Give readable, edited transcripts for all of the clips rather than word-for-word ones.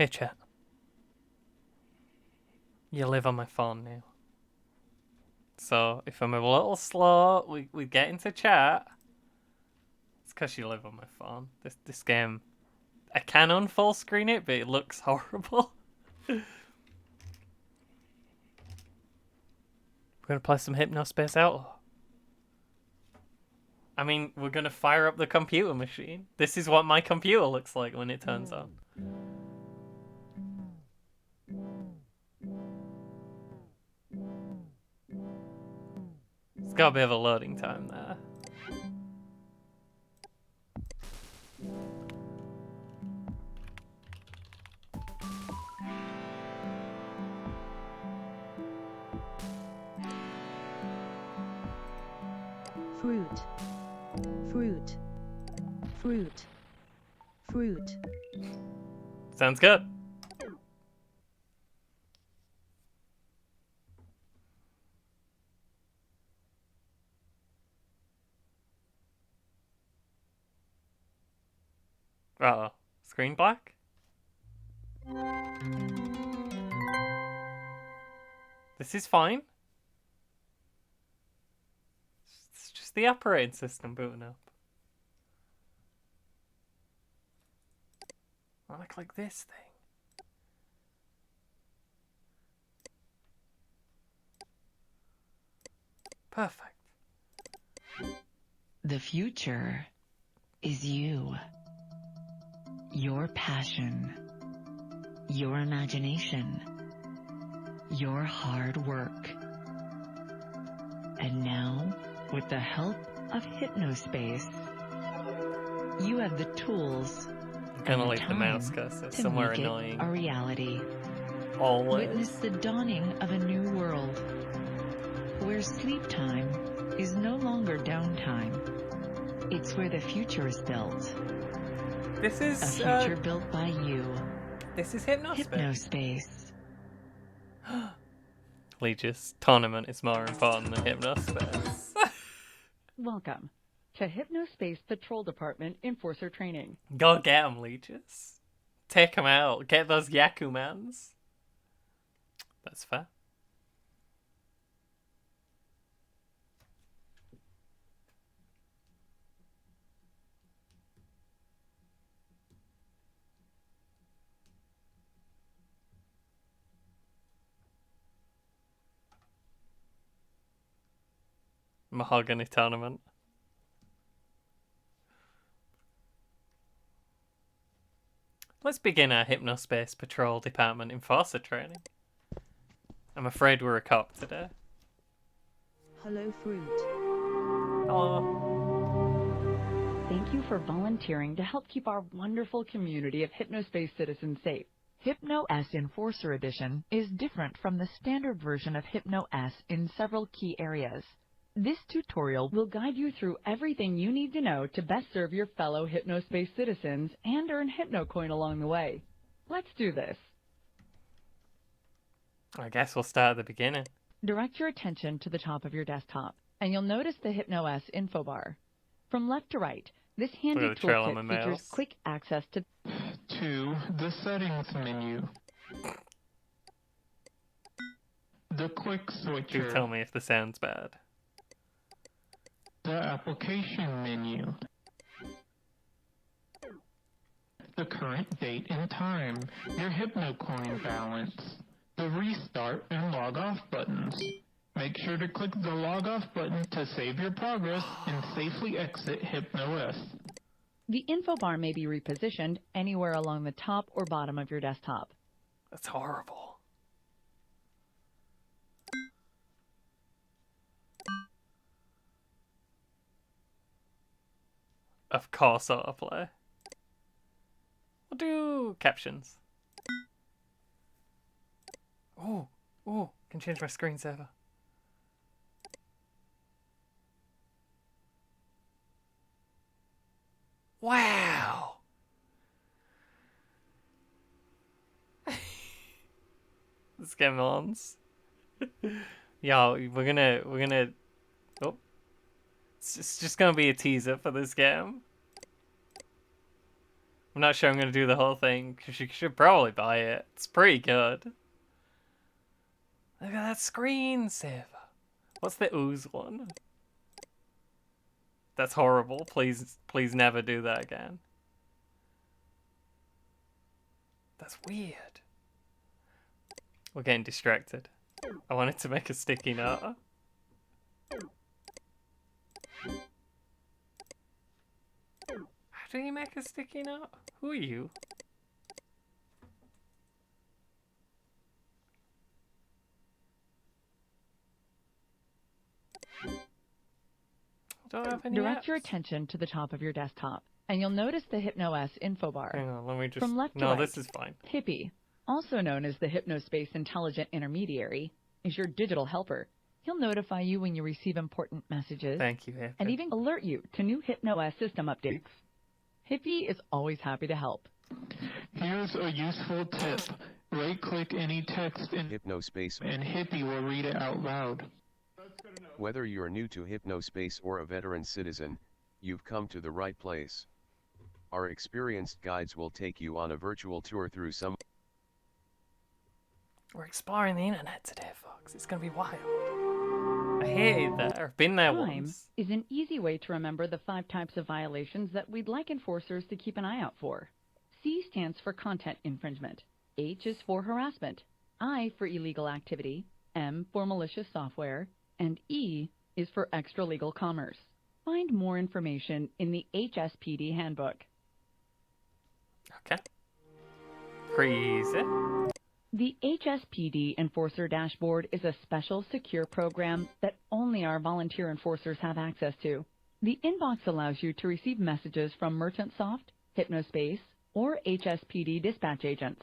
Hey, chat. You live on my phone now. So, if I'm a little slow, we get into chat. It's because you live on my phone. This game, I can unfull screen it, but it looks horrible. We're gonna play some Hypnospace Outlaw. I mean, we're gonna fire up the computer machine. This is what my computer looks like when it turns on. It's got a bit of a loading time there. Fruit. Fruit. Fruit. Fruit. Sounds good. Uh-oh. Screen black? This is fine. It's just the operating system booting up. I like this thing. Perfect. The future is you. Your passion. Your imagination. Your hard work. And now, with the help of Hypnospace, you have the tools I'm gonna and leave the mouse time cursor to somewhere make annoying. it a reality. Always. Witness the dawning of a new world, where sleep time is no longer downtime. It's where the future is built. This is A future built by you. This is Hypnospace. Hypnospace. Legis, tournament is more important than Hypnospace. Welcome to Hypnospace Patrol Department Enforcer Training. Go get 'em, Legis. Take 'em out. Get those Yakumans. That's fair. Mahogany tournament. Let's begin our Hypnospace Patrol Department Enforcer training. I'm afraid we're a cop today. Hello, fruit. Oh. Thank you for volunteering to help keep our wonderful community of Hypnospace citizens safe. Hypno-S Enforcer Edition is different from the standard version of Hypno-S in several key areas. This tutorial will guide you through everything you need to know to best serve your fellow Hypnospace citizens and earn HypnoCoin along the way. Let's do this. I guess we'll start at the beginning. Direct your attention to the top of your desktop, and you'll notice the Hypno-S info bar. From left to right, this handy Look at the trail on toolkit my features mouse. quick access to The settings menu. The quick Do switcher. tell me if the sound's bad. The application menu. The current date and time. Your HypnoCoin balance. The restart and log off buttons. Make sure to click the log off button to save your progress and safely exit Hypno-S. The info bar may be repositioned anywhere along the top or bottom of your desktop. That's horrible. Of course autoplay. We'll do captions. Oh, can change my screensaver. Wow. This game ons. Yo, we're gonna oh. It's just gonna be a teaser for this game. I'm not sure I'm going to do the whole thing, because you should probably buy it. It's pretty good. Look at that screensaver. What's the ooze one? That's horrible. Please never do that again. That's weird. We're getting distracted. I wanted to make a sticky note. How do you make a sticky note? Who are you? Don't have any Direct apps. your attention to the top of your desktop, and you'll notice the HypnoS info bar. Hang on, let me just... From left to no, right, this is fine. Hippie, also known as the Hypnospace Intelligent Intermediary, is your digital helper. He'll notify you when you receive important messages Thank you, Hippie. and even alert you to new HypnoS system updates. Hippie is always happy to help. Here's a useful tip. Right-click any text in Hypnospace. and Hippie will read it out loud. Whether you're new to Hypnospace or a veteran citizen, you've come to the right place. Our experienced guides will take you on a virtual tour through some... We're exploring the internet today, folks. It's gonna be wild. I hated that. I've been there Time once. is an easy way to remember the 5 types of violations that we'd like enforcers to keep an eye out for. C stands for content infringement. H is for harassment. I for illegal activity. M for malicious software. And E is for extra-legal commerce. Find more information in the Hspd handbook. Okay. Crazy. The Hspd Enforcer Dashboard is a special, secure program that only our volunteer enforcers have access to. The inbox allows you to receive messages from MerchantSoft, Hypnospace, or Hspd dispatch agents.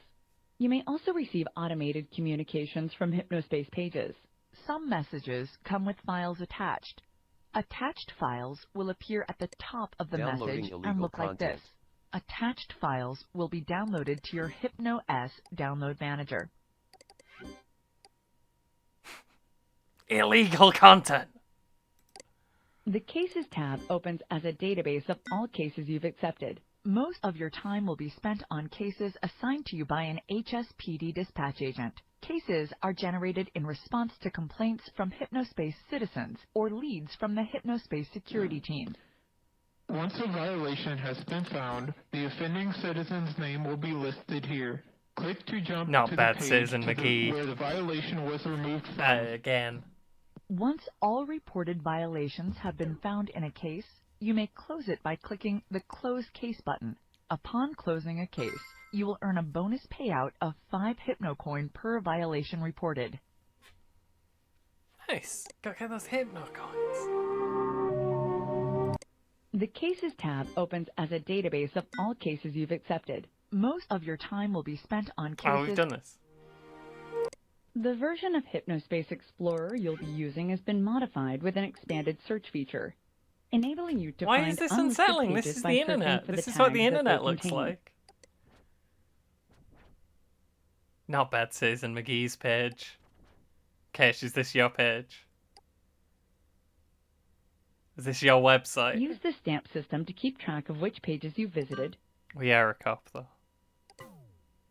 You may also receive automated communications from Hypnospace pages. Some messages come with files attached. Attached files will appear at the top of the Downloading message and illegal look like content. this. Attached files will be downloaded to your HypnoS download manager. Illegal content. The Cases tab opens as a database of all cases you've accepted. Most of your time will be spent on cases assigned to you by an Hspd dispatch agent. Cases are generated in response to complaints from Hypnospace citizens or leads from the Hypnospace security team. Once a violation has been found, the offending citizen's name will be listed here. Click to jump Not to bad, the page Citizen to the- McGee. where the violation was removed from. Again. Once all reported violations have been found in a case, you may close it by clicking the Close Case button. Upon closing a case, you will earn a bonus payout of 5 HypnoCoin per violation reported. Nice. Go get those Hypno coins. The Cases tab opens as a database of all cases you've accepted. Most of your time will be spent on cases. Oh, we've done this. The version of Hypnospace Explorer you'll be using has been modified with an expanded search feature, enabling you to Why find is this unlisted unsettling? This pages is by the searching internet. for This the is what the tags that they internet looks contain. like. Not bad, Citizen McGee's page. Kesh, is this your page? Is this your website? Use the stamp system to keep track of which pages you visited. We are a cop, though.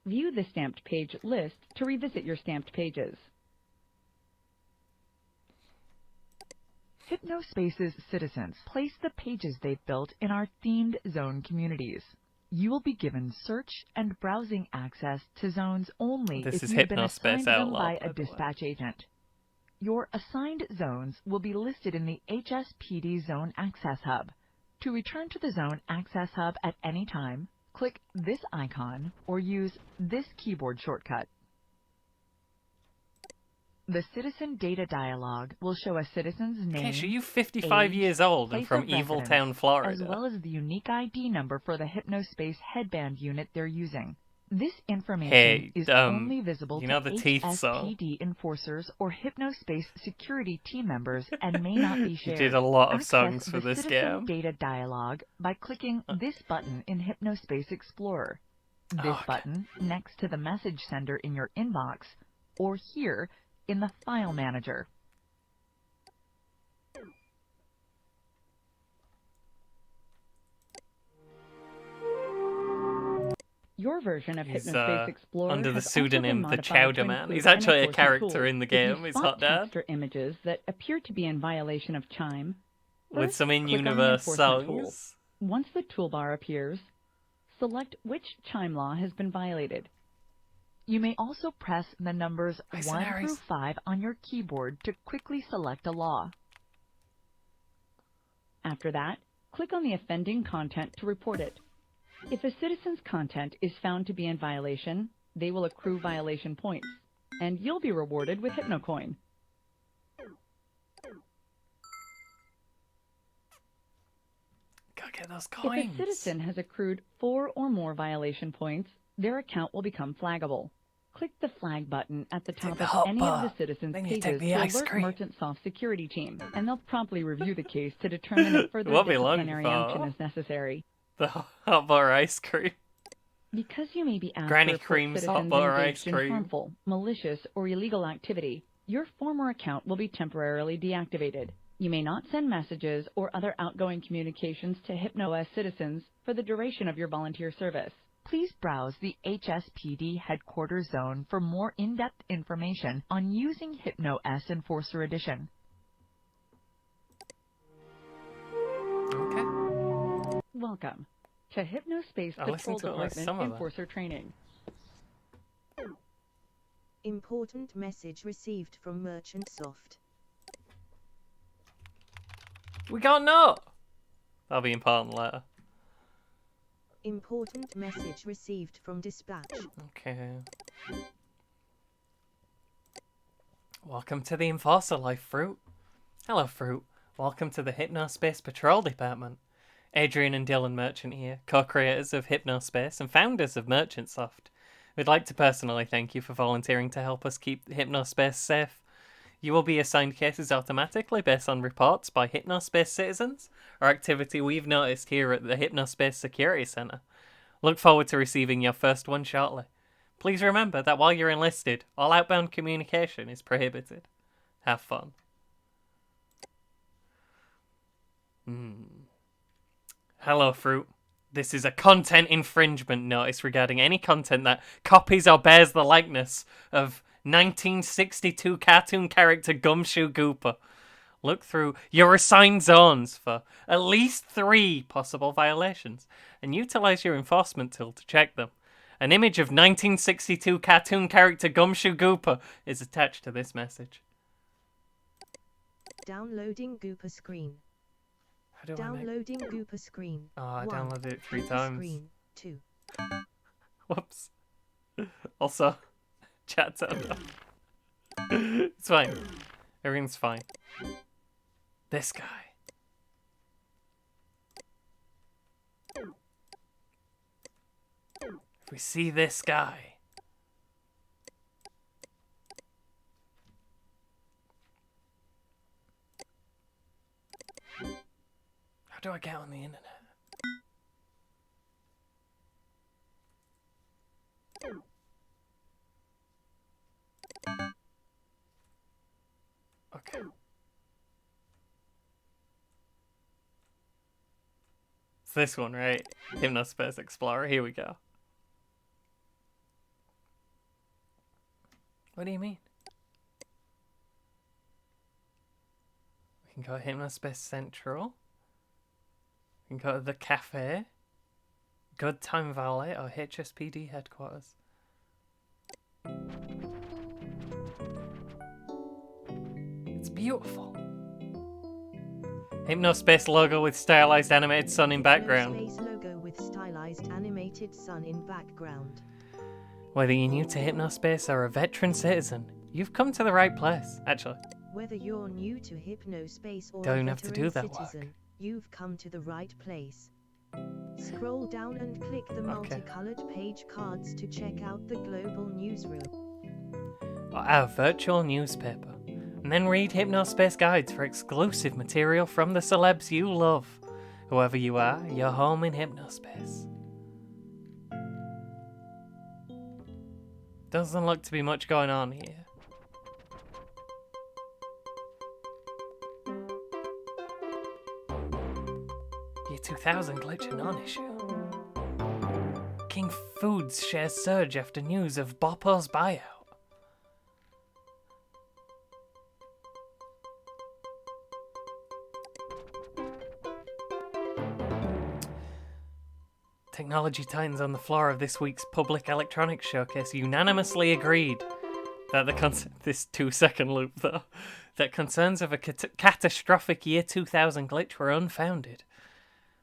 View the stamped page list to revisit your stamped pages. Hypnospace's citizens place the pages they've built in our themed zone communities. You will be given search and browsing access to zones only This if is you've been Hypnospace assigned them Outlaw, by by a the way. dispatch agent. Your assigned zones will be listed in the Hspd Zone Access Hub. To return to the Zone Access Hub at any time, click this icon or use this keyboard shortcut. The Citizen Data Dialog will show a citizen's name, Kesh, are you 55 age, years old and place from of residence, Eviltown, Florida? as well as the unique ID number for the Hypnospace headband unit they're using. This information Hey, is only visible you know to the teeth song? Hspd enforcers or Hypnospace security team members and may not be You shared. did a lot of Access songs for the this Citizen game. Data Dialog by clicking this button in Hypnospace Explorer, this Okay. button next to the message sender in your inbox, or here in the File Manager. Your version of He's Hypnospace Explorer under the has also been pseudonym the modified Chowder to Man. include He's actually a enforcement character tools. in the If you game. He's spot Hot Dad. text or images that appear to be in violation of chime, With first, some click on the in-universe enforcement tool. songs. Once the toolbar appears, select which chime law has been violated. You may also press the numbers 1 through 5 on your keyboard to quickly select a law. After that, click on the offending content to report it. If a citizen's content is found to be in violation, they will accrue violation points, and you'll be rewarded with HypnoCoin. Gotta get those coins. If a citizen has accrued 4 or more violation points, their account will become flaggable. Click the flag button at the top of any of the citizens' Then you take pages the to ice alert cream. Merchant Soft security team, and they'll promptly review the case to determine if further won't be long disciplinary before- action is necessary. The hot butter ice cream. Because you may be asked Granny to report Cream's hot citizens butter engaged ice in cream. harmful, malicious, or illegal activity, your former account will be temporarily deactivated. You may not send messages or other outgoing communications to HypnoS citizens for the duration of your volunteer service. Please browse the Hspd Headquarters Zone for more in-depth information on using HypnoS Enforcer Edition. Okay. Welcome to Hypnospace I'll listen Patrol to at least Department some of that. Enforcer Training. Important message received from Merchant Soft. We got a note. That'll be important later. Important message received from Dispatch. Okay. Welcome to the Enforcer Life, Fruit. Hello, Fruit. Welcome to the Hypnospace Patrol Department. Adrian and Dylan Merchant here, co-creators of Hypnospace and founders of Merchant Soft. We'd like to personally thank you for volunteering to help us keep Hypnospace safe. You will be assigned cases automatically based on reports by Hypnospace citizens or activity we've noticed here at the Hypnospace Security Center. Look forward to receiving your first one shortly. Please remember that while you're enlisted, all outbound communication is prohibited. Have fun. Hello, Fruit. This is a content infringement notice regarding any content that copies or bears the likeness of 1962 cartoon character Gumshoe Gooper. Look through your assigned zones for at least 3 possible violations and utilize your enforcement tool to check them. An image of 1962 cartoon character Gumshoe Gooper is attached to this message. Downloading Gooper screen. How do I make... Downloading Gooper screen. Oh, I 1. downloaded it 3 Gooper times. Screen 2. Whoops. Also, chat turned off. It's fine. Everything's fine. This guy. If we see this guy. How do I get on the internet? Okay. It's this one, right? Hypnospace Explorer. Here we go. What do you mean? We can go to Hypnospace Central. We can go to the cafe. Good Time Valley or HSPD headquarters. It's beautiful. Hypnospace logo with stylized animated sun in background. Hypnospace logo with stylized animated sun in background. Whether you're new to Hypnospace or a veteran citizen, you've come to the right place. Actually, Whether you're new to Hypnospace or Don't a have to veteran do that work. citizen, you've come to the right place. Scroll down and click the multicolored page cards to check out the global newsroom. or our virtual newspaper, and then read Hypnospace guides for exclusive material from the celebs you love. Whoever you are, you're home in Hypnospace. Doesn't look to be much going on here. Year 2000 glitch and non-issue. Viking Foods shares surge after news of Boppo's buyout. Technology titans on the floor of this week's public electronics showcase unanimously agreed that this 2-second loop though, that concerns of a catastrophic year 2000 glitch were unfounded.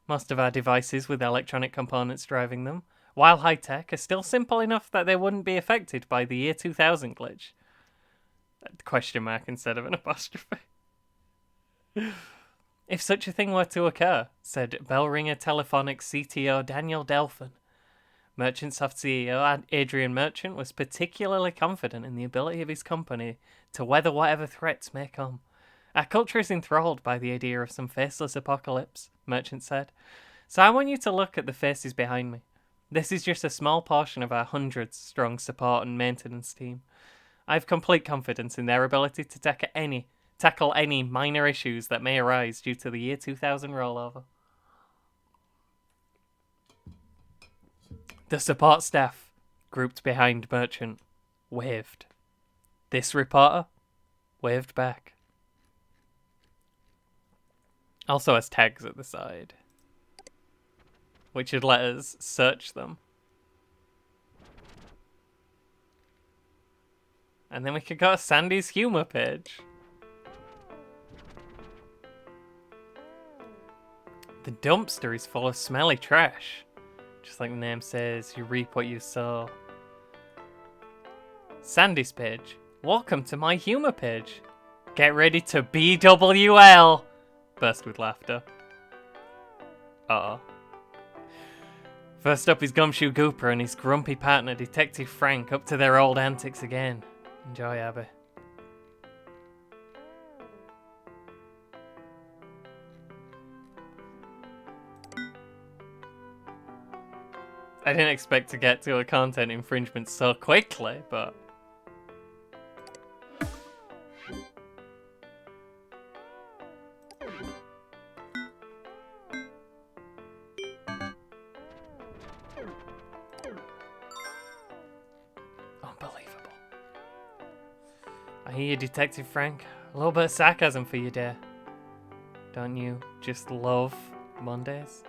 Most of our devices with electronic components driving them, while high-tech, are still simple enough that they wouldn't be affected by the year 2000 glitch. Question mark instead of an apostrophe. If such a thing were to occur, said Bellringer Telephonics CTO Daniel Delphin, Merchantsoft CEO Adrian Merchant was particularly confident in the ability of his company to weather whatever threats may come. Our culture is enthralled by the idea of some faceless apocalypse, Merchant said. So I want you to look at the faces behind me. This is just a small portion of our hundreds-strong support and maintenance team. I have complete confidence in their ability to tackle any minor issues that may arise due to the year 2000 rollover. The support staff, grouped behind Merchant, waved. This reporter waved back. Also has tags at the side, which would let us search them. And then we could go to Sandy's humor page. The dumpster is full of smelly trash. Just like the name says, you reap what you sow. Sandy's page. Welcome to my humor page. Get ready to BWL. Burst with laughter. Uh-oh. First up is Gumshoe Gooper and his grumpy partner, Detective Frank, up to their old antics again. Enjoy, Abby. I didn't expect to get to a content infringement so quickly, but... Unbelievable. I hear you, Detective Frank. A little bit of sarcasm for you, dear. Don't you just love Mondays?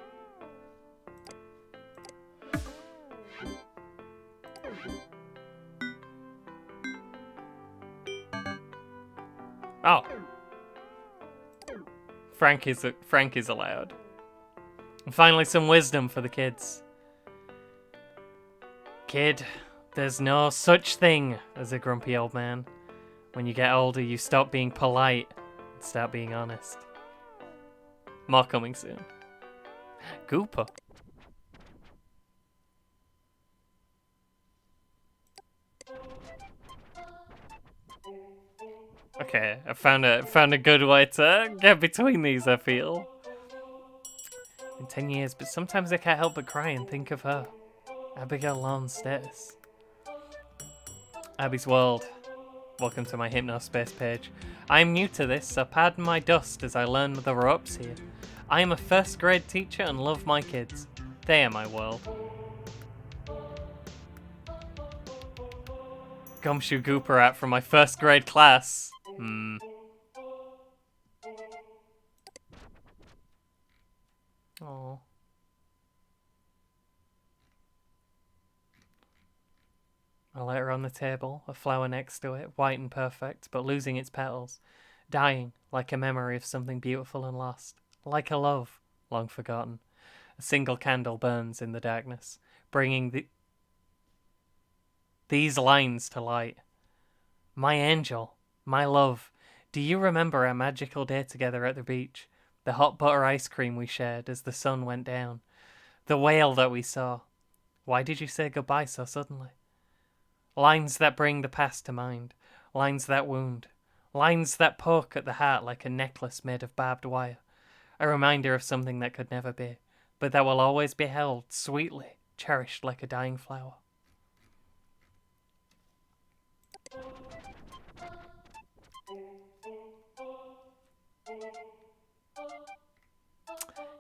Oh. Frank is allowed. And finally some wisdom for the kids. Kid, there's no such thing as a grumpy old man. When you get older, you stop being polite and start being honest. More coming soon. Gooper. Okay, I found a good way to get between these, I feel. In 10 years, but sometimes I can't help but cry and think of her. Abigail Lawn's status. Abby's World. Welcome to my Hypnospace page. I'm new to this, so pardon my dust as I learn the ropes here. I am a first grade teacher and love my kids. They are my world. Gumshoe Gooper out from my first grade class. Oh. A letter on the table, a flower next to it, white and perfect, but losing its petals, dying like a memory of something beautiful and lost, like a love long forgotten. A single candle burns in the darkness, bringing these lines to light. My angel, my love, do you remember our magical day together at the beach? The hot butter ice cream we shared as the sun went down. The whale that we saw. Why did you say goodbye so suddenly? Lines that bring the past to mind. Lines that wound. Lines that poke at the heart like a necklace made of barbed wire. A reminder of something that could never be, but that will always be held sweetly, cherished like a dying flower.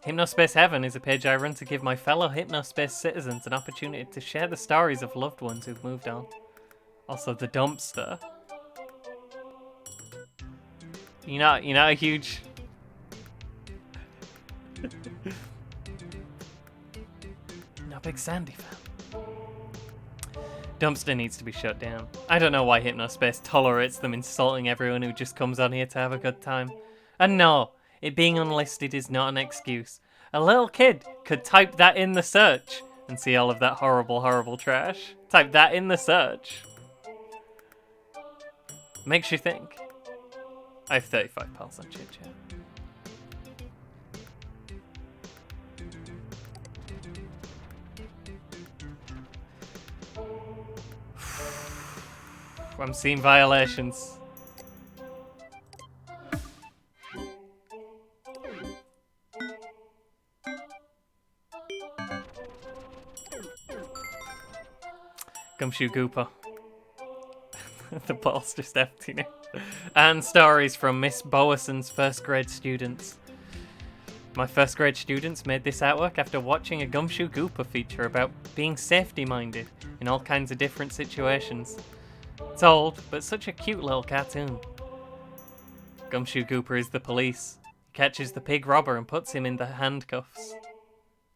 Hypnospace Heaven is a page I run to give my fellow Hypnospace citizens an opportunity to share the stories of loved ones who've moved on. Also, the dumpster. You're not a huge... Not a big Sandy fan. Dumpster needs to be shut down. I don't know why Hypnospace tolerates them insulting everyone who just comes on here to have a good time. And no, it being unlisted is not an excuse. A little kid could type that in the search and see all of that horrible, horrible trash. Type that in the search. Makes you think. I have 35 pals on Chit Chat. I'm seeing violations. Gumshoe Gooper. The ball's just empty now. And stories from Miss Bowerson's first grade students. My first grade students made this artwork after watching a Gumshoe Gooper feature about being safety minded in all kinds of different situations. It's old, but such a cute little cartoon. Gumshoe Gooper is the police. He catches the pig robber and puts him in the handcuffs.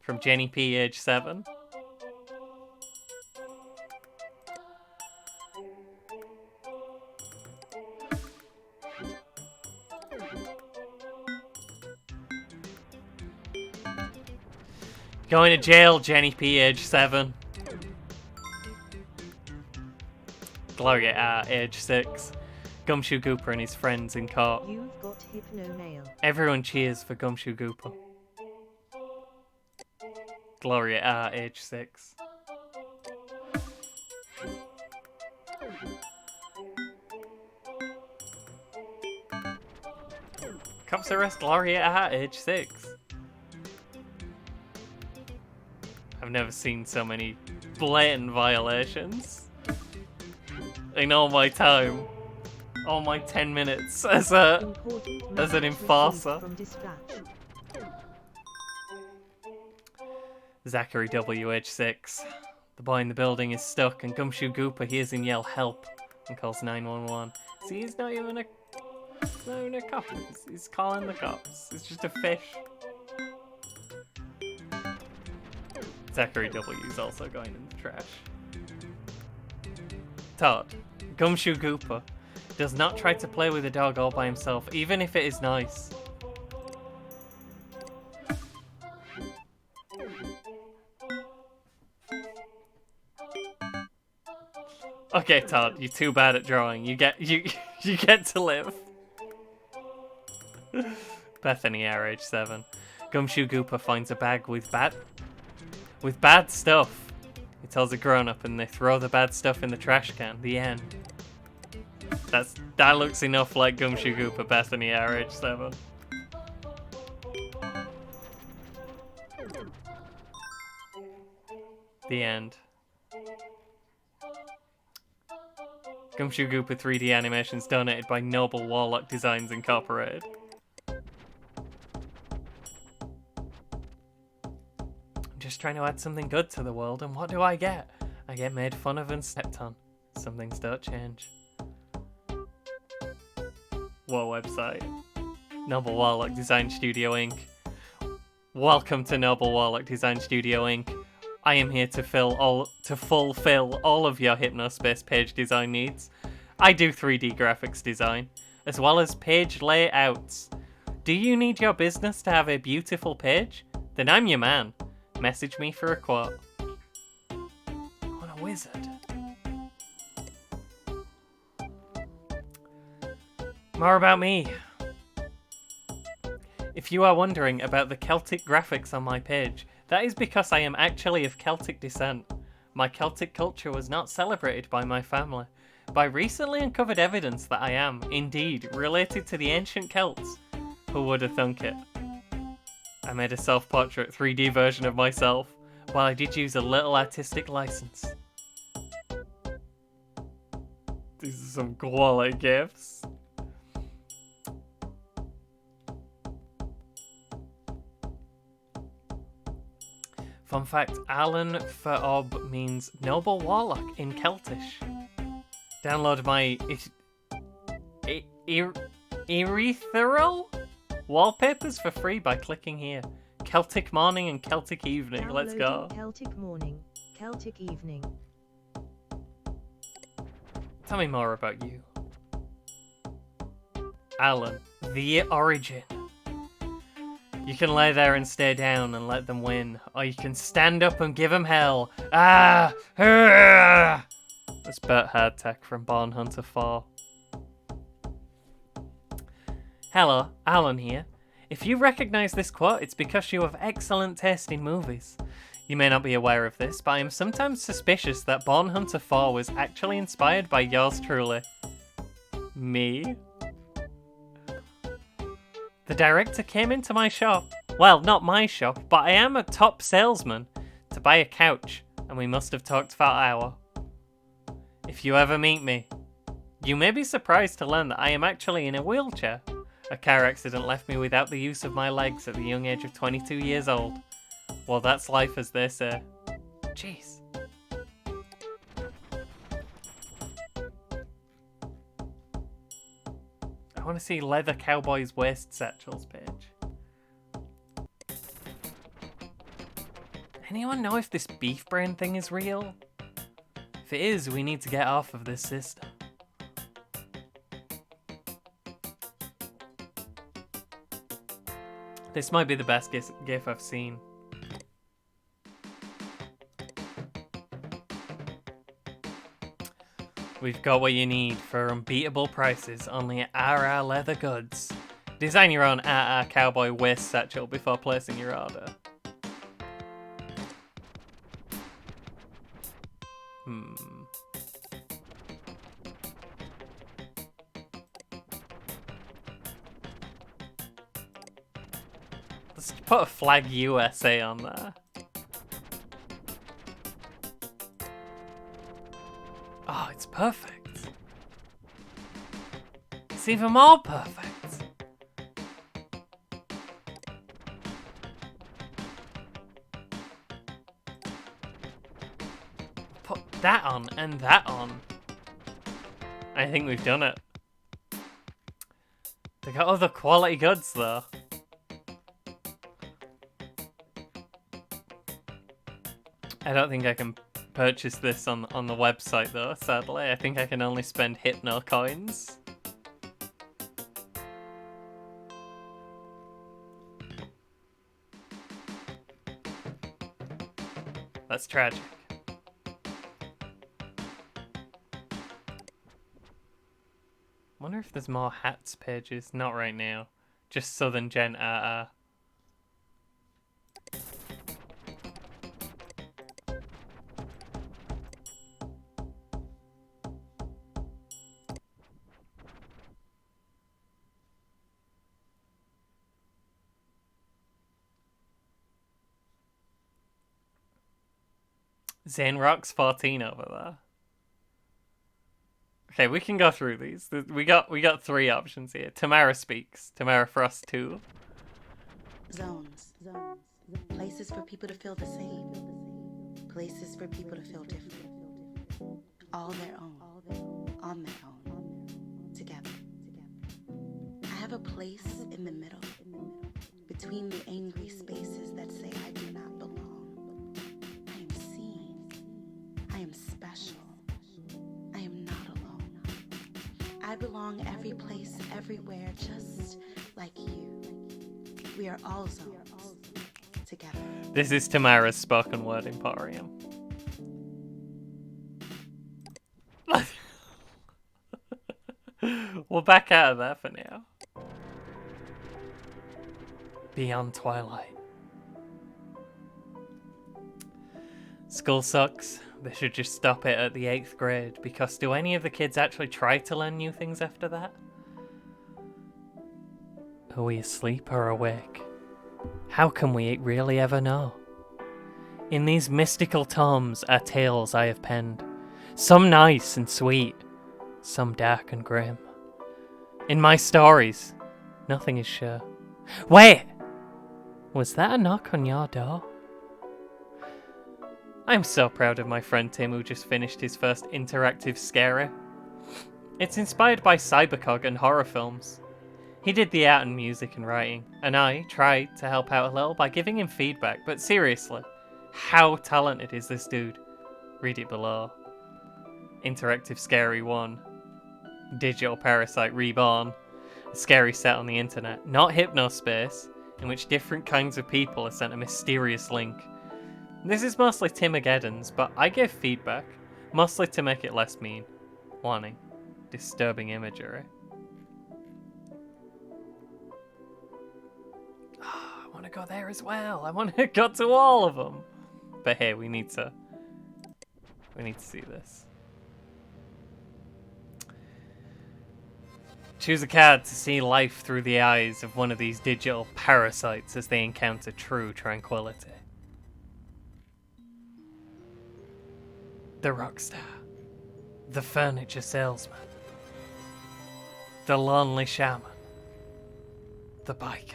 From Jenny P, age 7. Going to jail, Jenny P, age 7. Gloria R, age 6. Gumshoe Gooper and his friends in court. You've got hypno mail. Everyone cheers for Gumshoe Gooper. Gloria R, age 6. Cops arrest Gloria R, age 6. I've never seen so many blatant violations in all my time. All my 10 minutes as an enforcer. From dispatch. Zachary W, age 6. The boy in the building is stuck and Gumshoe Gooper hears him yell help and calls 911. See, he's not even a cop. He's calling the cops. It's just a fish. Zachary W is also going in the trash. Todd. Gumshoe Gooper does not try to play with a dog all by himself, even if it is nice. Okay, Todd, you're too bad at drawing. You get to live. Bethany R, age 7. Gumshoe Gooper finds a bag with bad stuff. He tells a grown-up and they throw the bad stuff in the trash can. The end. That looks enough like Gumshoe Gooper, Bethany R, age 7. The end. Gumshoe Gooper 3D animations donated by Noble Warlock Designs Incorporated. Just trying to add something good to the world, and what do I get? I get made fun of and stepped on. Some things don't change. What website? Noble Warlock Design Studio Inc. Welcome to Noble Warlock Design Studio Inc. I am here to fulfill all of your Hypnospace page design needs. I do 3D graphics design, as well as page layouts. Do you need your business to have a beautiful page? Then I'm your man. Message me for a quote. What a wizard. More about me. If you are wondering about the Celtic graphics on my page, that is because I am actually of Celtic descent. My Celtic culture was not celebrated by my family, but I recently uncovered evidence that I am, indeed, related to the ancient Celts. Who would have thunk it? I made a self-portrait 3D version of myself, while I did use a little artistic license. These are some quality gifts. Fun fact, Alan Feob means noble warlock in Celtish. Download my ethereal wallpapers for free by clicking here. Celtic morning and Celtic evening. Let's go. Downloading Celtic morning, Celtic evening. Tell me more about you. Alan, the origin. You can lay there and stay down and let them win, or you can stand up and give them hell. Ah! That's Bert Hardtack from Born Hunter 4. Hello, Alan here. If you recognize this quote, it's because you have excellent taste in movies. You may not be aware of this, but I am sometimes suspicious that Born Hunter 4 was actually inspired by yours truly. Me? The director came into my shop. Well, not my shop, but I am a top salesman, to buy a couch, and we must have talked for an hour. If you ever meet me, you may be surprised to learn that I am actually in a wheelchair. A car accident left me without the use of my legs at the young age of 22 years old. Well, that's life, as they say. Jeez. I want to see Leather Cowboy's waist satchels page. Anyone know if this beef brain thing is real? If it is, we need to get off of this system. This might be the best GIF I've seen. We've got what you need for unbeatable prices only at RR Leather Goods. Design your own RR Cowboy waist satchel before placing your order. Let's put a flag USA on there. Oh, it's perfect. It's even more perfect. Put that on and that on. I think we've done it. They got other quality goods though. I don't think I can purchase this on the website though, sadly. I think I can only spend Hypno coins. That's tragic. Wonder if there's more hats pages. Not right now. Just Southern Gent RR. Zane Rocks 14 over there. Okay, we can go through these. We got three options here. Tamara speaks. Tamara Frost 2. Zones. Places for people to feel the same. Places for people to feel different. All their own. On their own. Together. I have a place in the middle. Between the angry spaces that say I do not belong. I am seen. I am special. I am not alone. I belong every place, everywhere, just like you. We are all zones. Together. This is Tamara's spoken word emporium. We'll back out of that for now. Beyond Twilight. School sucks. They should just stop it at the 8th grade, because do any of the kids actually try to learn new things after that? Are we asleep or awake? How can we really ever know? In these mystical tomes are tales I have penned, some nice and sweet, some dark and grim. In my stories, nothing is sure. Wait! Was that a knock on your door? I'm so proud of my friend Tim who just finished his first interactive scary. It's inspired by cybercog and horror films. He did the art and music and writing, and I tried to help out a little by giving him feedback, but seriously, how talented is this dude? Read it below. Interactive Scary 1. Digital Parasite Reborn. A scary set on the internet, not Hypnospace, in which different kinds of people are sent a mysterious link. This is mostly Timageddon's, but I gave feedback, mostly to make it less mean. Warning. Disturbing imagery. I want to go there as well. I want to go to all of them. But hey, we need to see this. Choose a card to see life through the eyes of one of these digital parasites as they encounter true tranquility. The rockstar. The furniture salesman. The lonely shaman. The biker.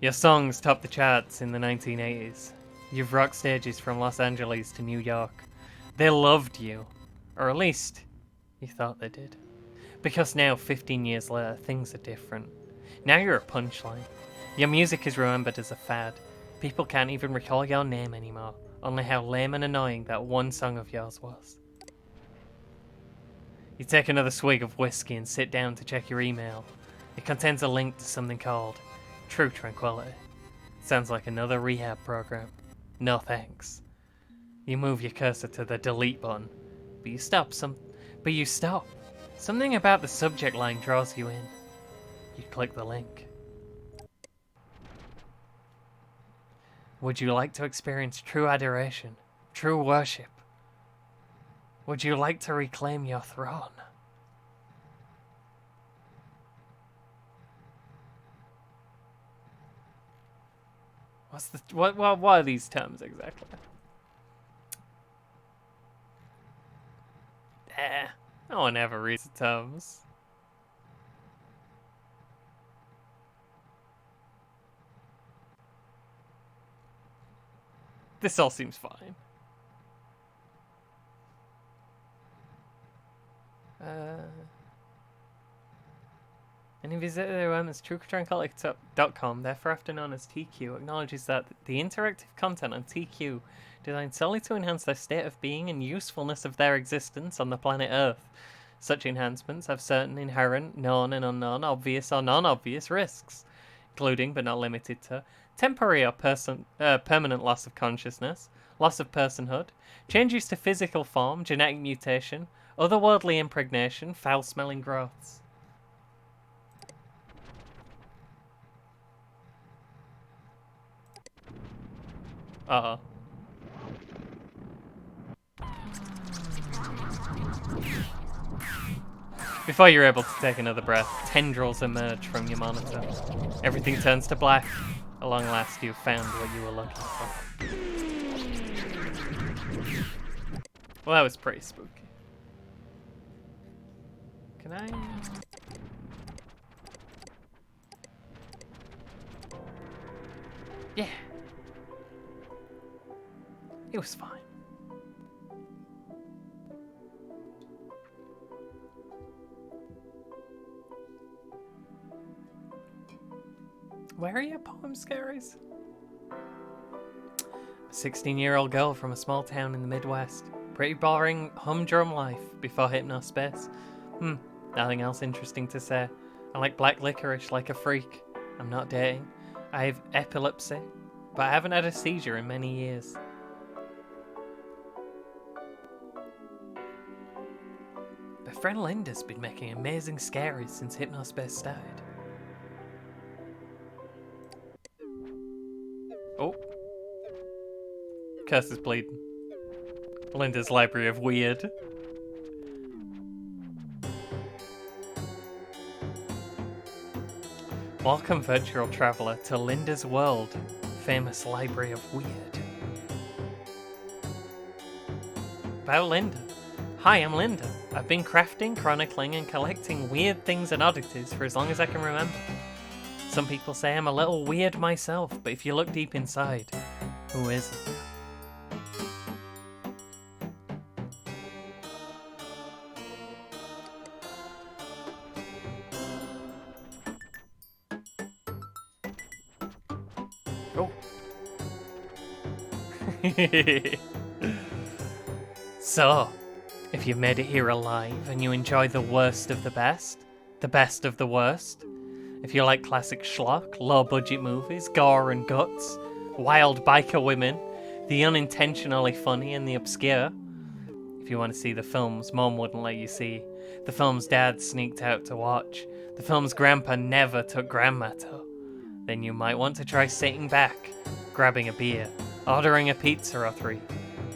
Your songs topped the charts in the 1980s. You've rocked stages from Los Angeles to New York. They loved you. Or at least, you thought they did. Because now, 15 years later, things are different. Now you're a punchline. Your music is remembered as a fad. People can't even recall your name anymore, only how lame and annoying that one song of yours was. You take another swig of whiskey and sit down to check your email. It contains a link to something called True Tranquility. Sounds like another rehab program. No thanks. You move your cursor to the delete button, but you stop. Something about the subject line draws you in. You click the link. Would you like to experience true adoration, true worship? Would you like to reclaim your throne? What are these terms exactly? No one ever reads the terms. This all seems fine. Any visitor who enters truetranquility.com, therefore often known as TQ, acknowledges that the interactive content on TQ, designed solely to enhance their state of being and usefulness of their existence on the planet Earth. Such enhancements have certain inherent, known and unknown, obvious or non-obvious risks, including but not limited to temporary or permanent loss of consciousness, loss of personhood, changes to physical form, genetic mutation, otherworldly impregnation, foul-smelling growths. Uh-oh. Before you're able to take another breath, tendrils emerge from your monitor. Everything turns to black. At long last, you've found what you were looking for. Well, that was pretty spooky. Can I... Yeah. It was fine. Where are your poem scaries? A 16-year-old girl from a small town in the Midwest. Pretty boring humdrum life before Hypnospace. Nothing else interesting to say. I like black licorice like a freak. I'm not dating. I have epilepsy, but I haven't had a seizure in many years. My friend Linda's been making amazing scaries since Hypnospace started. Oh. Curse is bleeding. Linda's Library of Weird. Welcome, virtual traveller, to Linda's World, famous Library of Weird. About Linda. Hi, I'm Linda. I've been crafting, chronicling, and collecting weird things and oddities for as long as I can remember. Some people say I'm a little weird myself, but if you look deep inside, who isn't? Oh. So, if you've made it here alive and you enjoy the worst of the best of the worst, if you like classic schlock, low-budget movies, gore and guts, wild biker women, the unintentionally funny and the obscure, if you want to see the films Mom wouldn't let you see, the films Dad sneaked out to watch, the films Grandpa never took Grandma to, then you might want to try sitting back, grabbing a beer, ordering a pizza or three,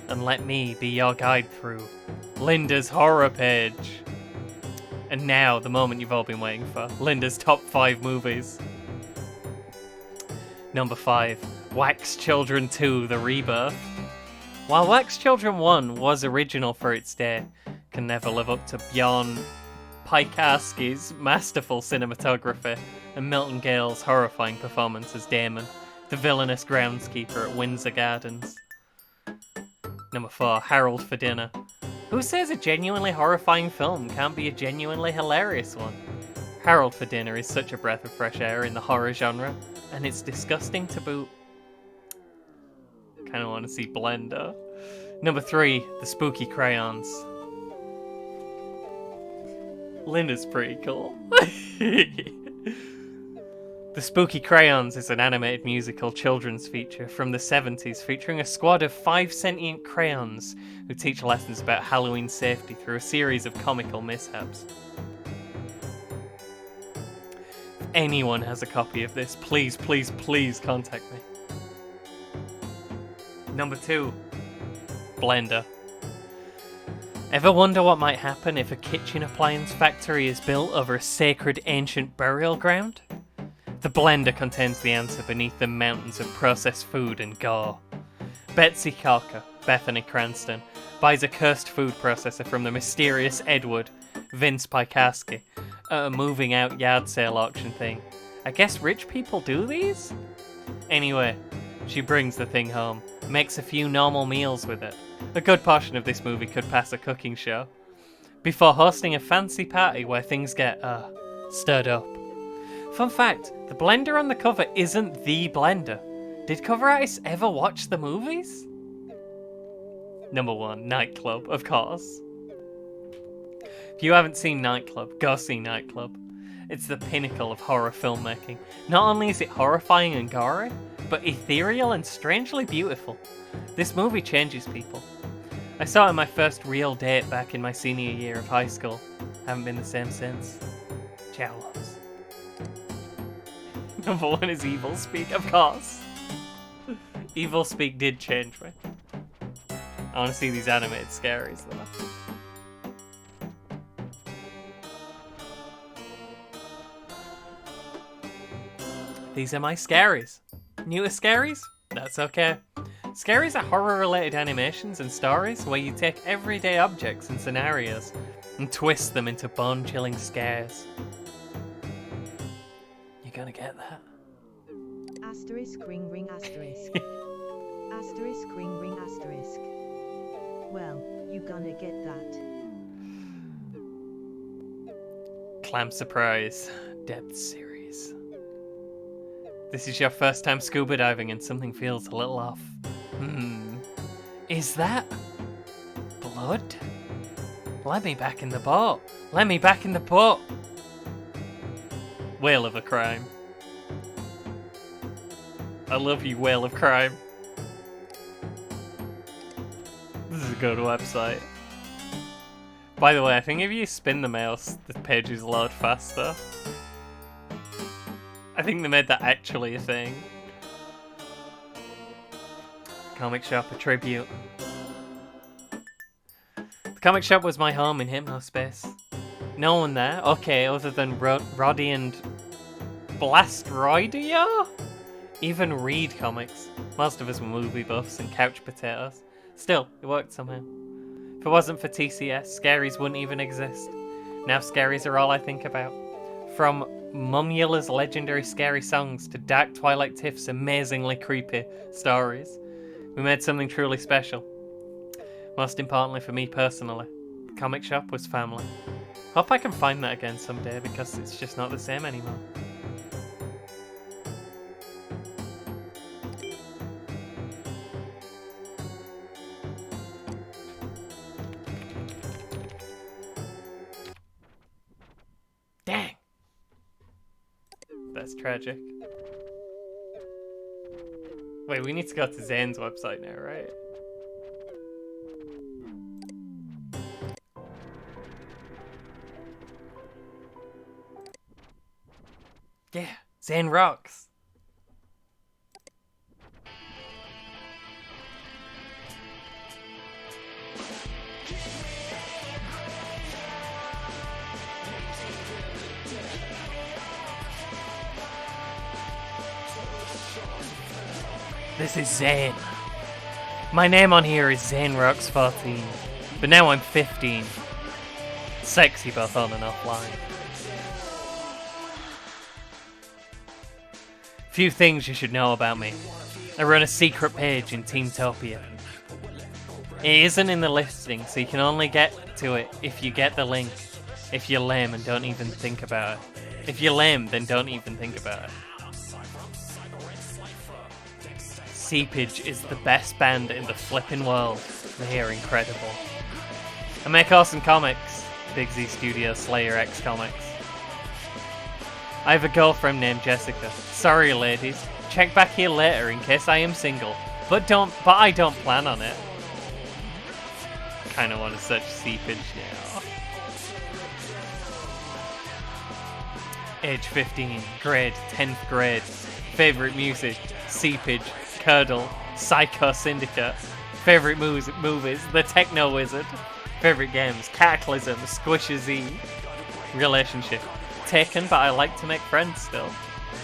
and let me be your guide through Linda's horror page. And now, the moment you've all been waiting for, Linda's top 5 movies. Number 5, Wax Children 2, The Rebirth. While Wax Children 1 was original for its day, can never live up to Bjorn Piekarski's masterful cinematography and Milton Gale's horrifying performance as Damon, the villainous groundskeeper at Windsor Gardens. Number 4, Harold for Dinner. Who says a genuinely horrifying film can't be a genuinely hilarious one? Harold for Dinner is such a breath of fresh air in the horror genre, and it's disgusting to boot. Kinda wanna see Blender. Number 3, The Spooky Crayons. Linda's pretty cool. The Spooky Crayons is an animated musical children's feature from the 70s featuring a squad of 5 sentient crayons who teach lessons about Halloween safety through a series of comical mishaps. If anyone has a copy of this, please, please, please contact me. Number 2, Blender. Ever wonder what might happen if a kitchen appliance factory is built over a sacred ancient burial ground? The blender contains the answer beneath the mountains of processed food and gore. Betsy Corker, Bethany Cranston, buys a cursed food processor from the mysterious Edward, Vince Piekarski, at a moving out yard sale auction thing. I guess rich people do these? Anyway, she brings the thing home, makes a few normal meals with it. A good portion of this movie could pass a cooking show, before hosting a fancy party where things get, stirred up. Fun fact, the blender on the cover isn't the blender. Did cover artists ever watch the movies? Number 1, Nightclub, of course. If you haven't seen Nightclub, go see Nightclub. It's the pinnacle of horror filmmaking. Not only is it horrifying and gory, but ethereal and strangely beautiful. This movie changes people. I saw it on my first real date back in my senior year of high school. Haven't been the same since. Ciao, loves. Number 1 is Evil Speak, of course. Evil Speak did change me. I want to see these animated scaries though. These are my scaries. Newest scaries? That's okay. Scaries are horror-related animations and stories where you take everyday objects and scenarios and twist them into bone-chilling scares. You gonna get that? Asterisk ring ring asterisk. Asterisk ring ring asterisk. Well, you gonna get that. Clam Surprise Depth Series. This is your first time scuba diving and something feels a little off. Is that blood? Let me back in the boat. Let me back in the boat. Whale of a Crime. I love you, Whale of Crime. This is a good website. By the way, I think if you spin the mouse, the pages load faster. I think they made that actually a thing. Comic Shop, a tribute. The comic shop was my home in Hypnospace. No one there? Okay, other than Roddy and Blastroidia? Even read comics. Most of us were movie buffs and couch potatoes. Still, it worked somehow. If it wasn't for TCS, scaries wouldn't even exist. Now scaries are all I think about. From Mumula's legendary scary songs to Dark Twilight Tiff's amazingly creepy stories. We made something truly special. Most importantly for me personally, the comic shop was family. Hope I can find that again someday because it's just not the same anymore. Dang! That's tragic. Wait, we need to go to Zane's website now, right? Yeah, Zane rocks. This is Zane. My name on here is Zane Rocks 14, but now I'm 15. Sexy both on and offline. Few things you should know about me. I run a secret page in Teamtopia. It isn't in the listing, so you can only get to it if you get the link. If you're lame and don't even think about it. If you're lame, then don't even think about it. Seepage is the best band in the flipping world. They are incredible. I make awesome comics. Big Z Studio Slayer X Comics. I have a girlfriend named Jessica. Sorry ladies, check back here later in case I am single. But I don't plan on it. Kinda want to search Seepage now. Age 15, grade, 10th grade. Favorite music, Seepage, Curdle, Psycho Syndicate. Favorite movies, The Techno Wizard. Favorite games, Cataclysm, Squishy Z. Relationship, taken but I like to make friends still.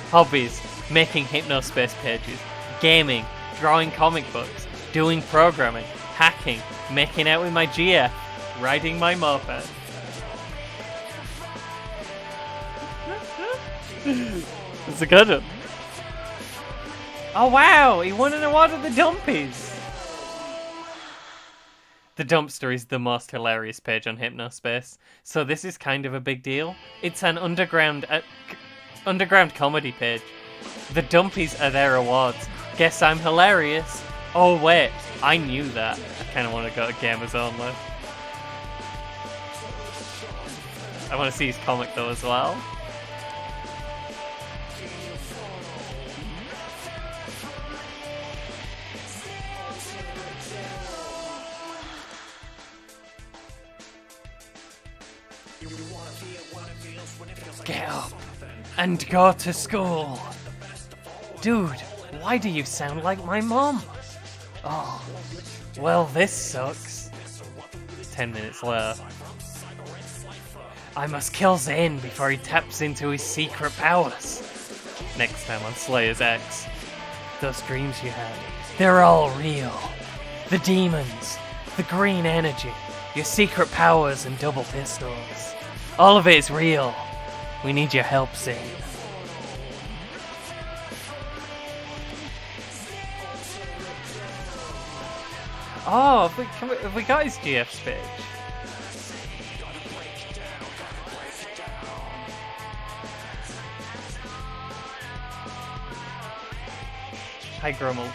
Hobbies, making hypnospace pages. Gaming, drawing comic books. Doing programming, hacking, making out with my GF. Riding my moped. It's a good one. Oh wow, he won an award at the Dumpies! The Dumpster is the most hilarious page on Hypnospace, so this is kind of a big deal. It's an underground comedy page. The Dumpies are their awards. Guess I'm hilarious. Oh wait, I knew that. I kind of want to go to Gamers Only. I want to see his comic though as well. Get up and go to school. Dude, why do you sound like my mom? Oh, well this sucks. 10 minutes later. I must kill Zane before he taps into his secret powers. Next time on Slayer's X. Those dreams you had, they're all real. The demons, the green energy, your secret powers and double pistols. All of it is real. We need your help, Zane. Oh, have we got his GF's page? Hi, Grummel.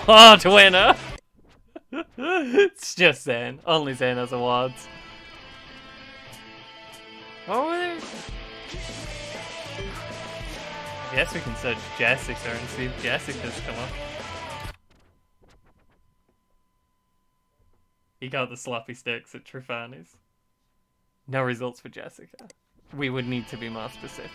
Award winner! It's just Zane. Only Zane has awards. What were they? I guess we can search Jessica and see if Jessica's come up. He got the sloppy sticks at Trifani's. No results for Jessica. We would need to be more specific.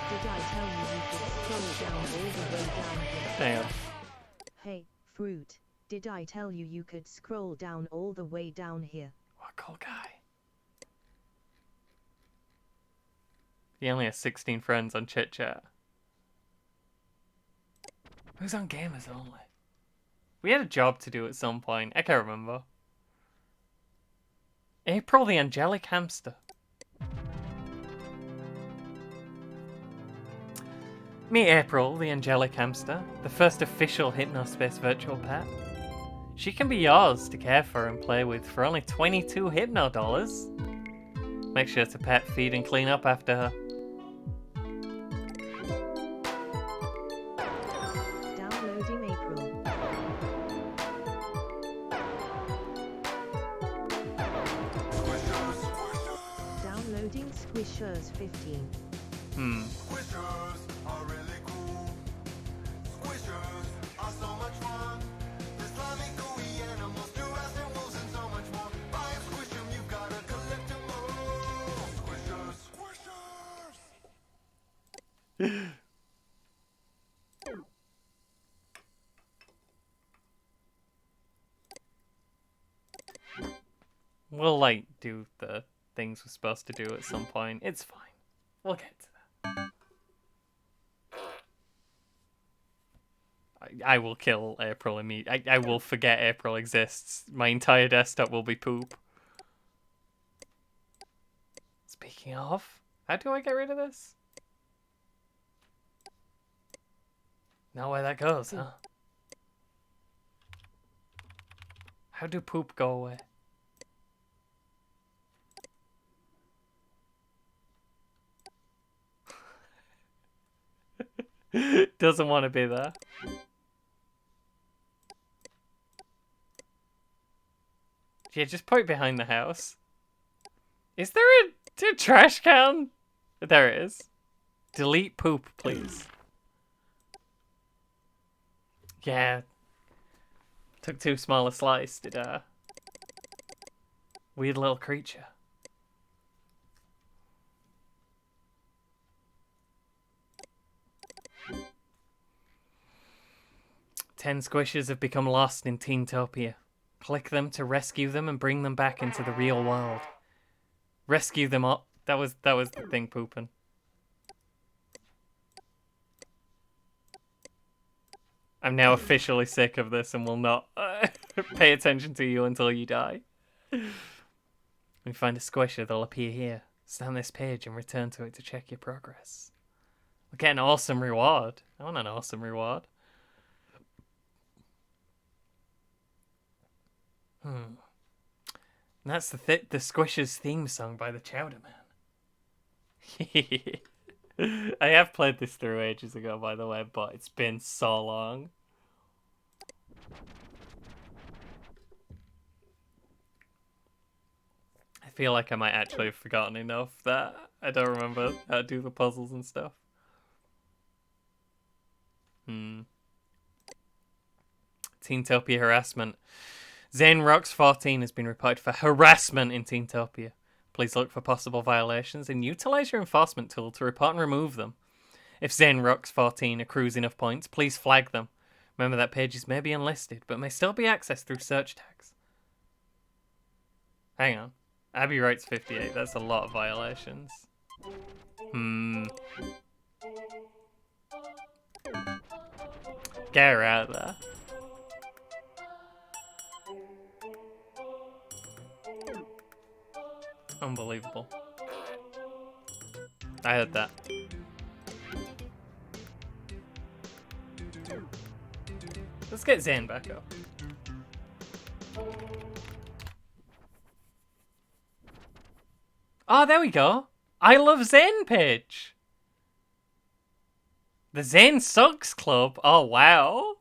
Did I tell you could scroll down all the way down here? Damn. Hey, Fruit, did I tell you could scroll down all the way down here? What cool guy? He only has 16 friends on Chit Chat. Who's on Gamers Only? We had a job to do at some point. I can't remember. April the Angelic Hamster. Meet April the Angelic Hamster, the first official Hypnospace virtual pet. She can be yours to care for and play with for only 22 Hypno dollars. Make sure to pet, feed, and clean up after her. Downloading April. Downloading Squishers 15. Squishers are really cool. Squishers are so much fun. The slimy, gooey animals, giraffes and wolves and so much more. Buy and squish 'em, you gotta collect 'em all. Squishers, squishers. We'll, like, do the things we're supposed to do at some point. It's fine. We'll get to that. I will kill April immediately. I will forget April exists. My entire desktop will be poop. Speaking of, how do I get rid of this? Know where that goes, huh? How do poop go away? Doesn't want to be there. Yeah, just put it behind the house. Is there a trash can? There it is. Delete poop, please. Yeah. Took too small a slice, did weird little creature. Ten squishes have become lost in Teentopia. Click them to rescue them and bring them back into the real world. Rescue them up. That was the thing pooping. I'm now officially sick of this and will not pay attention to you until you die. When you find a squisher, they'll appear here. Scan this page and return to it to check your progress. We'll get an awesome reward. I want an awesome reward. And that's the Squishers theme song by the Chowder Man. I have played this through ages ago, by the way, but it's been so long. I feel like I might actually have forgotten enough that I don't remember how to do the puzzles and stuff. Teentopia harassment. Zane Rocks 14 has been reported for harassment in Teentopia. Please look for possible violations and utilize your enforcement tool to report and remove them. If Zane Rocks 14 accrues enough points, please flag them. Remember that pages may be unlisted, but may still be accessed through search tags. Hang on. Abby writes 58. That's a lot of violations. Get her out of there. Unbelievable. I heard that. Let's get Zane back up. Oh, there we go. I love Zane page. The Zane Sucks Club. Oh, wow.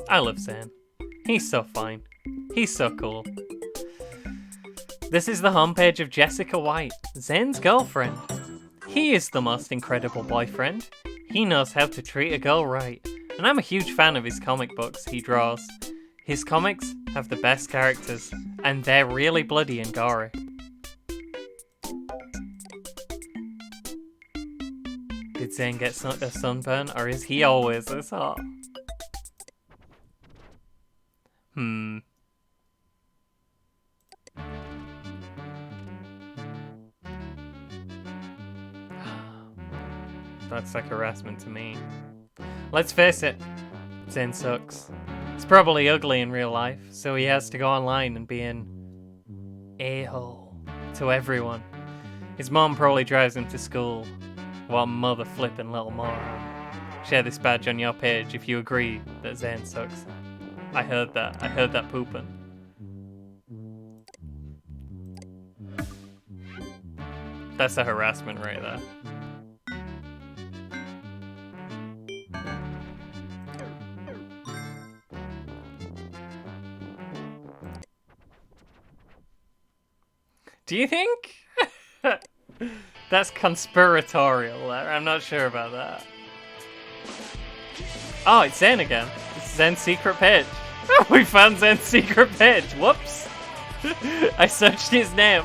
I love Zane. He's so fine. He's so cool. This is the homepage of Jessica White, Zane's girlfriend. He is the most incredible boyfriend. He knows how to treat a girl right, and I'm a huge fan of his comic books he draws. His comics have the best characters, and they're really bloody and gory. Did Zane get a sunburn, or is he always this hot? That's like harassment to me. Let's face it, Zen sucks. He's probably ugly in real life, so he has to go online and be an a-hole to everyone. His mom probably drives him to school. What a mother flipping little moron. Share this badge on your page if you agree that Zen sucks. I heard that. I heard that pooping. That's a harassment right there. Do you think? That's conspiratorial. I'm not sure about that. Oh, it's Zen again. It's Zen's secret page. We found Zen's secret page. Whoops. I searched his name.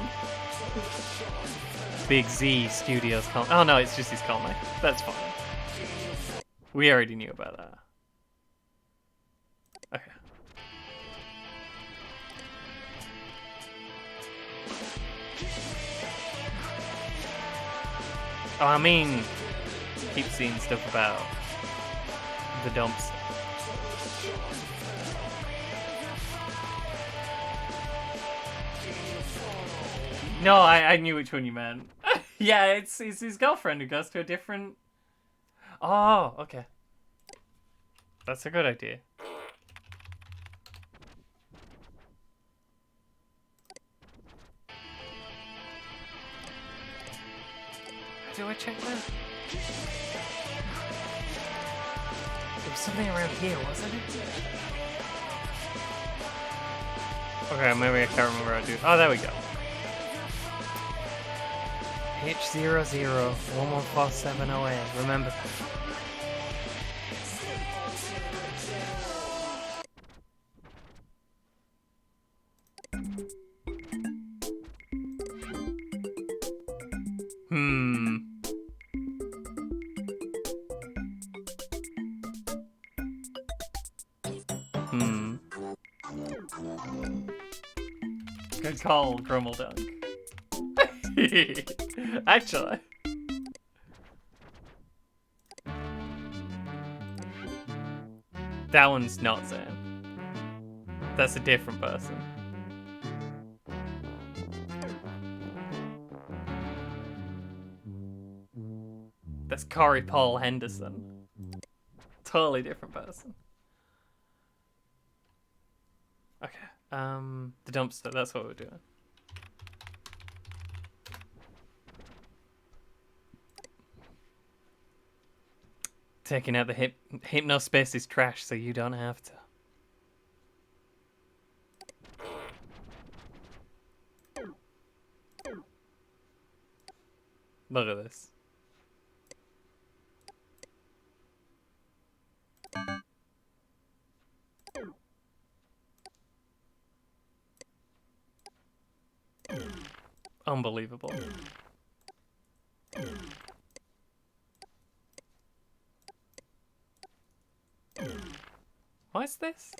Big Z Studios comic. Oh no, it's just his comic. That's fine. We already knew about that. Okay. Oh, I mean, keep seeing stuff about the dumps. No, I knew which one you meant. Yeah, it's his girlfriend who goes to a different... Oh, okay. That's a good idea. How do I check that? There was something around here, wasn't it? Okay, maybe I can't remember how to do it. Oh, there we go. H00114708. Remember that. Good call, Grummeldunk. Actually. That one's not Zen. That's a different person. That's Corey Paul Henderson. Totally different person. Okay. The dumpster, that's what we're doing. Taking out the hypnospace is trash, so you don't have to. Look at this. Unbelievable. What's this?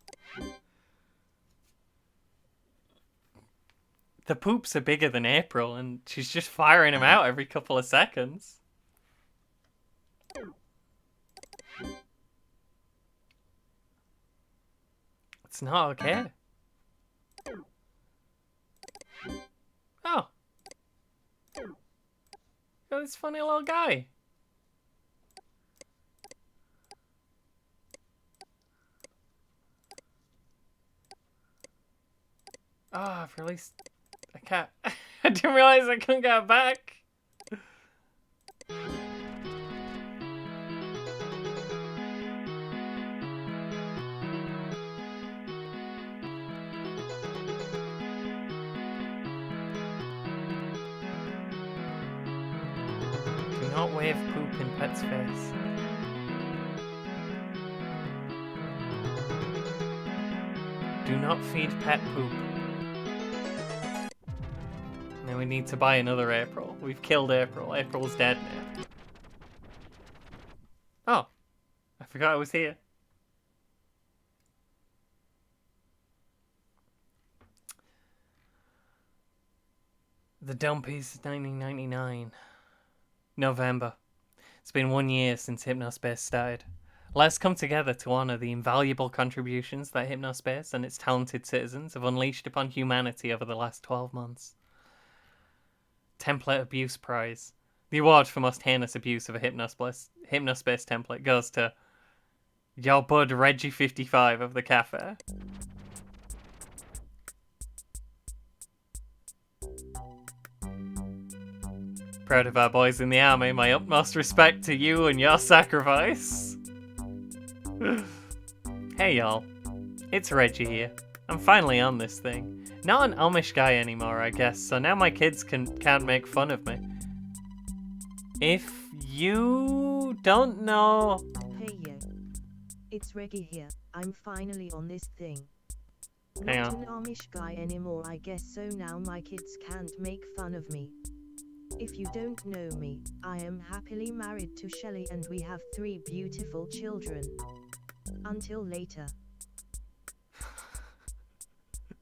The poops are bigger than April, and she's just firing them out every couple of seconds. It's not okay. Oh. Got this funny little guy. Oh, I've released a cat. I didn't realize I couldn't get it back. Do not wave poop in pet's face. Do not feed pet poop. Now we need to buy another April. We've killed April. April's dead now. Oh. I forgot I was here. The Dumpies, 1999. November. It's been 1 year since Hypnospace started. Let's come together to honour the invaluable contributions that Hypnospace and its talented citizens have unleashed upon humanity over the last 12 months. Template Abuse Prize. The award for most heinous abuse of a Hypnospace template goes to your bud Reggie55 of the cafe. Proud of our boys in the army. My utmost respect to you and your sacrifice. Hey y'all, it's Reggie here. I'm finally on this thing. Not an Amish guy anymore, I guess, so now my kids can't make fun of me. If you don't know... Hey yo. It's Reggie here. I'm finally on this thing. Hang Not on. an Amish guy anymore, I guess, so now my kids can't make fun of me. If you don't know me, I am happily married to Shelley and we have 3 beautiful children. Until later.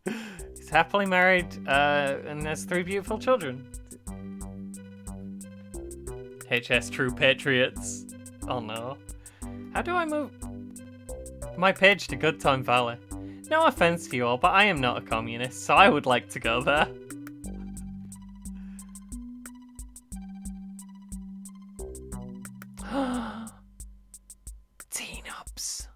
He's happily married, and has 3 beautiful children. HS True Patriots. Oh no. How do I move my page to Good Time Valley? No offense to you all, but I am not a communist, so I would like to go there. Teen ups.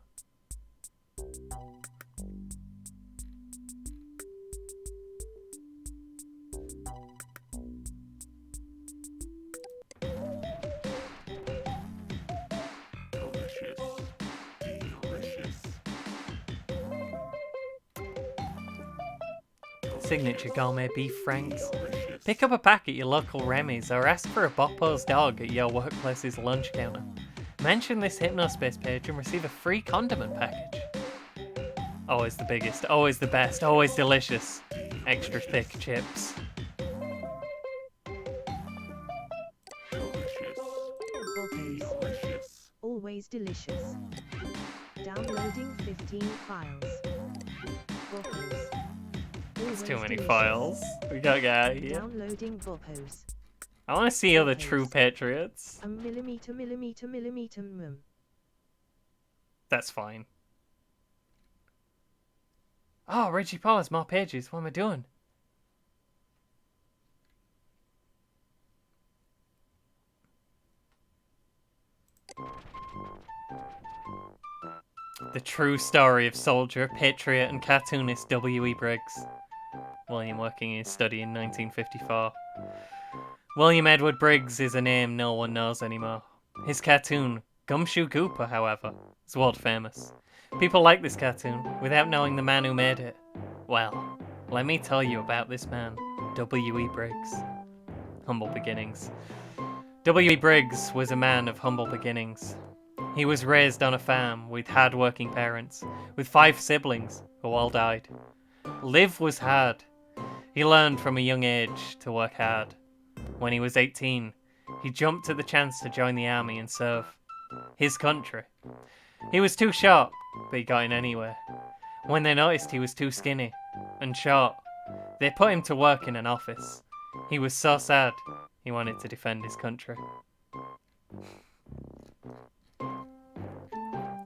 Signature gourmet beef franks. Pick up a pack at your local Remy's or ask for a Boppo's dog at your workplace's lunch counter. Mention this Hypnospace page and receive a free condiment package. Always the biggest, always the best, always delicious. Extra thick chips. Boppo's. Always delicious. Downloading 15 files. Boppo's. That's too Always many delicious. files. We gotta get out of here. Downloading Boppo's. I want to see other true patriots. A millimeter. That's fine. Oh, Reggie Paul has more pages. What am I doing? The true story of soldier, patriot, and cartoonist W.E. Briggs. William working in his study in 1954. William Edward Briggs is a name no one knows anymore. His cartoon, Gumshoe Cooper, however, is world famous. People like this cartoon without knowing the man who made it. Well, let me tell you about this man, W.E. Briggs. Humble beginnings. W.E. Briggs was a man of humble beginnings. He was raised on a farm with hard-working parents, with 5 siblings who all died. Live was hard. He learned from a young age to work hard. When he was 18, he jumped at the chance to join the army and serve his country. He was too short, but he got in anyway. When they noticed he was too skinny and short, they put him to work in an office. He was so sad, he wanted to defend his country.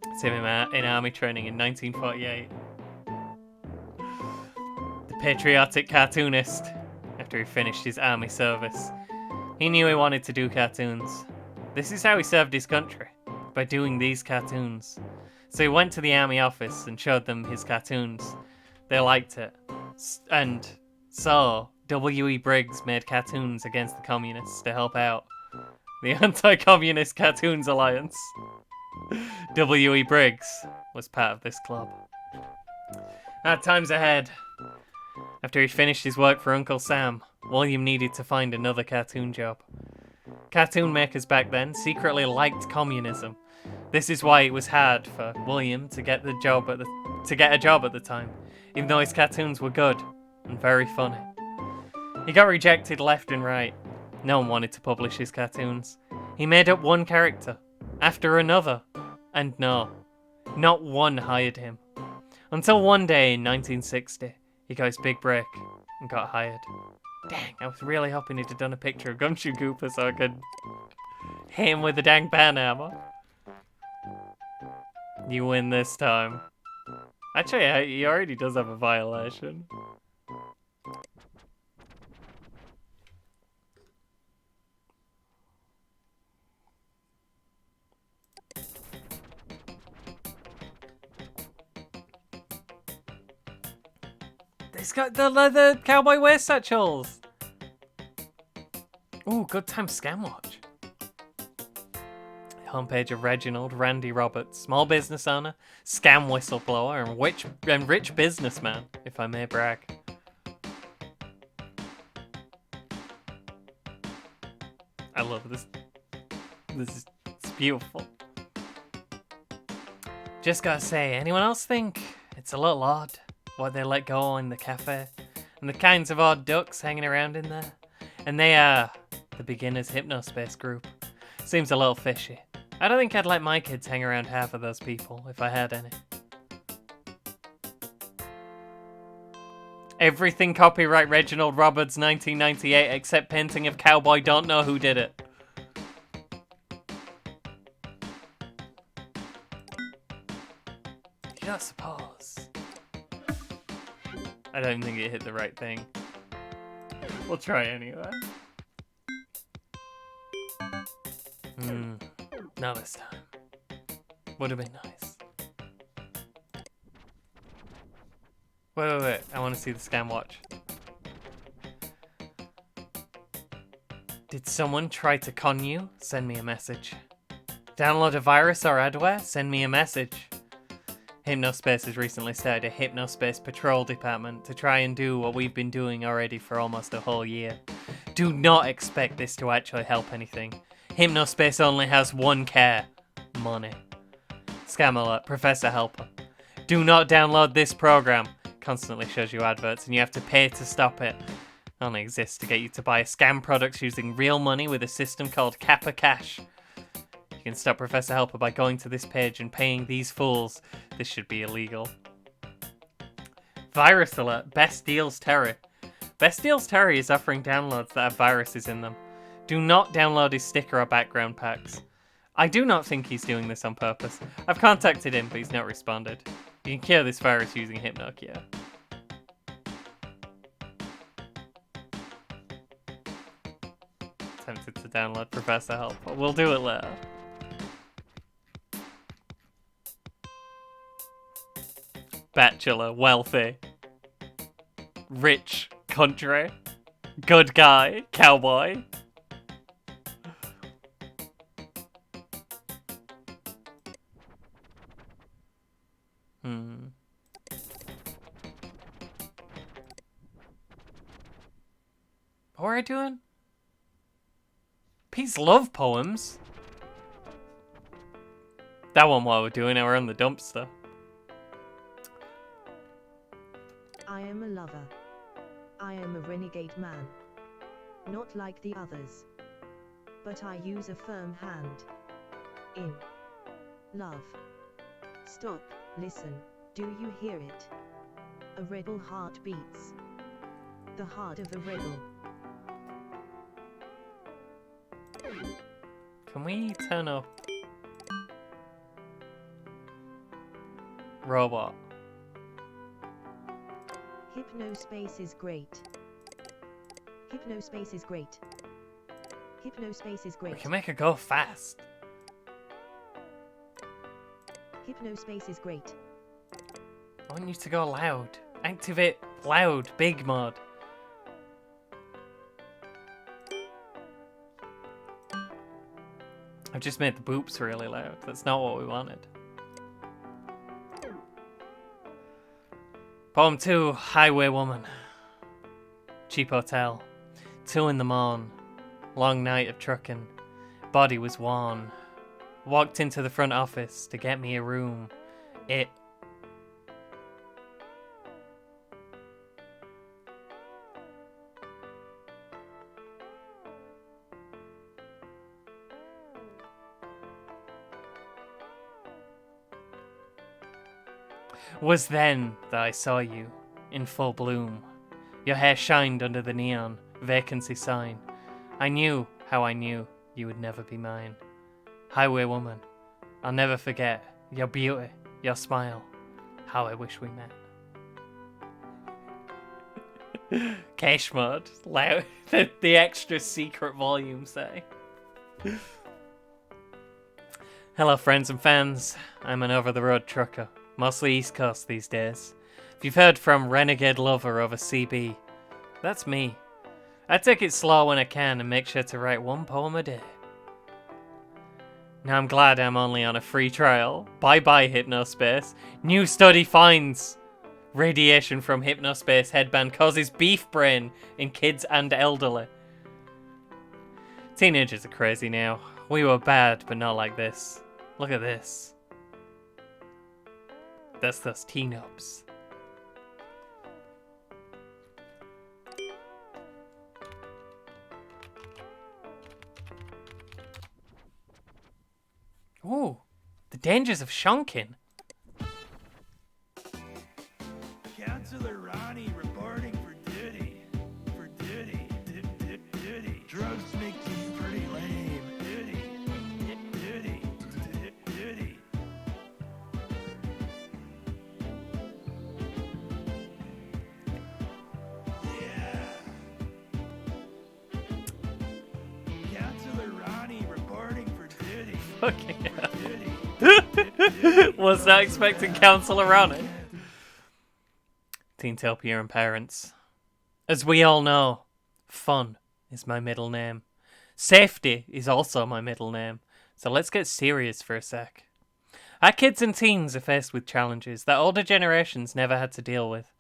It's him in army training in 1948. The patriotic cartoonist, after he finished his army service. He knew he wanted to do cartoons. This is how he served his country, by doing these cartoons. So he went to the army office and showed them his cartoons. They liked it. And so, W.E. Briggs made cartoons against the communists to help out the Anti-Communist Cartoons Alliance. W.E. Briggs was part of this club. Hard times ahead. After he finished his work for Uncle Sam, William needed to find another cartoon job. Cartoon makers back then secretly liked communism. This is why it was hard for William to get a job at the time, even though his cartoons were good and very funny. He got rejected left and right. No one wanted to publish his cartoons. He made up one character after another, and no, not one hired him. Until one day in 1960, he got his big break and got hired. Dang, I was really hoping he'd have done a picture of Gumshoe Cooper so I could Hit him with the dang banhammer. You win this time. Actually, he already does have a violation. He's got the leather cowboy waist satchels. Ooh, good time scam watch. Homepage of Reginald Randy Roberts, small business owner, scam whistleblower, and rich businessman, if I may brag. I love this. It's beautiful. Just gotta say, anyone else think it's a little odd what they let go in the cafe? And the kinds of odd ducks hanging around in there? And they are the beginners hypnospace group. Seems a little fishy. I don't think I'd let my kids hang around half of those people, if I had any. Everything copyright Reginald Roberts 1998 except painting of cowboy, don't know who did it. You don't suppose. I don't think it hit the right thing. We'll try anyway. Not this time. Would have been nice. Wait. I want to see the scam watch. Did someone try to con you? Send me a message. Download a virus or adware? Send me a message. Hypnospace has recently started a Hypnospace Patrol Department to try and do what we've been doing already for almost a whole year. Do not expect this to actually help anything. Hypnospace only has one care. Money. Scam alert, Professor Helper. Do not download this program. Constantly shows you adverts and you have to pay to stop it. Only exists to get you to buy scam products using real money with a system called Kappa Cash. You can stop Professor Helper by going to this page and paying these fools. This should be illegal. Virus alert, Best Deals Terry. Best Deals Terry is offering downloads that have viruses in them. Do not download his sticker or background packs. I do not think he's doing this on purpose. I've contacted him, but he's not responded. You can cure this virus using HypnoCure. Tempted to download Professor Help, but we'll do it later. Bachelor, wealthy, rich, country, good guy, cowboy. What were I doing? Peace love poems? That one while we're doing it, we're in the dumpster. I am a lover. I am a renegade man. Not like the others. But I use a firm hand. In love. Stop, listen, do you hear it? A rebel heart beats. The heart of a rebel. Can we turn up robot? Hypnospace is great. Hypnospace is great. Hypnospace is We great. can make it go fast. Hypnospace is great. I want you to go loud. Activate loud, big mod. I've just made the boops really loud. That's not what we wanted. Poem 2, Highway Woman. Cheap hotel. 2 in the morn. Long night of trucking. Body was worn. Walked into the front office to get me a room. It was then that I saw you, in full bloom. Your hair shined under the neon vacancy sign. I knew how I knew you would never be mine. Highway woman, I'll never forget your beauty, your smile, how I wish we met. Cache mode, loud, the extra secret volume say. Hello friends and fans, I'm an over-the-road trucker, mostly East Coast these days. If you've heard from Renegade Lover over CB, that's me. I take it slow when I can and make sure to write one poem a day. Now I'm glad I'm only on a free trial. Bye bye Hypnospace. New study finds radiation from Hypnospace headband causes beef brain in kids and elderly. Teenagers are crazy now. We were bad, but not like this. Look at this. That's those teen-ups. Ooh, the dangers of shunking. Counselor Ronnie reporting for duty. For duty. Duty. Drugs make you pretty lame. Duty. Duty. Duty. Yeah. Counselor Ronnie reporting for duty. Fucking hell. Was not expecting Counselor Ronnie. Teentopia and parents. As we all know, fun is my middle name. Safety is also my middle name. So let's get serious for a sec. Our kids and teens are faced with challenges that older generations never had to deal with.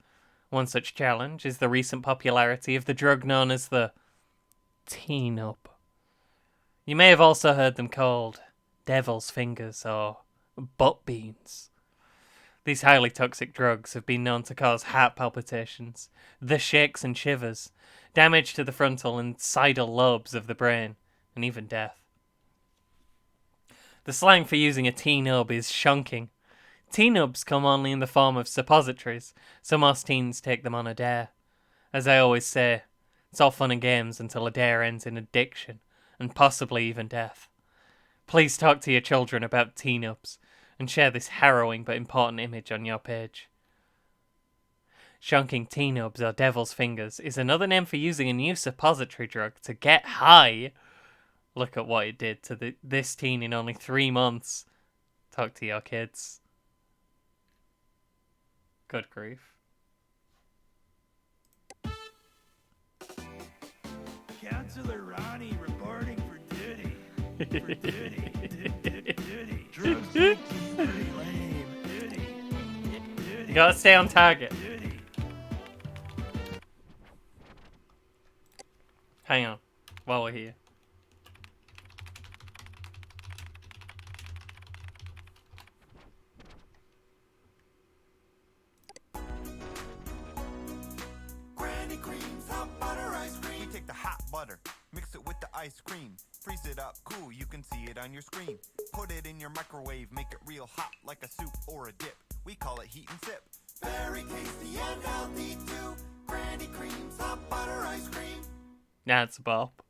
One such challenge is the recent popularity of the drug known as the teen-up. You may have also heard them called devil's fingers or butt beans. These highly toxic drugs have been known to cause heart palpitations, the shakes and shivers, damage to the frontal and sidal lobes of the brain, and even death. The slang for using a teen-ub is shunking. Teen-ubs come only in the form of suppositories, so most teens take them on a dare. As I always say, it's all fun and games until a dare ends in addiction, and possibly even death. Please talk to your children about teen-ups, and share this harrowing but important image on your page. Shunking teen-ubs or devil's fingers is another name for using a new suppository drug to get high. Look at what it did to this teen in only 3 months. Talk to your kids. Good grief. Counselor Ronnie reporting for duty. For duty. Duty. Drugs make you pretty lame. Duty. You gotta stay on target. Duty. Hang on, while we're here. Granny creams, hot butter ice cream. We take the hot butter, mix it with the ice cream. Freeze it up cool, you can see it on your screen. Put it in your microwave, make it real hot like a soup or a dip. We call it heat and sip. Very tasty and healthy too. Granny creams, hot butter ice cream. Nah, it's a bop.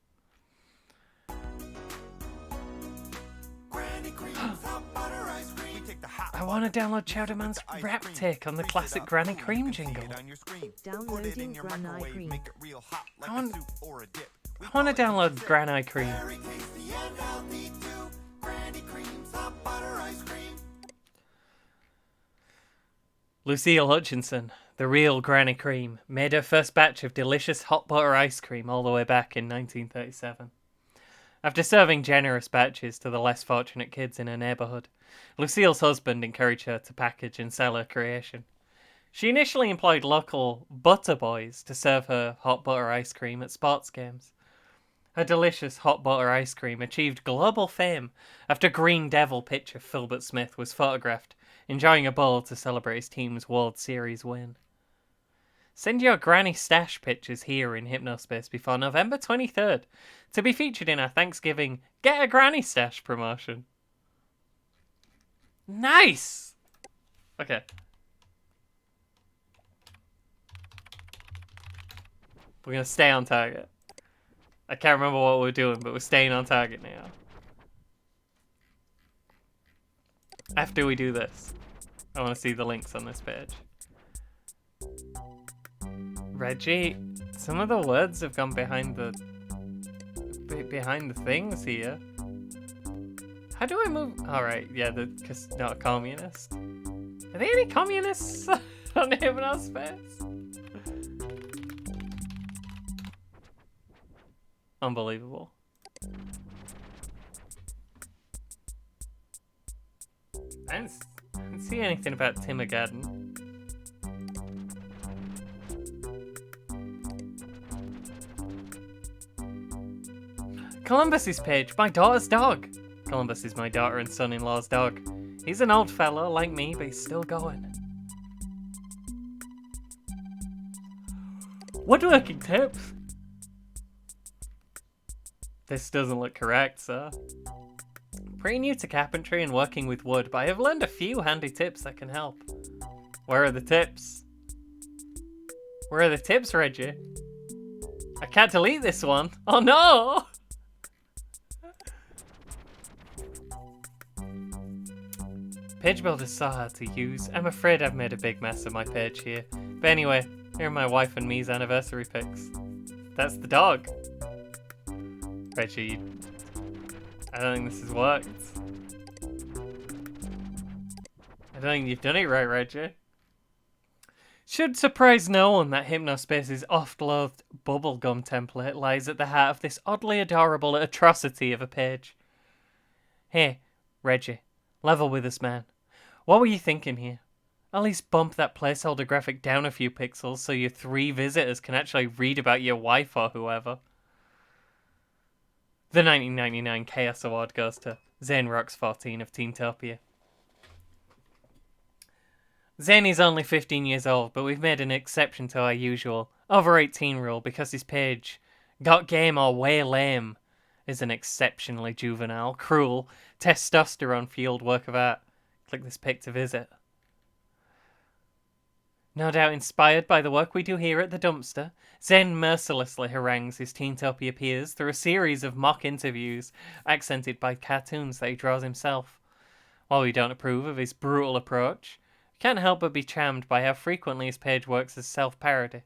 Granny creams, hot butter ice cream. We take the hot I want to download Chowderman's rap take on the classic Granny Cream jingle. Downloading Granny Cream. Make it real hot like I want- a soup or a dip. I want to download Granny Cream. Very tasty and healthy too. Granny creams, hot butter ice cream. Lucille Hutchinson, the real Granny Cream, made her first batch of delicious hot butter ice cream all the way back in 1937. After serving generous batches to the less fortunate kids in her neighbourhood, Lucille's husband encouraged her to package and sell her creation. She initially employed local butter boys to serve her hot butter ice cream at sports games. Her delicious hot butter ice cream achieved global fame after Green Devil pitcher Philbert Smith was photographed enjoying a bowl to celebrate his team's World Series win. Send your granny stash pictures here in Hypnospace before November 23rd to be featured in our Thanksgiving Get a Granny Stash promotion. Nice! Okay. We're going to stay on target. I can't remember what we're doing, but we're staying on target now. After we do this, I want to see the links on this page. Reggie, some of the words have gone behind the things here. How do I move? Alright, yeah, because not a communist. Are there any communists on Hypnospace? Unbelievable. I didn't see anything about Timogadden. Columbus's page, my daughter's dog. Columbus is my daughter and son-in-law's dog. He's an old fella like me, but he's still going. Woodworking tips. This doesn't look correct, sir. Pretty new to carpentry and working with wood, but I have learned a few handy tips that can help. Where are the tips? Where are the tips, Reggie? I can't delete this one. Oh no! Page builder's so hard to use. I'm afraid I've made a big mess of my page here. But anyway, here are my wife and me's anniversary pics. That's the dog. Reggie, I don't think this has worked. I don't think you've done it right, Reggie. Should surprise no one that Hypnospace's oft-loathed bubblegum template lies at the heart of this oddly adorable atrocity of a page. Hey, Reggie, level with us, man. What were you thinking here? At least bump that placeholder graphic down a few pixels so your 3 visitors can actually read about your wife or whoever. The 1999 Chaos Award goes to ZaneRox14 of Teentopia. Zane is only 15 years old, but we've made an exception to our usual over 18 rule because his page, Got Game or Way Lame, is an exceptionally juvenile, cruel, testosterone-fueled work of art. Click this pic to visit. No doubt inspired by the work we do here at the dumpster, Zen mercilessly harangues his Teentopia peers through a series of mock interviews accented by cartoons that he draws himself. While we don't approve of his brutal approach, we can't help but be charmed by how frequently his page works as self-parody.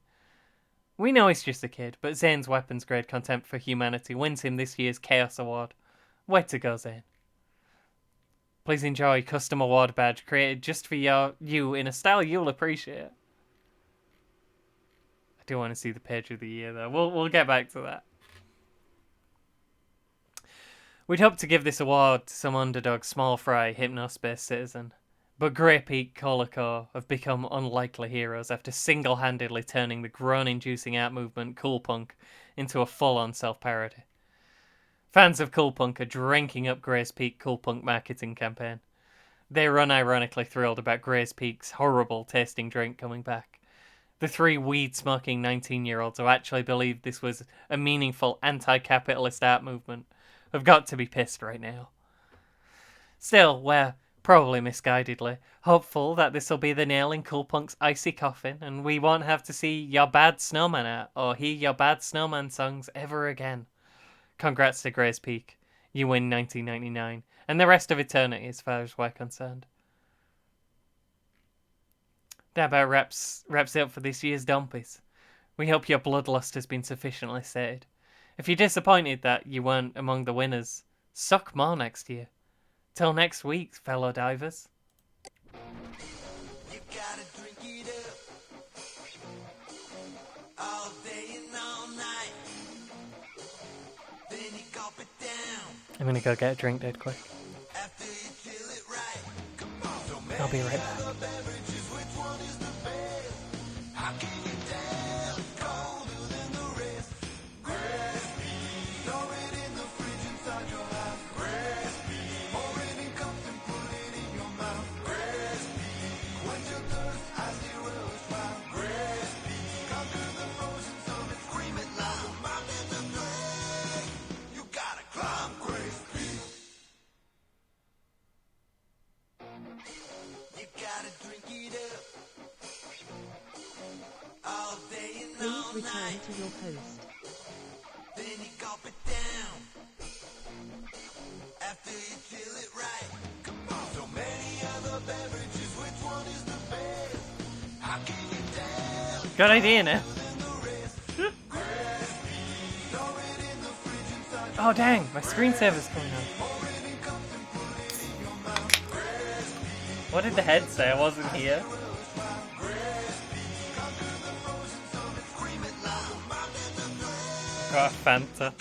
We know he's just a kid, but Zane's weapons-grade contempt for humanity wins him this year's Chaos Award. Way to go, Zane. Please enjoy custom award badge created just for you in a style you'll appreciate. I do want to see the page of the year, though. We'll get back to that. We'd hope to give this award to some underdog small fry Hypnospace citizen, but Grey Peak Colico have become unlikely heroes after single-handedly turning the groan-inducing art movement Cool Punk into a full-on self-parody. Fans of Cool Punk are drinking up Gray's Peak Cool Punk marketing campaign. They're unironically thrilled about Gray's Peak's horrible tasting drink coming back. The 3 weed-smoking 19-year-olds who actually believed this was a meaningful anti-capitalist art movement have got to be pissed right now. Still, we're, probably misguidedly, hopeful that this will be the nail in Cool Punk's icy coffin and we won't have to see your bad snowman art or hear your bad snowman songs ever again. Congrats to Gray's Peak. You win 1999 and the rest of eternity as far as we're concerned. That about wraps it up for this year's Dumpies. We hope your bloodlust has been sufficiently sated. If you're disappointed that you weren't among the winners, suck more next year. Till next week, fellow divers. You gotta drink it up all day and all night. Then you gulp it down. I'm gonna go get a drink dead quick. After you chill it right. Come on, so I'll be right back. beverages, which one is the best? How can you tell? It's colder than the rest. Crispy, store it in the fridge inside your house. Crispy, pour it in cups and put it in your mouth. Crispy, quench your thirst, ice zero is wild. Crispy, conquer the frozen summer, scream it loud. Mountains of grace, you gotta climb crispy. You gotta drink it up all day and all Please return night. to your post. Then you gulp Good idea now. Oh dang, my screensaver's coming on. What did the head say? I wasn't here. Got a Fanta.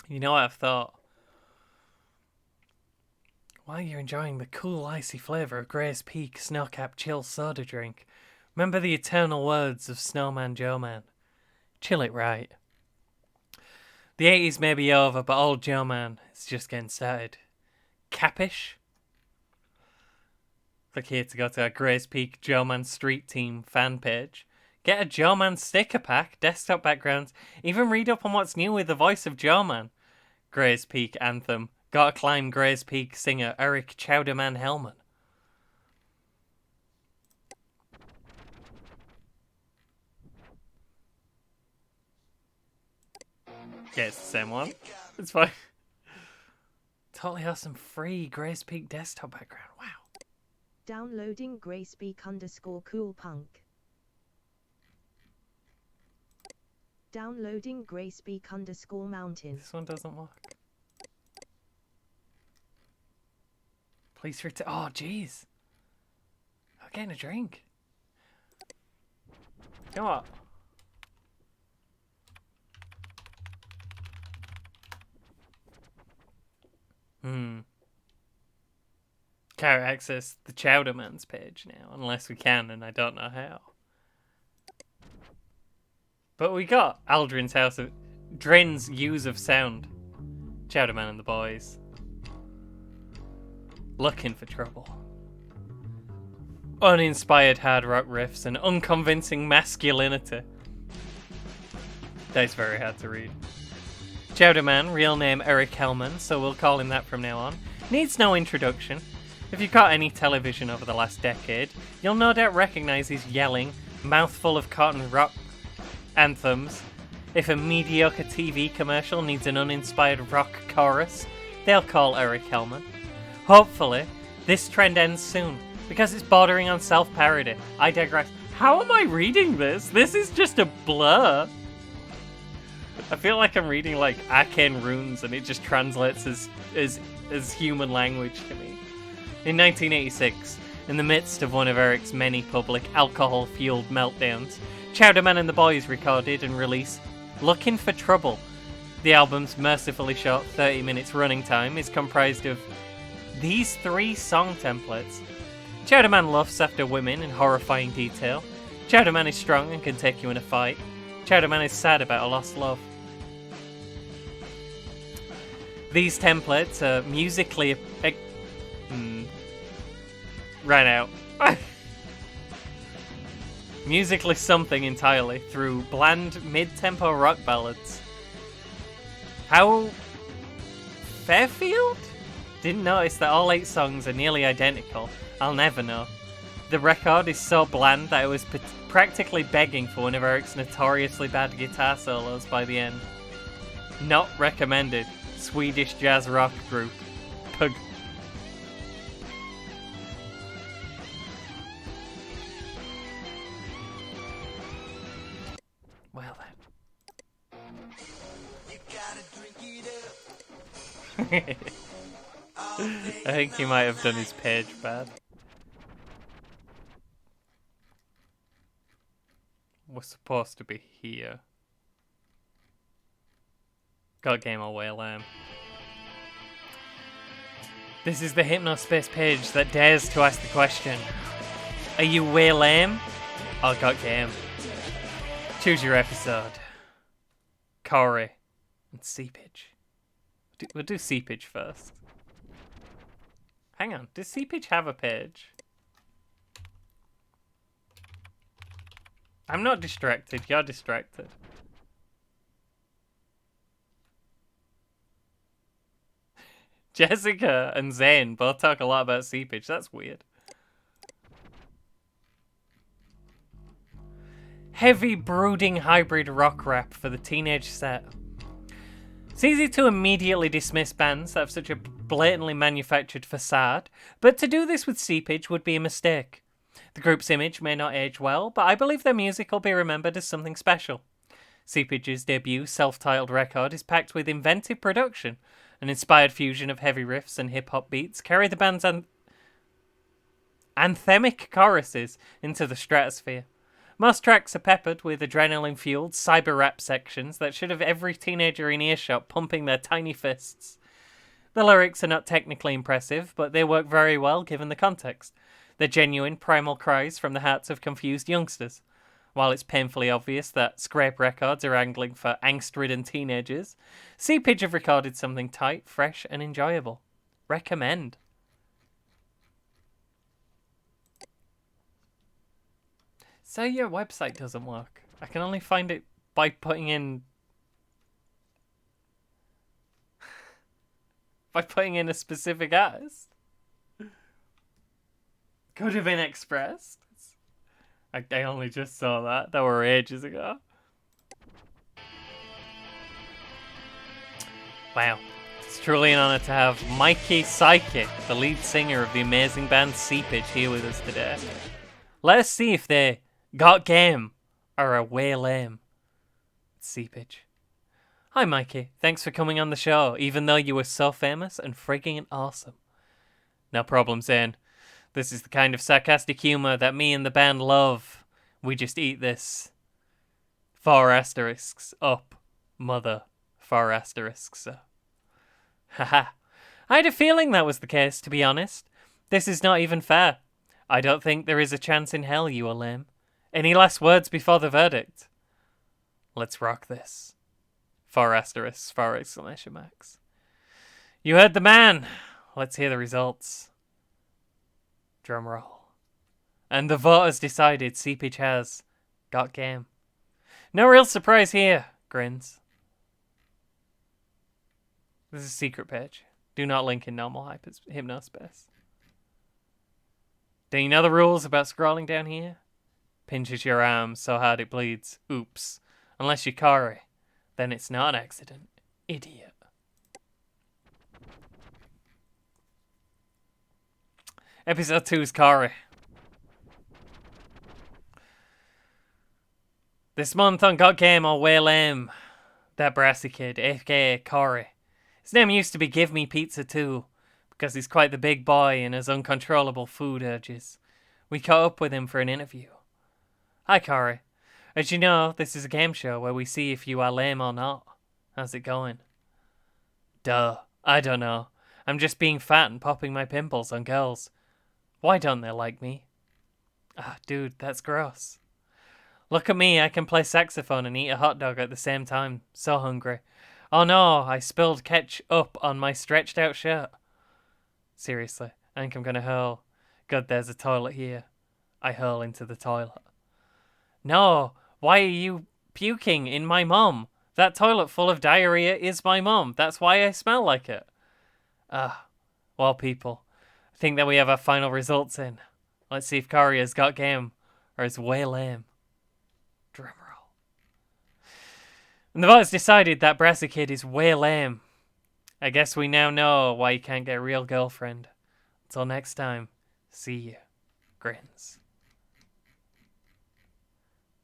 You know what I've thought? While you're enjoying the cool icy flavour of Gray's Peak Snowcap Chill Soda Drink, remember the eternal words of Snowman Joe Man. Chill it right. The 80s may be over, but old Joe Man is just getting started. Capish? Click here to go to our Gray's Peak Joe Man Street Team fan page. Get a Joe Man sticker pack, desktop backgrounds, even read up on what's new with the voice of Joe Man. Gray's Peak anthem. Gotta climb Gray's Peak singer Eric Chowderman Hellman. Yeah, it's the same one. It's fine. Totally awesome free Gray's Peak desktop background. Wow. Downloading GracePeak_coolpunk. Downloading GracePeak_mountain. This one doesn't work. Please return. Oh, jeez. I'm getting a drink. You know what? Can't access the Chowderman's page now, unless we can, and I don't know how. But we got Aldrin's House of... Drin's Use of Sound. Chowderman and the Boys. Looking for trouble. Uninspired hard rock riffs and unconvincing masculinity. That's very hard to read. Chowderman, real name Eric Hellman, so we'll call him that from now on, needs no introduction. If you've caught any television over the last decade, you'll no doubt recognise his yelling, mouthful of cotton rock anthems. If a mediocre TV commercial needs an uninspired rock chorus, they'll call Eric Hellman. Hopefully, this trend ends soon, because it's bordering on self-parody. I digress. How am I reading this? This is just a blur. I feel like I'm reading like arcane runes and it just translates as human language to me. In 1986, in the midst of one of Eric's many public alcohol-fueled meltdowns, Chowderman and the Boys recorded and released Looking for Trouble. The album's mercifully short 30 minutes running time is comprised of these 3 song templates. Chowderman lusts after women in horrifying detail. Chowderman is strong and can take you in a fight. Chowderman is sad about a lost love. These templates are musically... ran out. Musically something entirely through bland mid-tempo rock ballads. How... Fairfield? Didn't notice that all 8 songs are nearly identical. I'll never know. The record is so bland that it was practically begging for one of Eric's notoriously bad guitar solos by the end. Not recommended. Swedish jazz rock group. Pug. Well then. I think he might have done his page bad. We're supposed to be here. Got game all way lame. This is the Hypnospace page that dares to ask the question: are you way lame? Or got game? Choose your episode. Corey and Seepage. We'll do Seepage first. Hang on, does Seepage have a page? I'm not distracted, you're distracted. Jessica and Zane both talk a lot about Seepage, that's weird. heavy, brooding hybrid rock rap for the teenage set. It's easy to immediately dismiss bands that have such a blatantly manufactured facade, but to do this with Seepage would be a mistake. The group's image may not age well, but I believe their music will be remembered as something special. Seepage's debut self-titled record is packed with inventive production. An inspired fusion of heavy riffs and hip-hop beats carry the band's anthemic choruses into the stratosphere. Most tracks are peppered with adrenaline-fueled cyber rap sections that should have every teenager in earshot pumping their tiny fists. The lyrics are not technically impressive, but they work very well given the context. They're genuine, primal cries from the hearts of confused youngsters. While it's painfully obvious that Scrape Records are angling for angst-ridden teenagers, Seepage have recorded something tight, fresh, and enjoyable. Recommend. So your website doesn't work. I can only find it by putting in... by putting in a specific artist. Could have been expressed. I only just saw that. That were ages ago. Wow. It's truly an honor to have Mikey Psychic, the lead singer of the amazing band Seepage, here with us today. Let us see if they got game or are way lame. Seepage. Hi Mikey, thanks for coming on the show, even though you were so famous and friggin' awesome. No problem, Zane. This is the kind of sarcastic humor that me and the band love. We just eat this. 4 asterisks up, mother. 4 asterisks. Haha. I had a feeling that was the case, to be honest. This is not even fair. I don't think there is a chance in hell you are lame. Any last words before the verdict? Let's rock this. 4 asterisks, 4 exclamation marks. You heard the man. Let's hear the results. Drum roll. And the voters decided Seepage has got game. No real surprise here, grins. This is a secret page. Do not link in normal hypnospace. Do you know the rules about scrolling down here? Pinches your arm so hard it bleeds. Oops. Unless you're Kari, then it's not an accident. Idiot. Episode 2 is Kari. This month on Got Game, I'll way lame. That brassy kid, aka Kari. His name used to be Give Me Pizza too, because he's quite the big boy and has uncontrollable food urges. We caught up with him for an interview. Hi Kari. As you know, this is a game show where we see if you are lame or not. How's it going? Duh, I don't know. I'm just being fat and popping my pimples on girls. Why don't they like me? Ah, dude, that's gross. Look at me, I can play saxophone and eat a hot dog at the same time. So hungry. Oh no, I spilled ketchup on my stretched out shirt. Seriously, I think I'm gonna hurl. God, there's a toilet here. I hurl into the toilet. No, why are you puking in my mum? That toilet full of diarrhea is my mum. That's why I smell like it. Ah, well people. I think that we have our final results in. Let's see if Kari has got game or is way lame. Drumroll. And the voters decided that Brassy Kid is way lame. I guess we now know why you can't get a real girlfriend. Until next time, see you. Grins.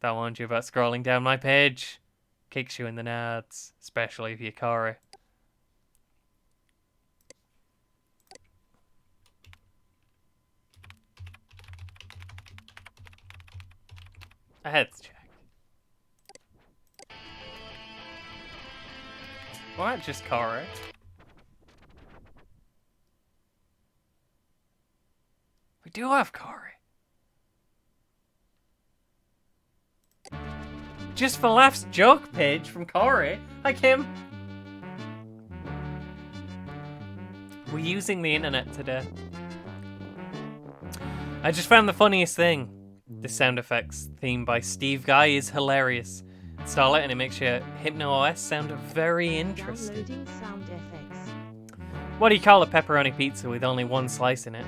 That warned you about scrolling down my page. Kicks you in the nads, especially if you're Kari. A heads check. Why not just Kari? We do have Kari. Just for laughs joke page from Kari. Hi Kim. We're using the internet today. I just found the funniest thing. The sound effects theme by Steve Guy is hilarious. Install it and it makes your Hypno OS sound very interesting. Downloading sound effects. What do you call a pepperoni pizza with only one slice in it?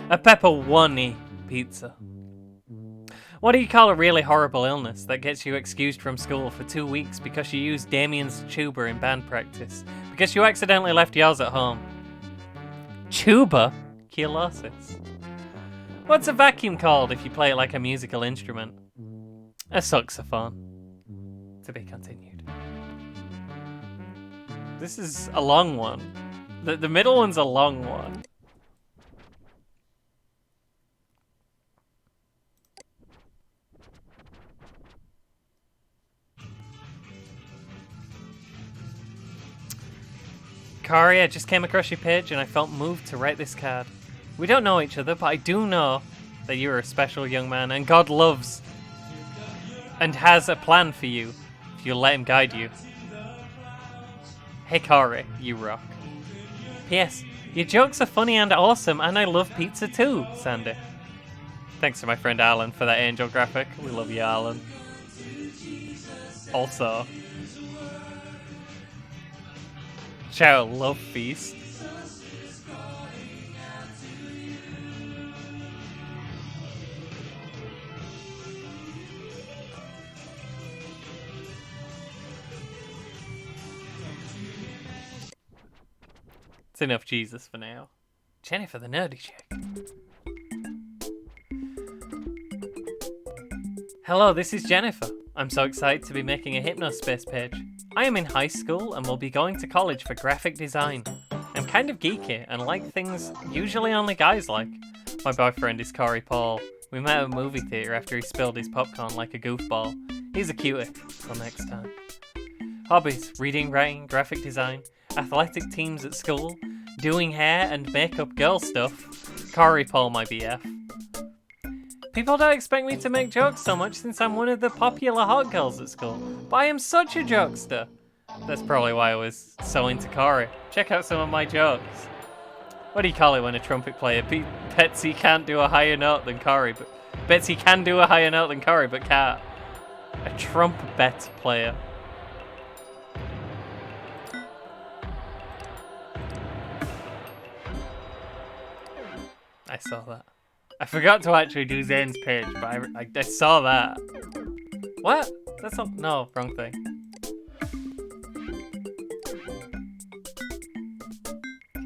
A pepperoni pizza. What do you call a really horrible illness that gets you excused from school for 2 weeks because you used Damien's tuba in band practice? Because you accidentally left yours at home? Tuberculosis. What's a vacuum called if you play it like a musical instrument? A saxophone. To be continued. This is a long one. The middle one's a long one. Kari, I just came across your page and I felt moved to write this card. We don't know each other, but I do know that you're a special young man and God loves and has a plan for you if you'll let him guide you. Hey Kari, you rock. P.S. Your jokes are funny and awesome and I love pizza too, Sandy. Thanks to my friend Alan for that angel graphic. We love you, Alan. Also, shout out Love Feast. It's enough Jesus for now. Jennifer the nerdy chick. Hello, this is Jennifer. I'm so excited to be making a Hypnospace page. I am in high school and will be going to college for graphic design. I'm kind of geeky and like things usually only guys like. My boyfriend is Corey Paul. We met at a movie theatre after he spilled his popcorn like a goofball. He's a cutie. Till next time. Hobbies: reading, writing, graphic design, athletic teams at school, doing hair and makeup girl stuff. Corey Paul, my BF. People don't expect me to make jokes so much since I'm one of the popular hot girls at school, but I am such a jokester. That's probably why I was so into Corey. Check out some of my jokes. What do you call it when a trumpet player Betsy can't do a higher note than Corey, but Betsy can do a higher note than Corey, but can't? A trumpet player. I saw that. I forgot to actually do Zane's page, but I saw that. What? That's not... No, wrong thing.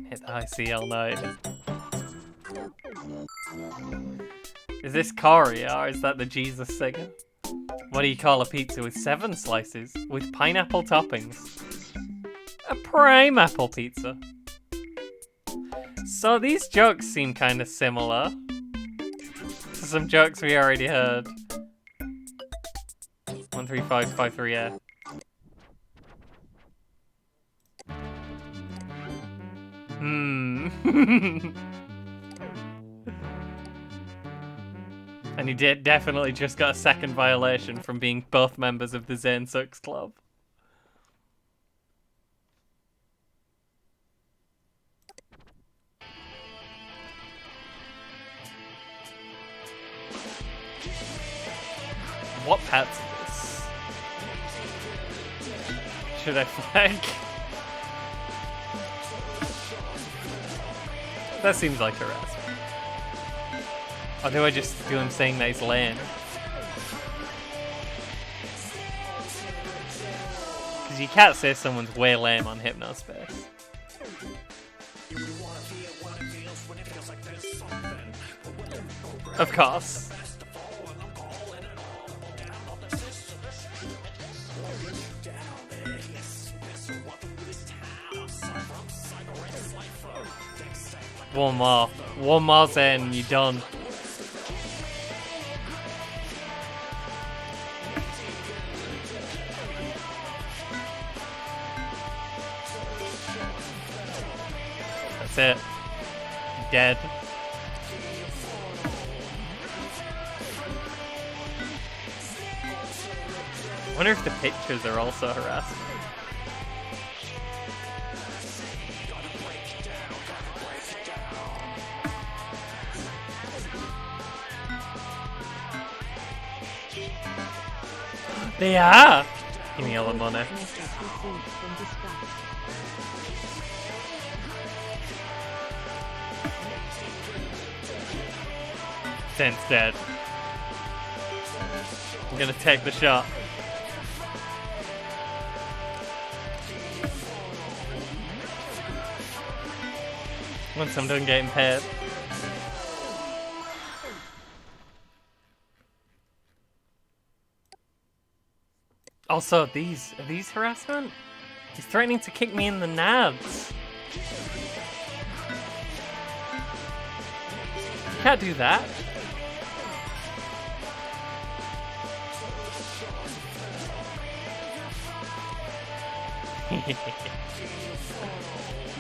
Hit the high C all night. Is this Corey, or is that the Jesus singer? What do you call a pizza with 7 slices with pineapple toppings? A prime apple pizza. So these jokes seem kind of similar to some jokes we already heard. 13553, yeah. And he definitely just got a second violation from being both members of the Zane Sucks Club. What pets are this? Should I flag? That seems like harassment. Or do I just do him saying that he's lame? Because you can't say someone's way lame on Hypnospace. Of course. One more. One more Zen, you're done. That's it. Dead. I wonder if the pictures are also harassment. They are! Give me all the money. Zen's dead. I'm gonna take the shot. Once I'm done getting paid. Also, are these harassment? He's threatening to kick me in the nads. You can't do that.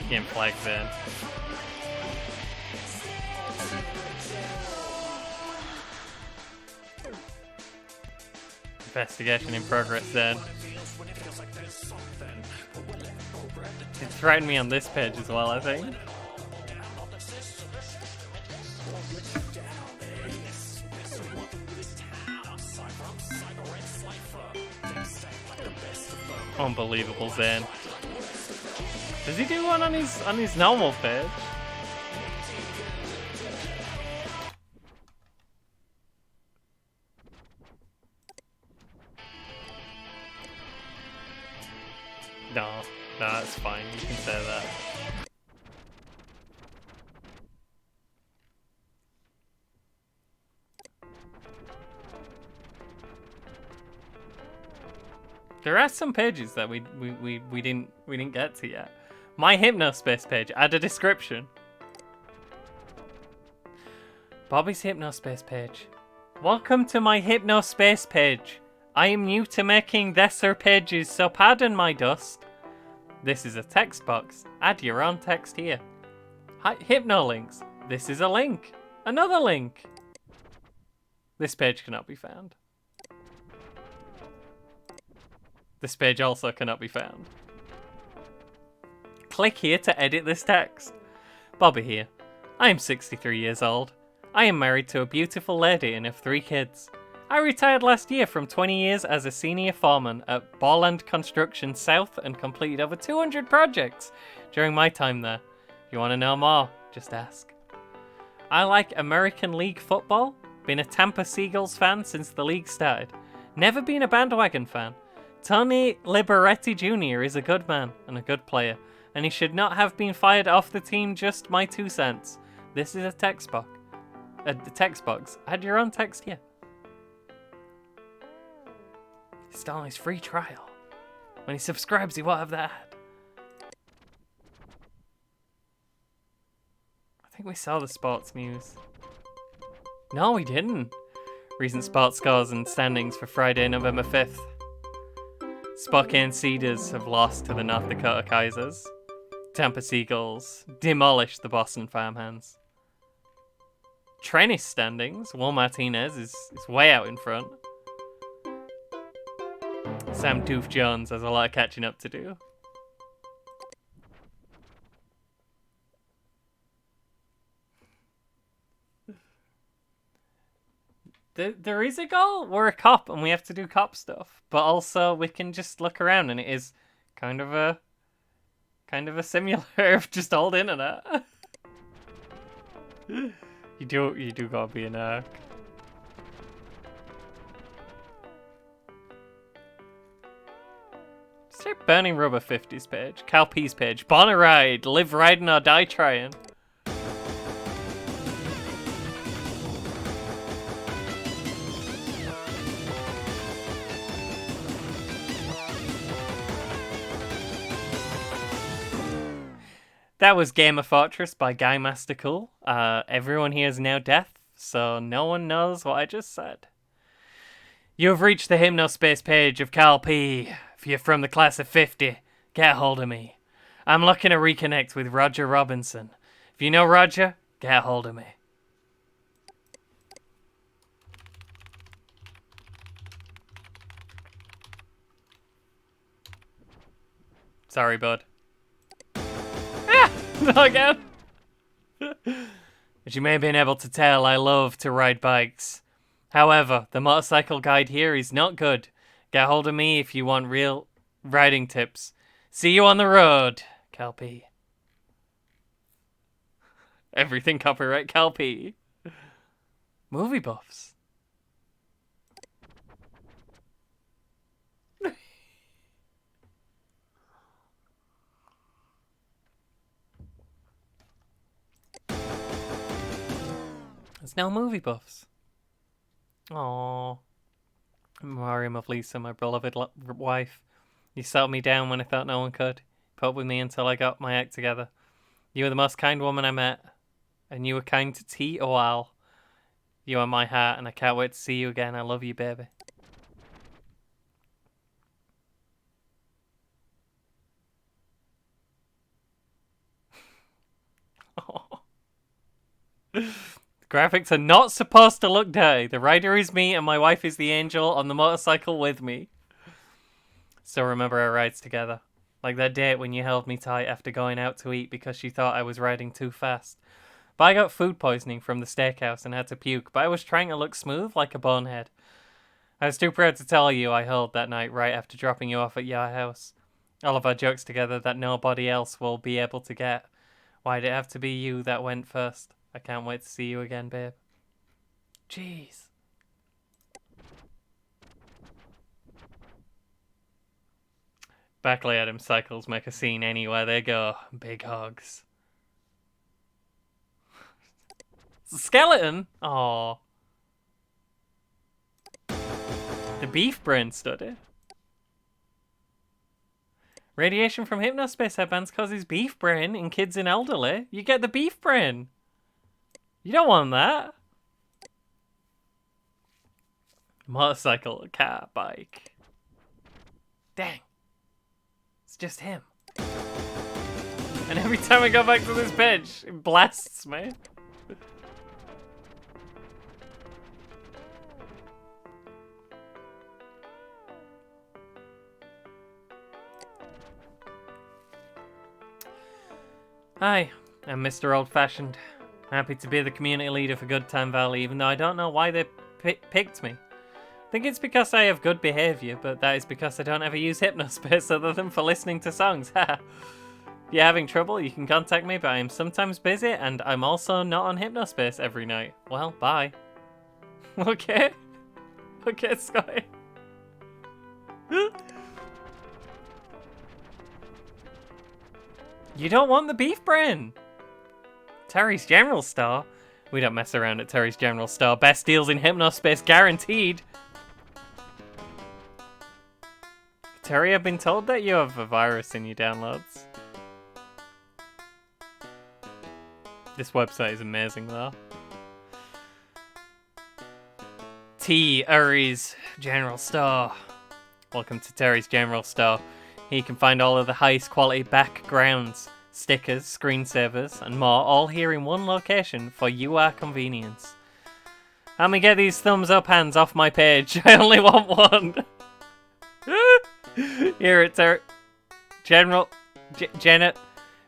Getting flagged then. Investigation in progress then. It threatened me on this page as well, I think. Unbelievable, Zen. Does he do one on his normal page? No, that's fine. You can say that. There are some pages that we didn't get to yet. My Hypnospace page, add a description. Bobby's Hypnospace page. Welcome to my Hypnospace page. I am new to making lesser pages, so pardon my dust. This is a text box. Add your own text here. Hi, Hypnolinks. This is a link. Another link. This page cannot be found. This page also cannot be found. Click here to edit this text. Bobby here. I am 63 years old. I am married to a beautiful lady and have 3 kids. I retired last year from 20 years as a senior foreman at Borland Construction South and completed over 200 projects during my time there. If you want to know more, just ask. I like American League football. Been a Tampa Seagulls fan since the league started. Never been a bandwagon fan. Tony Liberetti Jr. is a good man and a good player, and he should not have been fired off the team. Just my 2 cents. This is a text box. The text box. Add your own text here. He's still on his free trial. When he subscribes, he won't have that ad. I think we saw the sports news. No, we didn't. Recent sports scores and standings for Friday, November 5th. Spokane Cedars have lost to the North Dakota Kaisers. Tampa Seagulls demolished the Boston Farmhands. Tennis standings, Will Martinez is way out in front. Sam Doof Jones has a lot of catching up to do. There is a goal. We're a cop and we have to do cop stuff, but also we can just look around and it is kind of a simulator of just old internet. You do gotta be an arc. Start Burning Rubber 50s page, Cal P's page, Born a Ride, Live Riding or Die Trying. That was Gamer Fortress by Guy Master Cool. Everyone here is now deaf, so no one knows what I just said. You have reached the Hypnospace page of Cal P. If you're from the class of 50, get a hold of me. I'm looking to reconnect with Roger Robinson. If you know Roger, get a hold of me. Sorry, bud. Not again. As you may have been able to tell, I love to ride bikes. However, the motorcycle guide here is not good. Get hold of me if you want real riding tips. See you on the road, Cal P. Everything copyright Cal P. Movie buffs. There's no movie buffs. Aww. Memoriam of Lisa, my beloved wife. You settled me down when I thought no one could. Put up with me until I got my act together. You were the most kind woman I met. And you were kind to T a while. You are my heart, and I can't wait to see you again. I love you, baby. The graphics are not supposed to look dirty. The rider is me, and my wife is the angel on the motorcycle with me. Still remember our rides together. Like that date when you held me tight after going out to eat because you thought I was riding too fast. But I got food poisoning from the steakhouse and had to puke, but I was trying to look smooth like a bonehead. I was too proud to tell you I held that night right after dropping you off at your house. All of our jokes together that nobody else will be able to get. Why'd it have to be you that went first? I can't wait to see you again, babe. Jeez. Backley Adam cycles make a scene anywhere they go. Big hugs. Skeleton? Aww. The beef brain study. Radiation from hypnospace headbands causes beef brain in kids and elderly. You get the beef brain. You don't want that. Motorcycle, car, bike. Dang. It's just him. And every time I go back to this bench, it blasts me. Hi, I'm Mr. Old-Fashioned. Happy to be the community leader for Good Time Valley, even though I don't know why they picked me. I think it's because I have good behaviour, but that is because I don't ever use hypnospace other than for listening to songs. If you're having trouble, you can contact me, but I am sometimes busy, and I'm also not on hypnospace every night. Well, bye. Okay. Okay, Scotty. You don't want the beef brain. Terry's General Store. We don't mess around at Terry's General Store. Best deals in hypnospace guaranteed. Terry, I've been told that you have a virus in your downloads. This website is amazing though. Terry's General Store. Welcome to Terry's General Store. Here you can find all of the highest quality backgrounds, stickers, screensavers, and more, all here in one location for your convenience. Help me get these thumbs up hands off my page. I only want one. Here at Janet,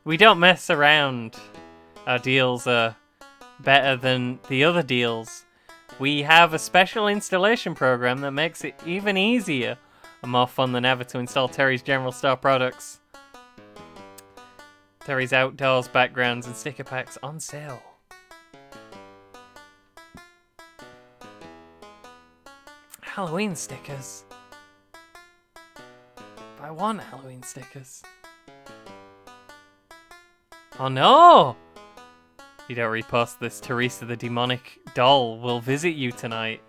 we don't mess around. Our deals are better than the other deals. We have a special installation program that makes it even easier and more fun than ever to install Terry's General Store products. Terry's Outdoors backgrounds and sticker packs on sale. Halloween stickers. I want Halloween stickers. Oh no! You don't repost this, Teresa the demonic doll will visit you tonight.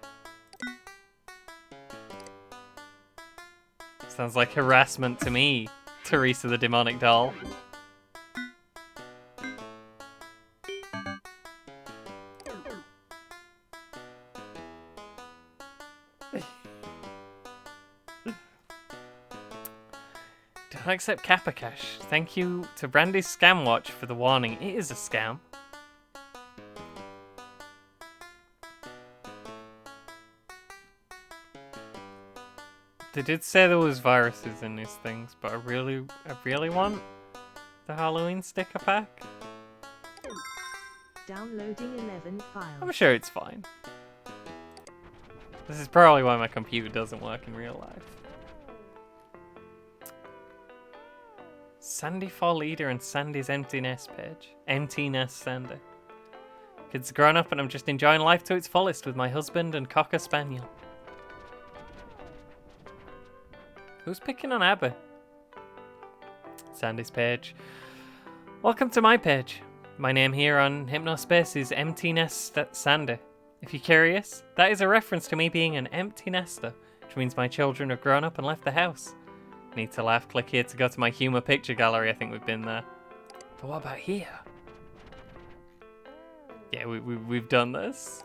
Sounds like harassment to me, Teresa the demonic doll. Don't accept Kappa Cash. Thank you to Brandy's Scam Watch for the warning. It is a scam. They did say there was viruses in these things, but I really want the Halloween sticker pack. Downloading 11 files. I'm sure it's fine. This is probably why my computer doesn't work in real life. Sandy for leader and Sandy's empty nest page. Empty nest Sandy. Kids are grown up and I'm just enjoying life to its fullest with my husband and Cocker Spaniel. Who's picking on Abby? Sandy's page. Welcome to my page. My name here on Hypnospace is Empty Nest Sandy. If you're curious, that is a reference to me being an empty nester, which means my children have grown up and left the house. Need to laugh, click here to go to my humour picture gallery. I think we've been there. But what about here? Yeah, we've done this.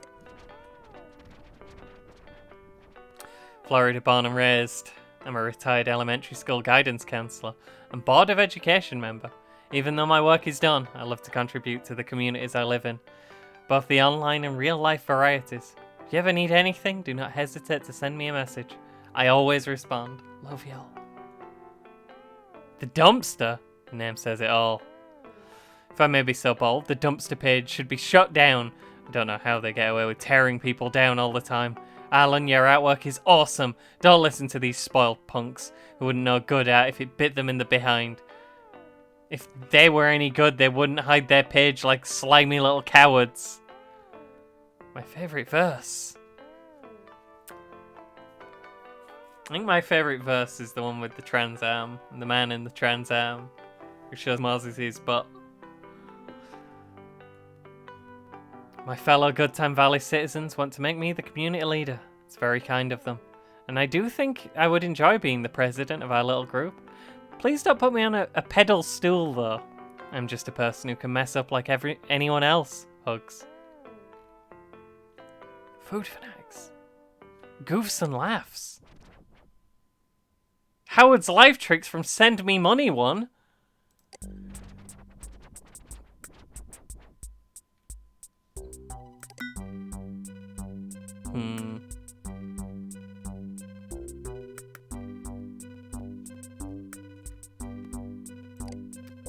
Florida born and raised. I'm a retired elementary school guidance counsellor and Board of Education member. Even though my work is done, I love to contribute to the communities I live in, both the online and real life varieties. If you ever need anything, do not hesitate to send me a message. I always respond. Love y'all. The dumpster? The name says it all. If I may be so bold, the dumpster page should be shut down. I don't know how they get away with tearing people down all the time. Alan, your artwork is awesome. Don't listen to these spoiled punks who wouldn't know good art if it bit them in the behind. If they were any good, they wouldn't hide their page like slimy little cowards. My favourite verse. I think my favourite verse is the one with the Trans Am and the man in the Trans Am who shows Moses his butt. My fellow Good Time Valley citizens want to make me the community leader. It's very kind of them. And I do think I would enjoy being the president of our little group. Please don't put me on a pedal stool though. I'm just a person who can mess up like anyone else. Hugs. Food fanatics. Goofs and laughs. Howard's life tricks from Send Me Money one.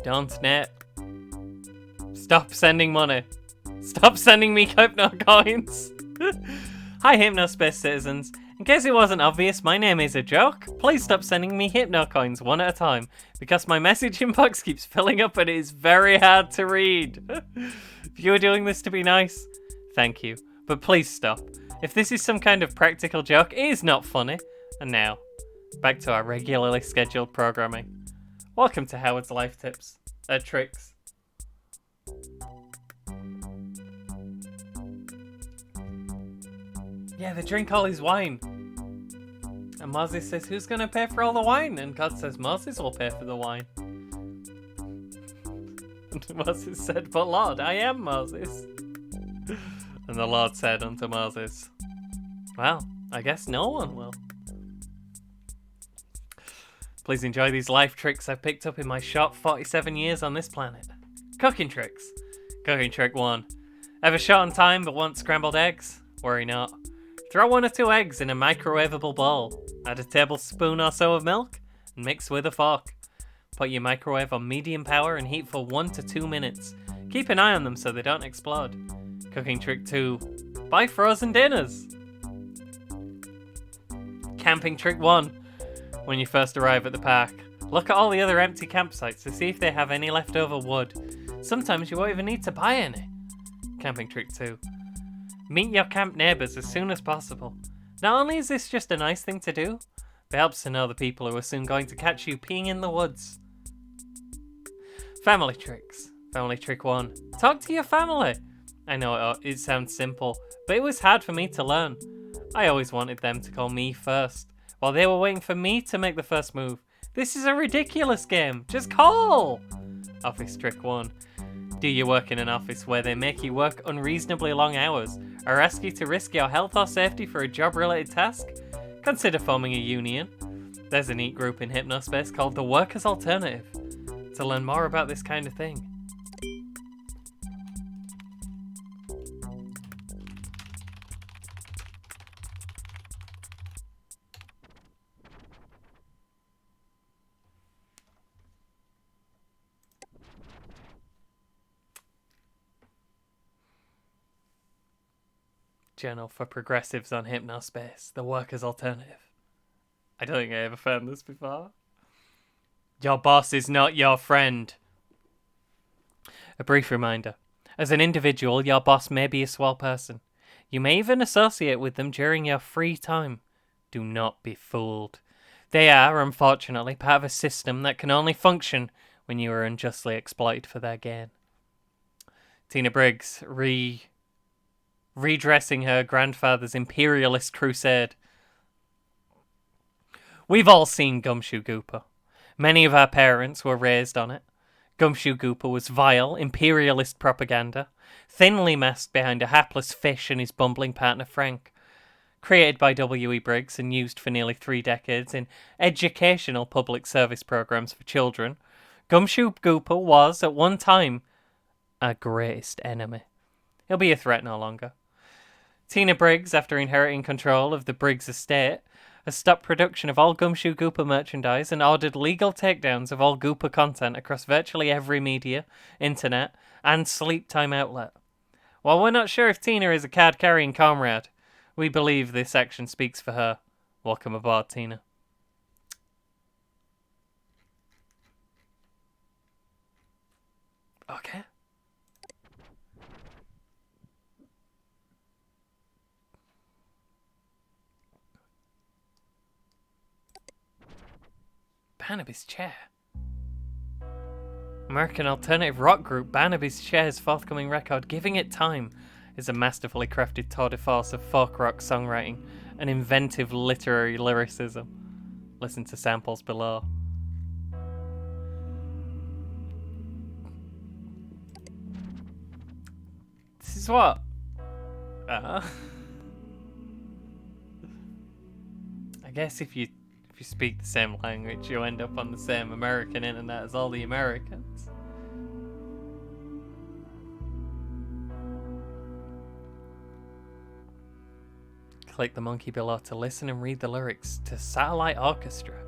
Don't net. Stop sending money. Stop sending me Hypno coins. Hi Hypnospace citizens. In case it wasn't obvious, my name is a joke. Please stop sending me Hypno coins one at a time, because my message inbox keeps filling up and it is very hard to read. If you were doing this to be nice, thank you. But please stop. If this is some kind of practical joke, it is not funny. And now, back to our regularly scheduled programming. Welcome to Howard's Life Tips. Tricks. Yeah, they drink all his wine. And Moses says, who's going to pay for all the wine? And God says, Moses will pay for the wine. And Moses said, but Lord, I am Moses. And the Lord said unto Moses, well, I guess no one will. Please enjoy these life tricks I've picked up in my short 47 years on this planet. Cooking tricks. Cooking trick 1. Ever short on time but want scrambled eggs? Worry not. Throw 1 or 2 eggs in a microwavable bowl. Add a tablespoon or so of milk and mix with a fork. Put your microwave on medium power and heat for 1 to 2 minutes. Keep an eye on them so they don't explode. Cooking trick 2. Buy frozen dinners. Camping trick 1. When you first arrive at the park, look at all the other empty campsites to see if they have any leftover wood. Sometimes you won't even need to buy any. Camping trick 2. Meet your camp neighbours as soon as possible. Not only is this just a nice thing to do, but it helps to know the people who are soon going to catch you peeing in the woods. Family tricks. Family trick 1. Talk to your family. I know it sounds simple, but it was hard for me to learn. I always wanted them to call me first, while they were waiting for me to make the first move. This is a ridiculous game. Just call! Office trick 1. Do you work in an office where they make you work unreasonably long hours, or ask you to risk your health or safety for a job-related task? Consider forming a union. There's a neat group in Hypnospace called the Workers' Alternative. To learn more about this kind of thing. Journal for Progressives on Hypnospace, the Workers' Alternative. I don't think I ever found this before. Your boss is not your friend. A brief reminder. As an individual, your boss may be a swell person. You may even associate with them during your free time. Do not be fooled. They are, unfortunately, part of a system that can only function when you are unjustly exploited for their gain. Tina Briggs, redressing her grandfather's imperialist crusade. We've all seen Gumshoe Gooper. Many of our parents were raised on it. Gumshoe Gooper was vile, imperialist propaganda, thinly masked behind a hapless fish and his bumbling partner Frank. Created by W.E. Briggs and used for nearly 3 decades in educational public service programs for children, Gumshoe Gooper was, at one time, our greatest enemy. He'll be a threat no longer. Tina Briggs, after inheriting control of the Briggs estate, has stopped production of all Gumshoe Gooper merchandise and ordered legal takedowns of all Gooper content across virtually every media, internet, and sleep time outlet. While we're not sure if Tina is a card-carrying comrade, we believe this action speaks for her. Welcome aboard, Tina. Okay. Barnaby's Chair. American alternative rock group Barnaby's Chair's forthcoming record, Giving It Time, is a masterfully crafted tour de force of folk rock songwriting and inventive literary lyricism. Listen to samples below. This is what? I guess if you speak the same language, you end up on the same American internet as all the Americans. Click the monkey below to listen and read the lyrics to Satellite Orchestra.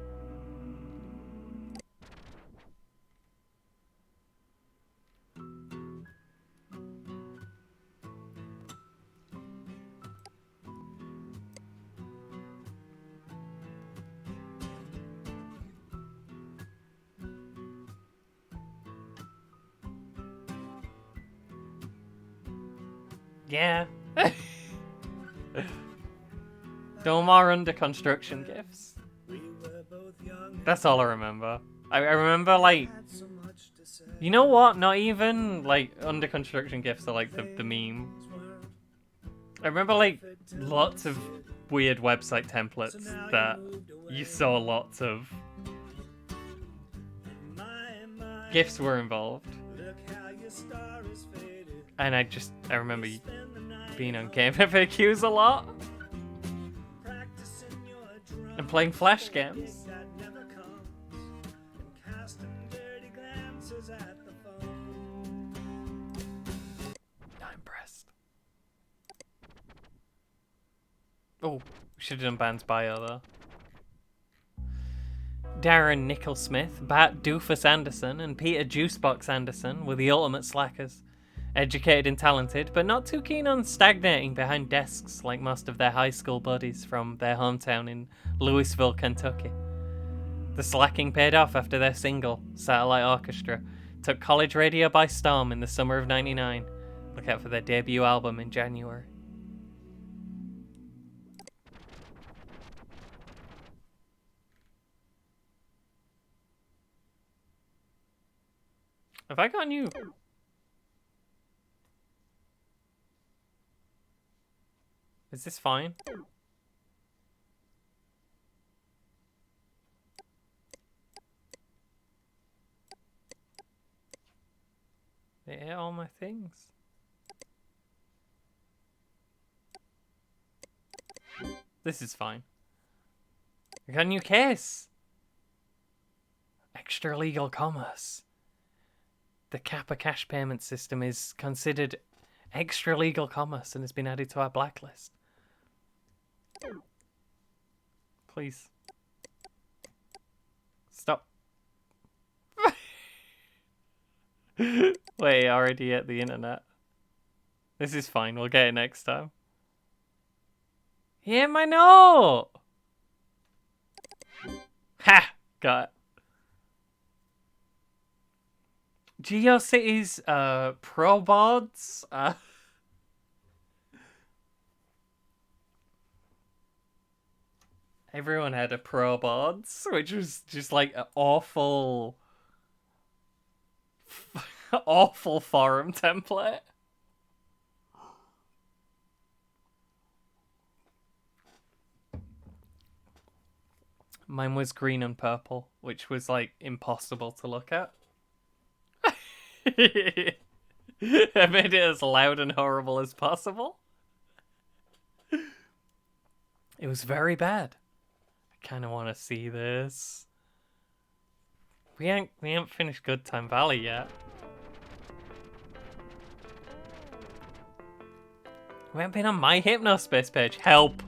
Yeah. No more under construction gifts. That's all I remember. I remember, like, you know what? Not even like under construction gifts are like the meme. I remember like lots of weird website templates that you saw lots of gifts were involved. And I remember being on Game FAQs a lot. And playing Flash games. Not impressed. Oh, we should have done Band's bio though. Darren Nicholsmith, Bart Doofus Anderson, and Peter Juicebox Anderson were the ultimate slackers. Educated and talented, but not too keen on stagnating behind desks like most of their high school buddies from their hometown in Louisville, Kentucky. The slacking paid off after their single, Satellite Orchestra, took college radio by storm in the summer of '99. Look out for their debut album in January. Have I got new? Is this fine? They ate all my things. This is fine. I got a new case. Extra legal commerce. The Kappa cash payment system is considered extra legal commerce and has been added to our blacklist. Please. Stop. Wait, already at the internet. This is fine, we'll get it next time. Yeah, my note! Ha! Got it. GeoCities, ProBods, everyone had a ProBods, which was just like an awful awful forum template. Mine was green and purple, which was like impossible to look at. I made it as loud and horrible as possible. It was very bad. I kind of want to see this. We ain't finished Good Time Valley yet. We haven't been on my Hypnospace page. Help!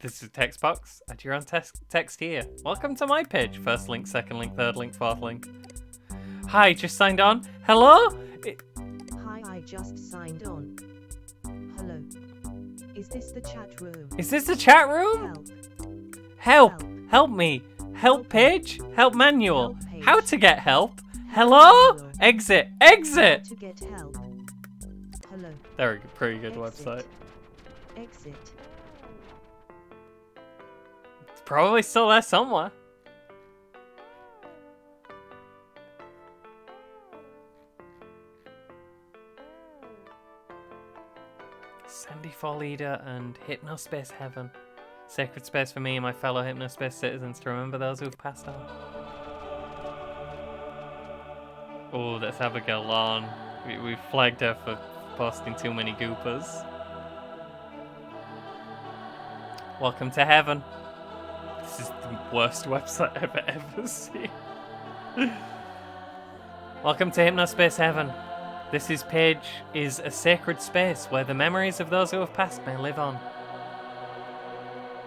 This is a text box. Add your own text here. Welcome to my page. First link, second link, third link, fourth link. Hi, just signed on. Hello? Hi, I just signed on. Hello. Is this the chat room? Is this the chat room? Help. Help! Help me! Help page? Help manual. Help page. How to get help? Hello? manual. Exit! How Exit! to get help. Hello. They're a pretty good Exit. website. Exit. It's probably still there somewhere. Sandy Fall Leader and Hypnospace Heaven. Sacred space for me and my fellow Hypnospace citizens to remember those who've passed on. Oh, that's Abigail Lawn. We flagged her for posting too many goopers. Welcome to heaven. This is the worst website I've ever seen. Welcome to Hypnospace Heaven. This page is a sacred space where the memories of those who have passed may live on.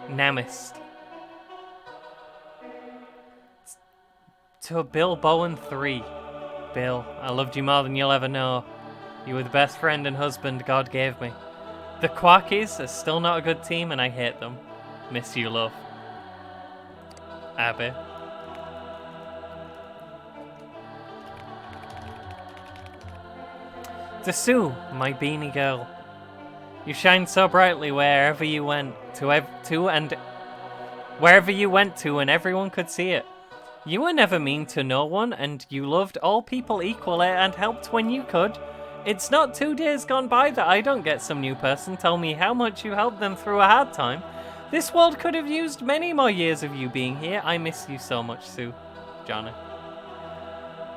Namist. To Bill Bowen 3. Bill, I loved you more than you'll ever know. You were the best friend and husband God gave me. The Quackies are still not a good team and I hate them. Miss you, love. Abby. To Sue, my beanie girl. You shined so brightly wherever you went wherever you went to and everyone could see it. You were never mean to no one and you loved all people equally and helped when you could. It's not 2 days gone by that I don't get some new person tell me how much you helped them through a hard time. This world could have used many more years of you being here. I miss you so much, Sue. Johnny.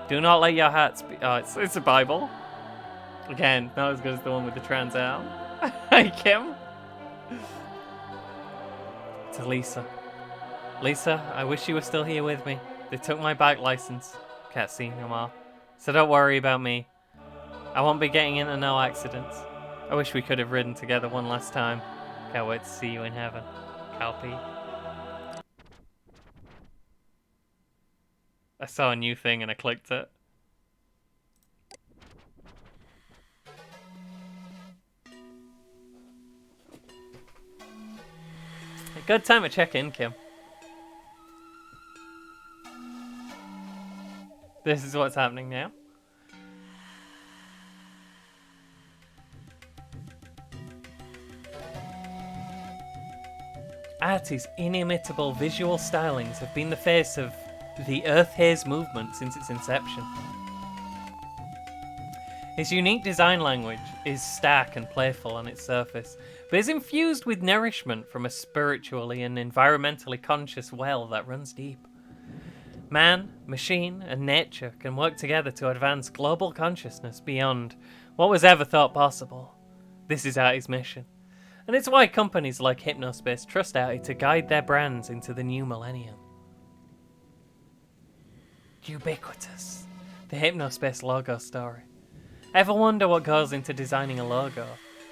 Do not let your hearts be... Oh, it's a Bible. Again, not as good as the one with the trans arm. Hi, Kim. To Lisa. Lisa, I wish you were still here with me. They took my bike license. Can't see no more. So don't worry about me. I won't be getting into no accidents. I wish we could have ridden together one last time. Can't wait to see you in heaven. Calpy. I saw a new thing and I clicked it. A good time to check in, Kim. This is what's happening now. Artie's inimitable visual stylings have been the face of the Earth Haze movement since its inception. His unique design language is stark and playful on its surface, but is infused with nourishment from a spiritually and environmentally conscious well that runs deep. Man, machine, and nature can work together to advance global consciousness beyond what was ever thought possible. This is Artie's mission. And it's why companies like Hypnospace trust Artie to guide their brands into the new millennium. Ubiquitous. The Hypnospace logo story. Ever wonder what goes into designing a logo?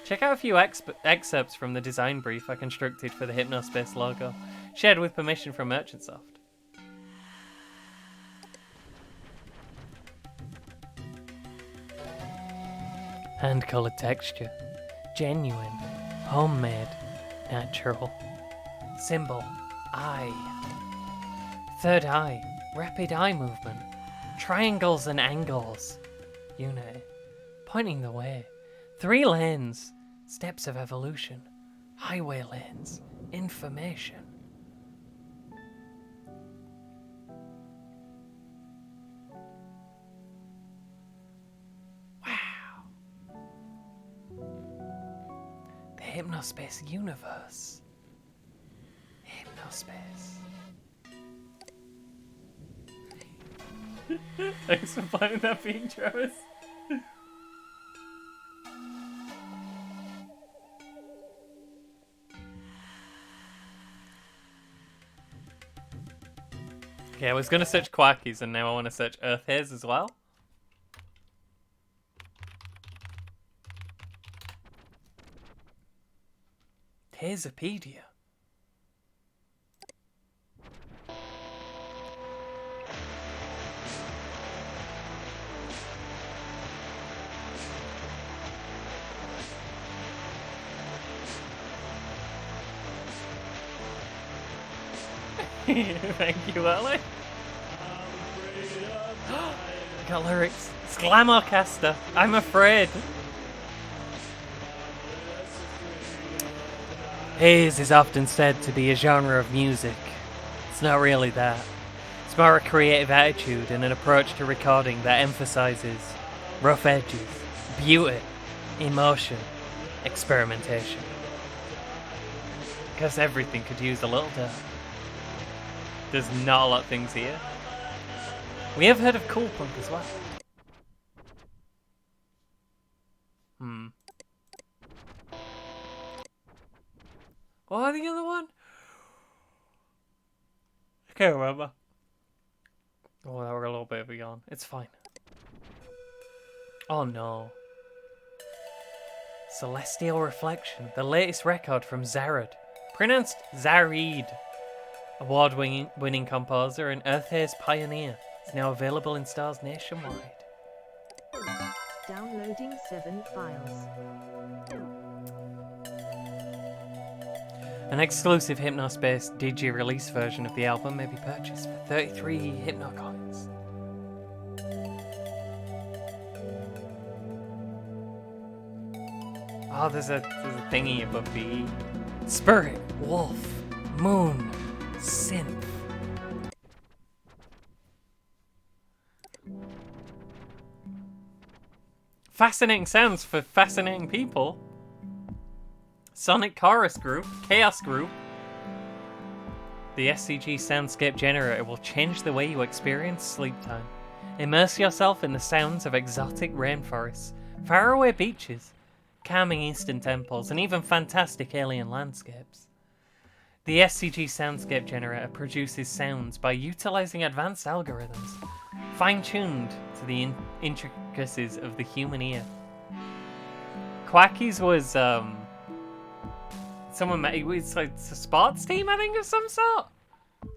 Check out a few excerpts from the design brief I constructed for the Hypnospace logo, shared with permission from Merchantsoft. Hand-coloured texture. Genuine. Homemade. Natural. Symbol. Eye. Third eye. Rapid eye movement. Triangles and angles. Unit. Pointing the way. 3 lanes. Steps of evolution. Highway lanes. Information. Hypnospace universe. Hypnospace. Hypnospace. Thanks for finding that being, Travis. Okay, I was going to search Quackies and now I want to search Earth Haze as well. Hspd. Thank you, Ellie. Got lyrics. It's Glamourcaster. I'm afraid. Haze is often said to be a genre of music. It's not really that. It's more a creative attitude and an approach to recording that emphasizes rough edges, beauty, emotion, experimentation. Because everything could use a little dirt. There's not a lot of things here. We have heard of cool punk as well. What the other one? I can't remember. Oh, that were a little bit of a yawn. It's fine. Oh no. Celestial Reflection, the latest record from Zared. Pronounced Zarid. Award-winning composer and Earth Haze pioneer. It's now available in stores nationwide. Downloading 7 files. An exclusive Hypnospace digi-release version of the album may be purchased for 33 Hypno coins. Oh, there's a thingy above the E. Spirit, Wolf, Moon, Synth. Fascinating sounds for fascinating people. Sonic Chorus Group, Chaos Group. The SCG Soundscape Generator will change the way you experience sleep time. Immerse yourself in the sounds of exotic rainforests, faraway beaches, calming eastern temples, and even fantastic alien landscapes. The SCG Soundscape Generator produces sounds by utilizing advanced algorithms, fine-tuned to the intricacies of the human ear. Quackies was, someone met, it's like a sports team, I think, of some sort?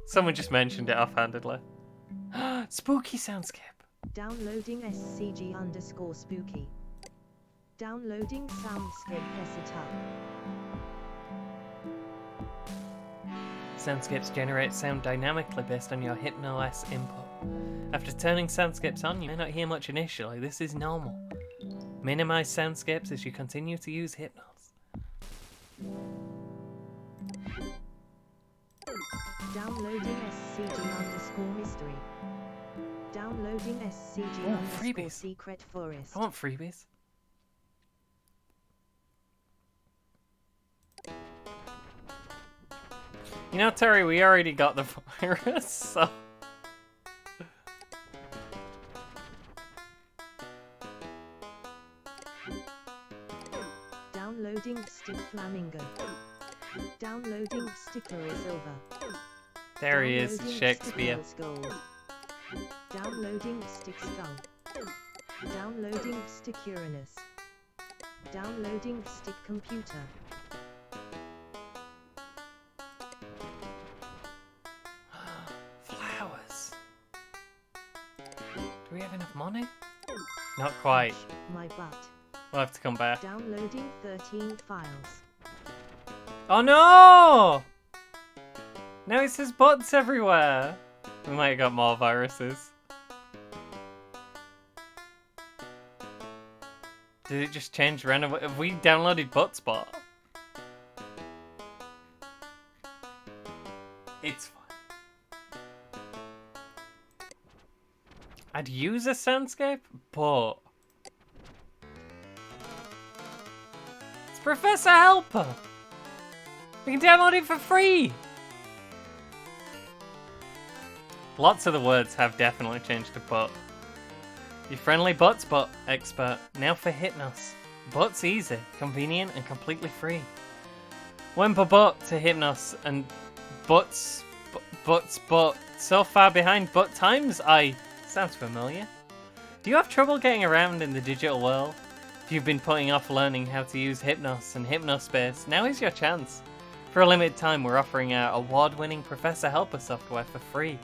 Someone just mentioned it offhandedly. Spooky Soundscape. Downloading SCG_spooky. Downloading Soundscape setup. Soundscapes generate sound dynamically based on your Hypno-S input. After turning soundscapes on, you may not hear much initially. This is normal. Minimize soundscapes as you continue to use Hypnos. Downloading SCG_mystery. Downloading SCG_secret forest. I want freebies. You know, Terry, we already got the virus, so... Downloading Stick Flamingo. Downloading Sticker is over. There he is, Downloading Shakespeare. Sticker is gold. Downloading Stick Skull. Downloading Stick Uranus. Downloading Stick Computer. Flowers. Do we have enough money? Not quite. My butt. We'll have to come back. Downloading 13 files. Oh no! Now it says butts everywhere. We might have got more viruses. Did it just change randomly? Have we downloaded Buttspot? It's fine. I'd use a soundscape, but... It's Professor Helper! We can download it for free! Lots of the words have definitely changed to butt. Your friendly butts butt expert. Now for Hypnos. Butt's easy, convenient, and completely free. Wemper butt to Hypnos and butts but so far behind butt times. Sounds familiar. Do you have trouble getting around in the digital world? If you've been putting off learning how to use Hypnos and Hypnospace, now is your chance. For a limited time, we're offering our award-winning Professor Helper software for free.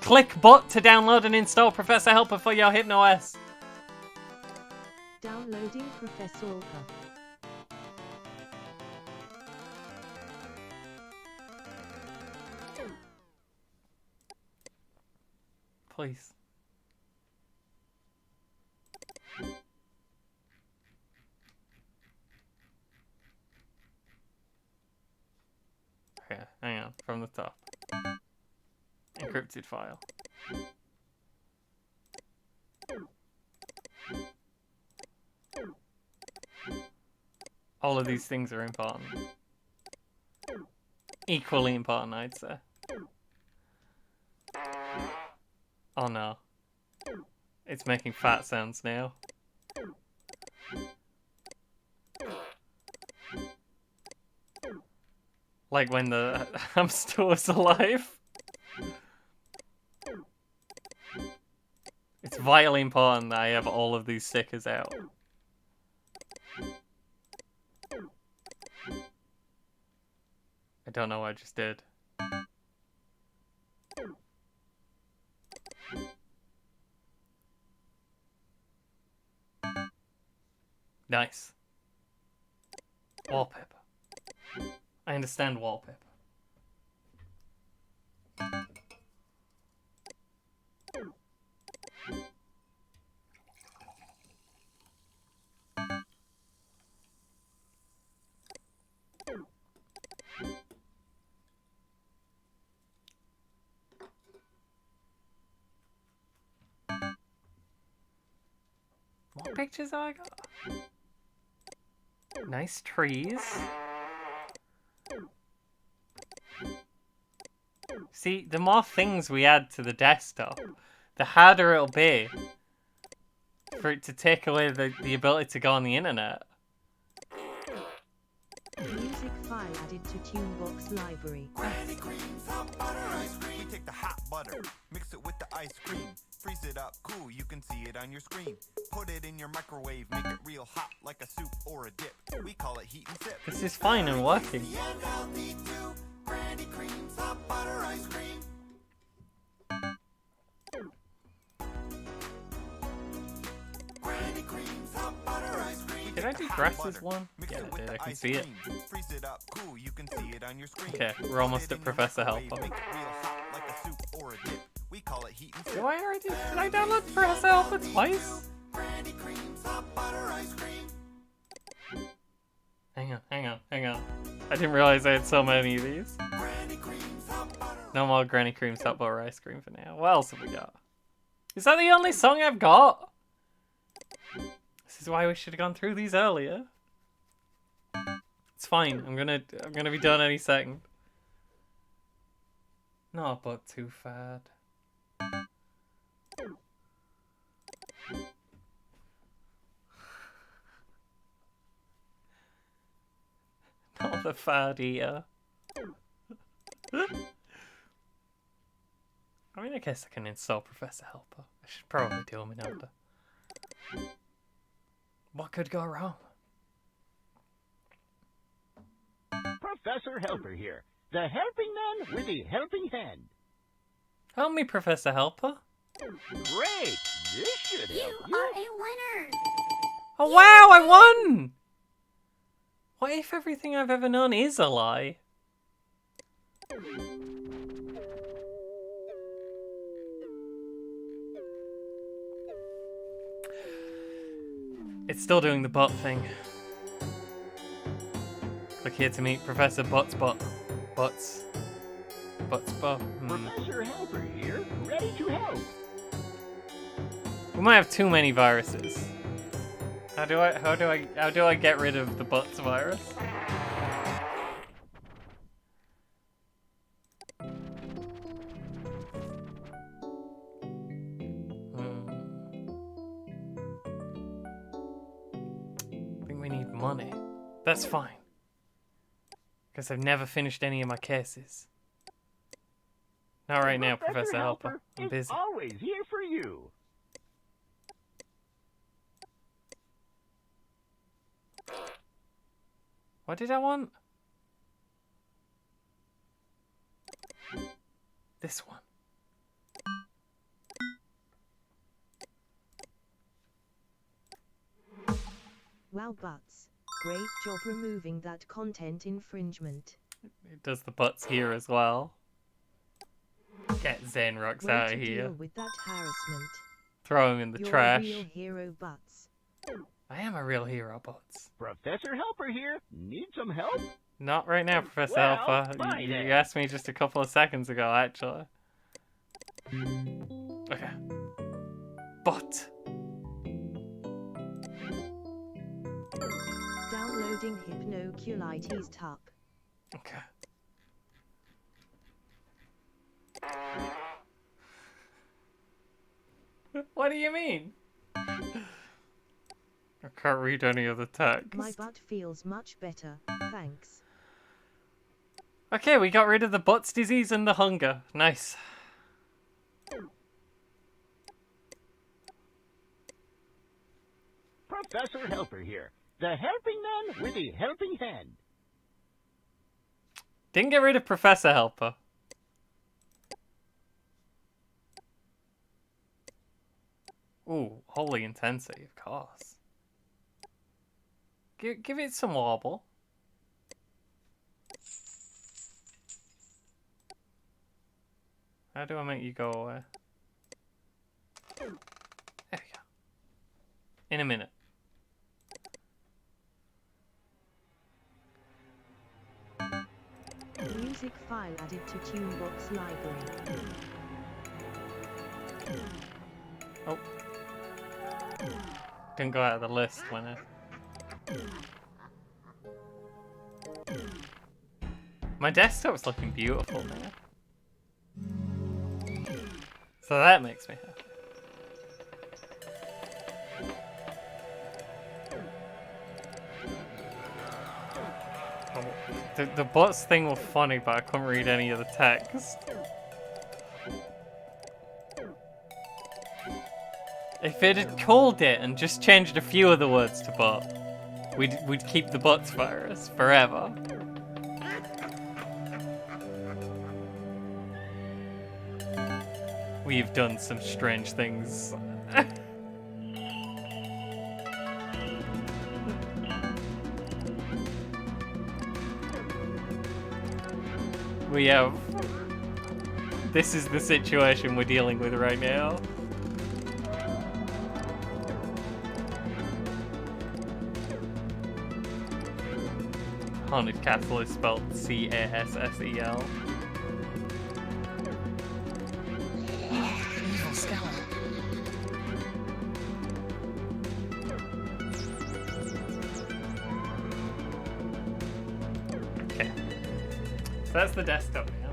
Click bot to download and install Professor Helper for your HypnoS. Downloading Professor Helper. Please. Okay, hang on. From the top. Encrypted file. All of these things are important. Equally important, I'd say. Oh no. It's making fat sounds now. Like when the hamster was alive. It's vitally important that I have all of these stickers out. I don't know what I just did. Nice. Wallpaper. I understand wallpaper. What pictures have I got? Nice trees. See, the more things we add to the desktop, the harder it'll be for it to take away the ability to go on the internet. Music file added to Tunebox library. Granny creams, hot butter ice cream. We take the hot butter, mix it with the ice cream, freeze it up cool, you can see it on your screen. Put it in your microwave, make it real hot like a soup or a dip. We call it heat and sip. This is fine and working. And healthy too. Granny creams, hot butter ice cream. Granny creams, hot butter ice cream. Did I do dresses one? Yeah, I did. I can see it. Freeze it up cool, you can see it on your screen. Okay, we're almost at Professor Helper. Make it real hot like a soup or a dip. We call it heat and sip. Do I already? Did I download Professor Helper twice? Granny creams, hot butter ice cream. Hang on. I didn't realize I had so many of these. Granny creams, hot butter. No more Granny Creams Hot Butter Ice Cream for now. What else have we got? Is that the only song I've got? This is why we should have gone through these earlier. It's fine. I'm gonna be done any second. No, but too fad. Not the fad eater. I mean, I guess I can install Professor Helper. I should probably do him in order. What could go wrong? Professor Helper here, the helping man with the helping hand. Help me, Professor Helper. Great! This should help you. You are a winner! Oh wow, I won! What if everything I've ever known is a lie? It's still doing the butt thing. Click here to meet Professor Butts. Professor Helper here, ready to help. We might have too many viruses. How do I get rid of the Butts virus? We need money. That's fine. Because I've never finished any of my cases. Not right now, Professor Helper. I'm is busy. always here for you. What did I want? This one. Wow, butts. Great job removing that content infringement. It does the butts here as well. Get Zen Rocks Way out to of here. deal with that harassment. Throw him in the You're trash. a real hero, butts. I am a real hero, butts. Professor Helper here. Need some help? Not right now, Professor Well, Alpha. fine You then. asked me just a couple of seconds ago, actually. Okay. But. Downloading Hypnoculites Tup. Okay. What do you mean? I can't read any of the text. My butt feels much better, thanks. Okay, we got rid of the butts disease and the hunger. Nice. Professor Helper here. The helping man with the helping hand. Didn't get rid of Professor Helper. Ooh, holy intensity, of course. Give it some wobble. How do I make you go away? There we go. In a minute. Music file added to Tunebox library. Oh. Didn't go out of the list when it... My desktop's looking beautiful now. So that makes me happy. Oh, the butts thing was funny, but I couldn't read any of the text. If it had called it and just changed a few of the words to butt, we'd keep the butts virus forever. We've done some strange things. We have... This is the situation we're dealing with right now. Haunted Castle is spelled C-A-S-S-E-L. Evil skeleton. Okay. So that's the desktop now.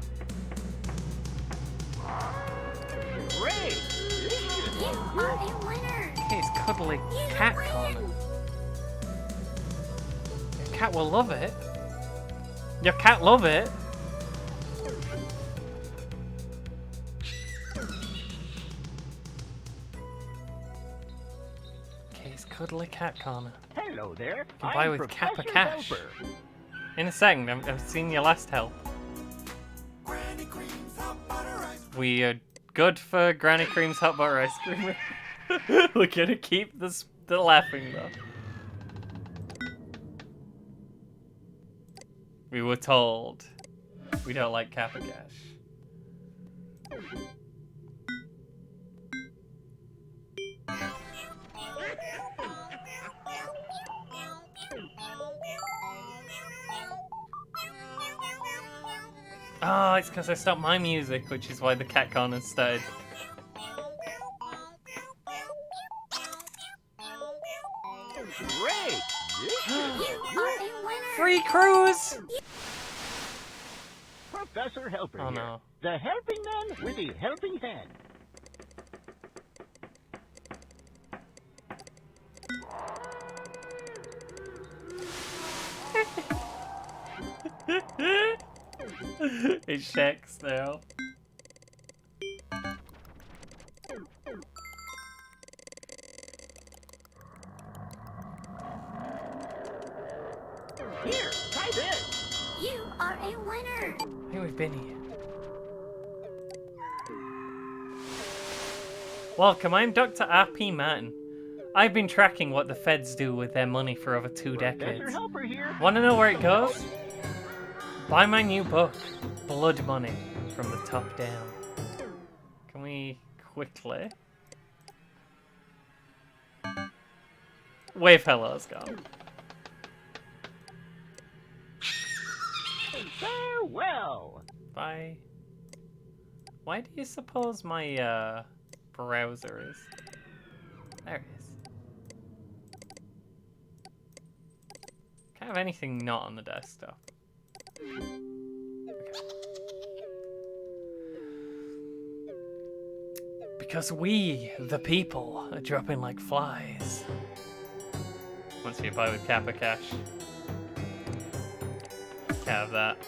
Great! You are a winner! Okay, it's cuddly cat corner. Your cat will love it. Your cat love it. Okay, it's cuddly cat corner. Hello there. Can buy I'm with Kappa Professor Cash. Helper. In a second, I've seen your last help. Granny Cream's hot butter ice cream. We are good for Granny Cream's hot butter ice cream. We're gonna keep the laughing though. We were told we don't like Kappa Cash. Oh, it's because I stopped my music, which is why the cat corner started. Great! You are a winner! Free cruise! Professor Helper Oh here. no. The helping man with the helping hand. It shakes now. Here, try this. You are a winner. I think we've been here. Welcome, I'm Dr. R.P. Martin. I've been tracking what the feds do with their money for over 2 decades. Professor Helper here. Want to know where it goes? Buy my new book, Blood Money, from the top down. Can we quickly? Wave hello's gone. Farewell. Bye. Why do you suppose my browser is? There it is. Can't have anything not on the desktop. Okay. Because we, the people, are dropping like flies. Once you buy with Kappa Cash. Can't have that.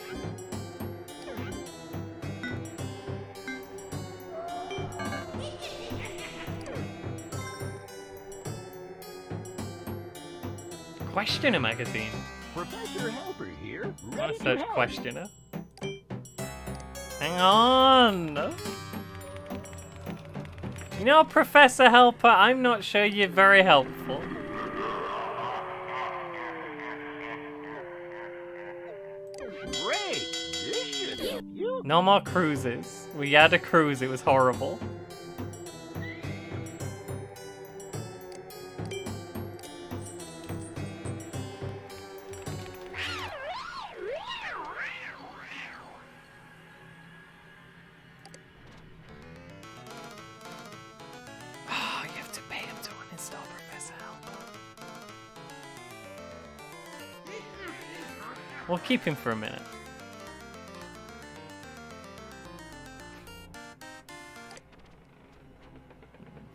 Questioner magazine. Professor Helper here. I Ready want to to search help. questioner. Hang on. You know, Professor Helper, I'm not sure you're very helpful. Great. This should help you. No more cruises. We had a cruise, it was horrible. Oh, you have to pay him to uninstall Professor Helper. We'll keep him for a minute.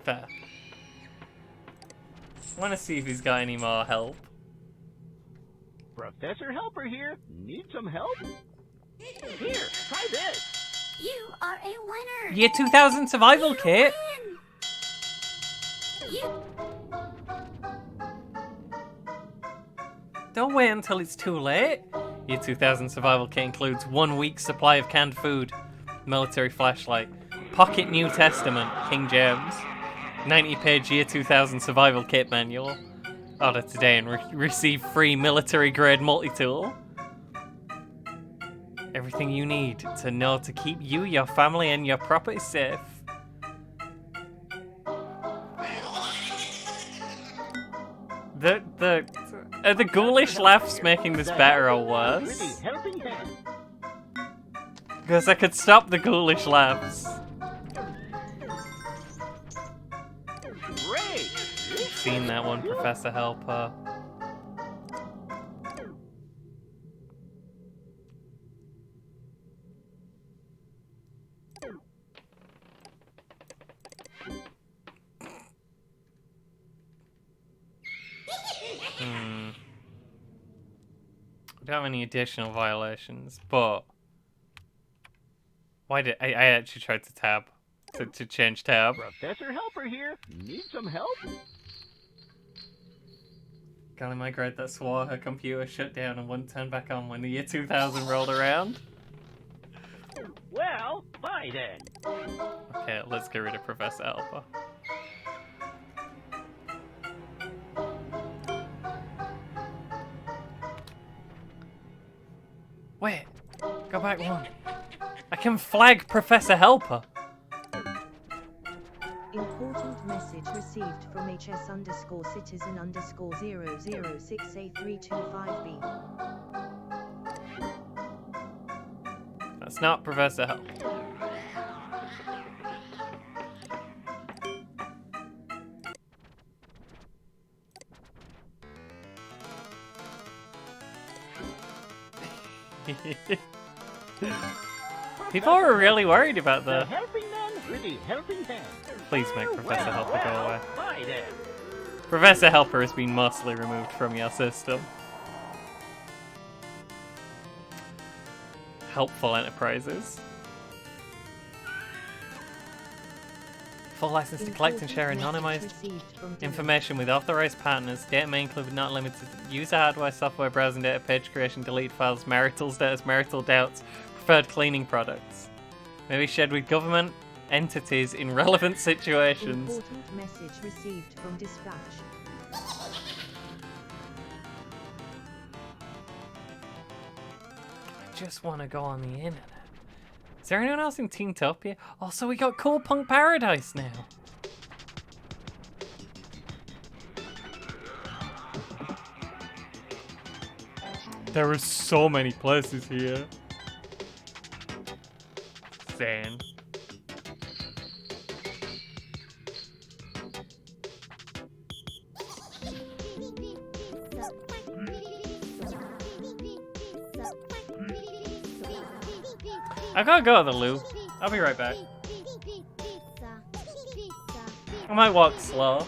Fair. Want to see if he's got any more help. Professor Helper here. Need some help? Here, try this. You are a winner. Year 2000 survival kit. You Don't wait until it's too late. Year 2000 survival kit includes 1 week's supply of canned food, military flashlight, pocket New Testament, King James, 90-page Year 2000 survival kit manual. Order today and receive free military-grade multi-tool. Everything you need to know to keep you, your family, and your property safe. Are the ghoulish laughs making this better or With worse? the helping hand. Because I could stop the ghoulish laughs. Great. This Seen that one, you. Professor Helper. Don't have any additional violations, but why did I actually tried to tab to change tab? Professor Helper here. Need some help? Golly, my grade that swore her computer shut down and wouldn't turn back on when the year 2000 rolled around. Well, bye then. Okay, let's get rid of Professor Helper. Wait, go back one. I can flag Professor Helper. Important message received from HS_citizen_006A325B. That's not Professor Helper. People are really worried about The the... helping man with the helping hand. Please make Professor Helper go away. Bye then. Professor Helper has been mostly removed from your system. Helpful enterprises. Full license to collect and share anonymized information with authorized partners. Data may include but not limited to user hardware, software, browsing data, page creation, delete files, marital status, marital doubts, preferred cleaning products. May be shared with government entities in relevant situations. Important message received from dispatch. I just want to go on the internet. Is there anyone else in Teentopia? Also, we got Cool Punk Paradise now. There are so many places here. Zen. I gotta go to the loo. I'll be right back. I might walk slow.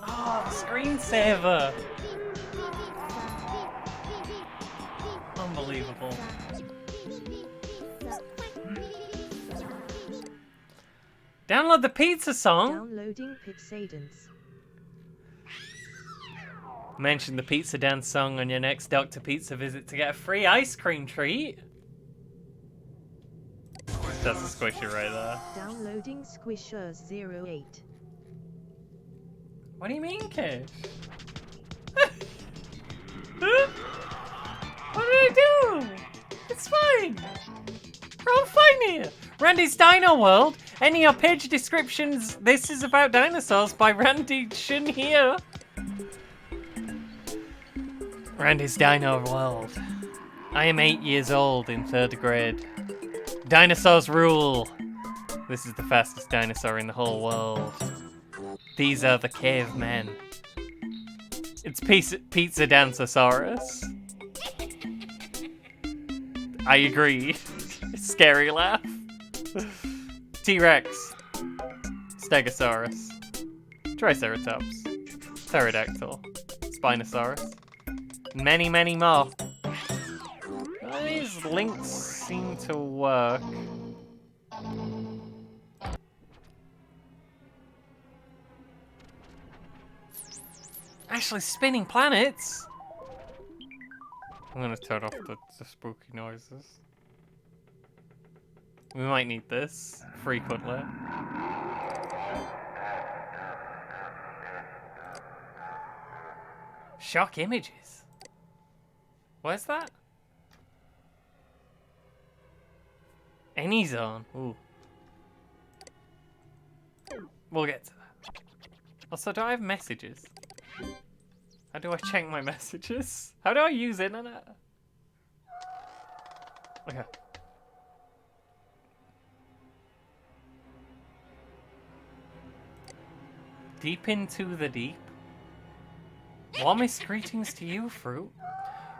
Oh, the screensaver! Unbelievable. Download the pizza song! Downloading Pixadance. Mention the Pizza Dance song on your next Dr. Pizza visit to get a free ice cream treat. That's a squisher right there. Downloading Squishers 08. What do you mean, Kish? What did I do? It's fine. We're all fine here. Randy's Dino World. Any of your page descriptions, this is about dinosaurs by Randy Shun here. Randy's Dino World. I am 8 years old in 3rd grade. Dinosaurs rule. This is the fastest dinosaur in the whole world. These are the cavemen. It's Pizza Danceosaurus. I agree. Scary laugh. T-Rex. Stegosaurus. Triceratops. Pterodactyl. Spinosaurus. Many, many more. These links seem to work. Actually, spinning planets. I'm gonna turn off the spooky noises. We might need this frequently. Shock images. Where's that? Any zone. Ooh. We'll get to that. Also, do I have messages? How do I check my messages? How do I use internet? Okay. Deep into the deep. Warmest greetings to you, Fruit.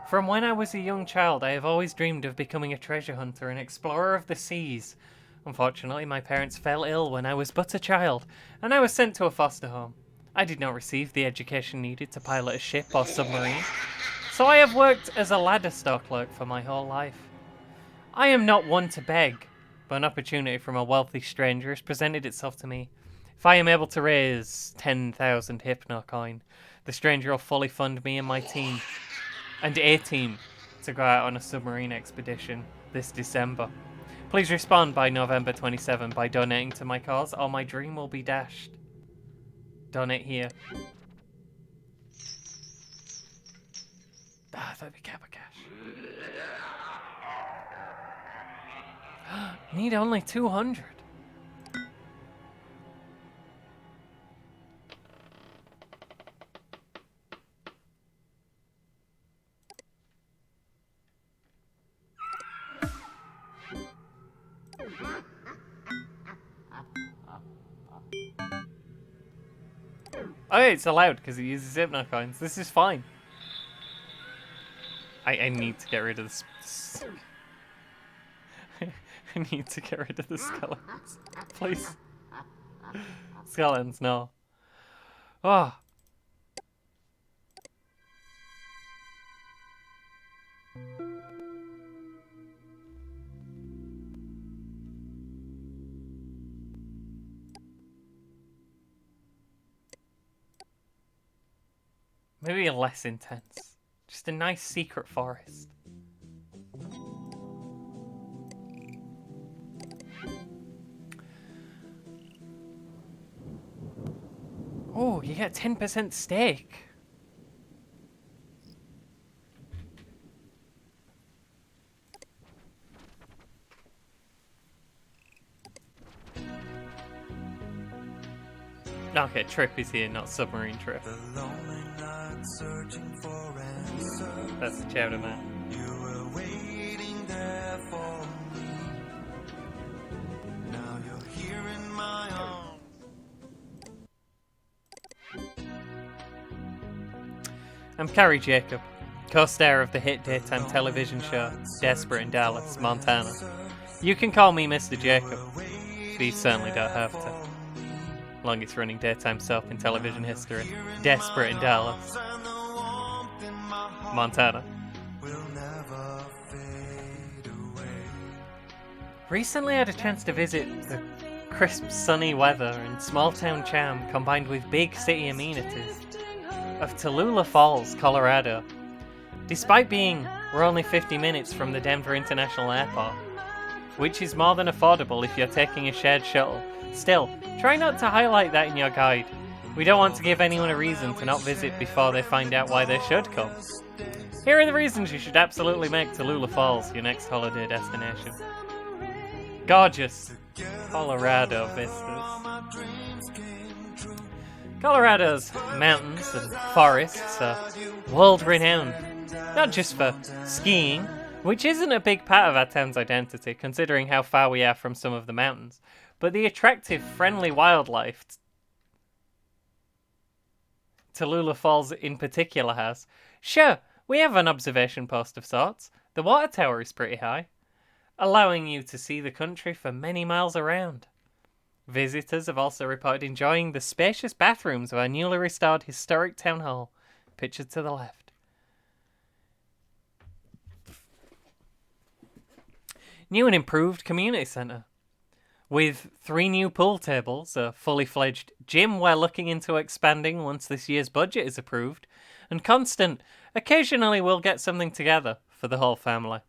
From when I was a young child, I have always dreamed of becoming a treasure hunter and explorer of the seas. Unfortunately, my parents fell ill when I was but a child, and I was sent to a foster home. I did not receive the education needed to pilot a ship or submarine, so I have worked as a ladder store clerk for my whole life. I am not one to beg, but an opportunity from a wealthy stranger has presented itself to me. If I am able to raise 10,000 Hypno coin, the stranger will fully fund me and my team, and a team, to go out on a submarine expedition this December. Please respond by November 27 by donating to my cause, or my dream will be dashed. Donate here. Ah, that'd be Kappa Cash. Need only 200. Oh, it's allowed because it uses Hypno coins. This is fine. I need to get rid of this. I need to get rid of the skeletons. Please. Skeletons, no. Oh. Maybe less intense. Just a nice secret forest. Oh, you get 10% stake. Okay, trip is here, not submarine trip. That's the chapter, man. You were waiting there for me. Now you're here in my arms. I'm Carrie Jacob, co-star of the hit daytime television show Desperate in Dallas, Montana. You can call me Mr. Jacob, but you certainly don't have to. Longest running daytime soap in television history, Desperate in Dallas, Montana. Recently I had a chance to visit the crisp sunny weather and small town charm combined with big city amenities of Tallulah Falls, Colorado. Despite being we're only 50 minutes from the Denver International Airport, which is more than affordable if you're taking a shared shuttle, still, try not to highlight that in your guide. We don't want to give anyone a reason to not visit before they find out why they should come. Here are the reasons you should absolutely make Tallulah Falls your next holiday destination. Gorgeous Colorado vistas. Colorado's mountains and forests are world-renowned, not just for skiing, which isn't a big part of our town's identity, considering how far we are from some of the mountains, but the attractive, friendly wildlife Tallulah Falls in particular has. Sure, we have an observation post of sorts. The water tower is pretty high, allowing you to see the country for many miles around. Visitors have also reported enjoying the spacious bathrooms of our newly restored historic town hall, pictured to the left. New and improved community centre, with 3 new pool tables, a fully fledged gym we're looking into expanding once this year's budget is approved, and constant, occasionally we'll get something together for the whole family.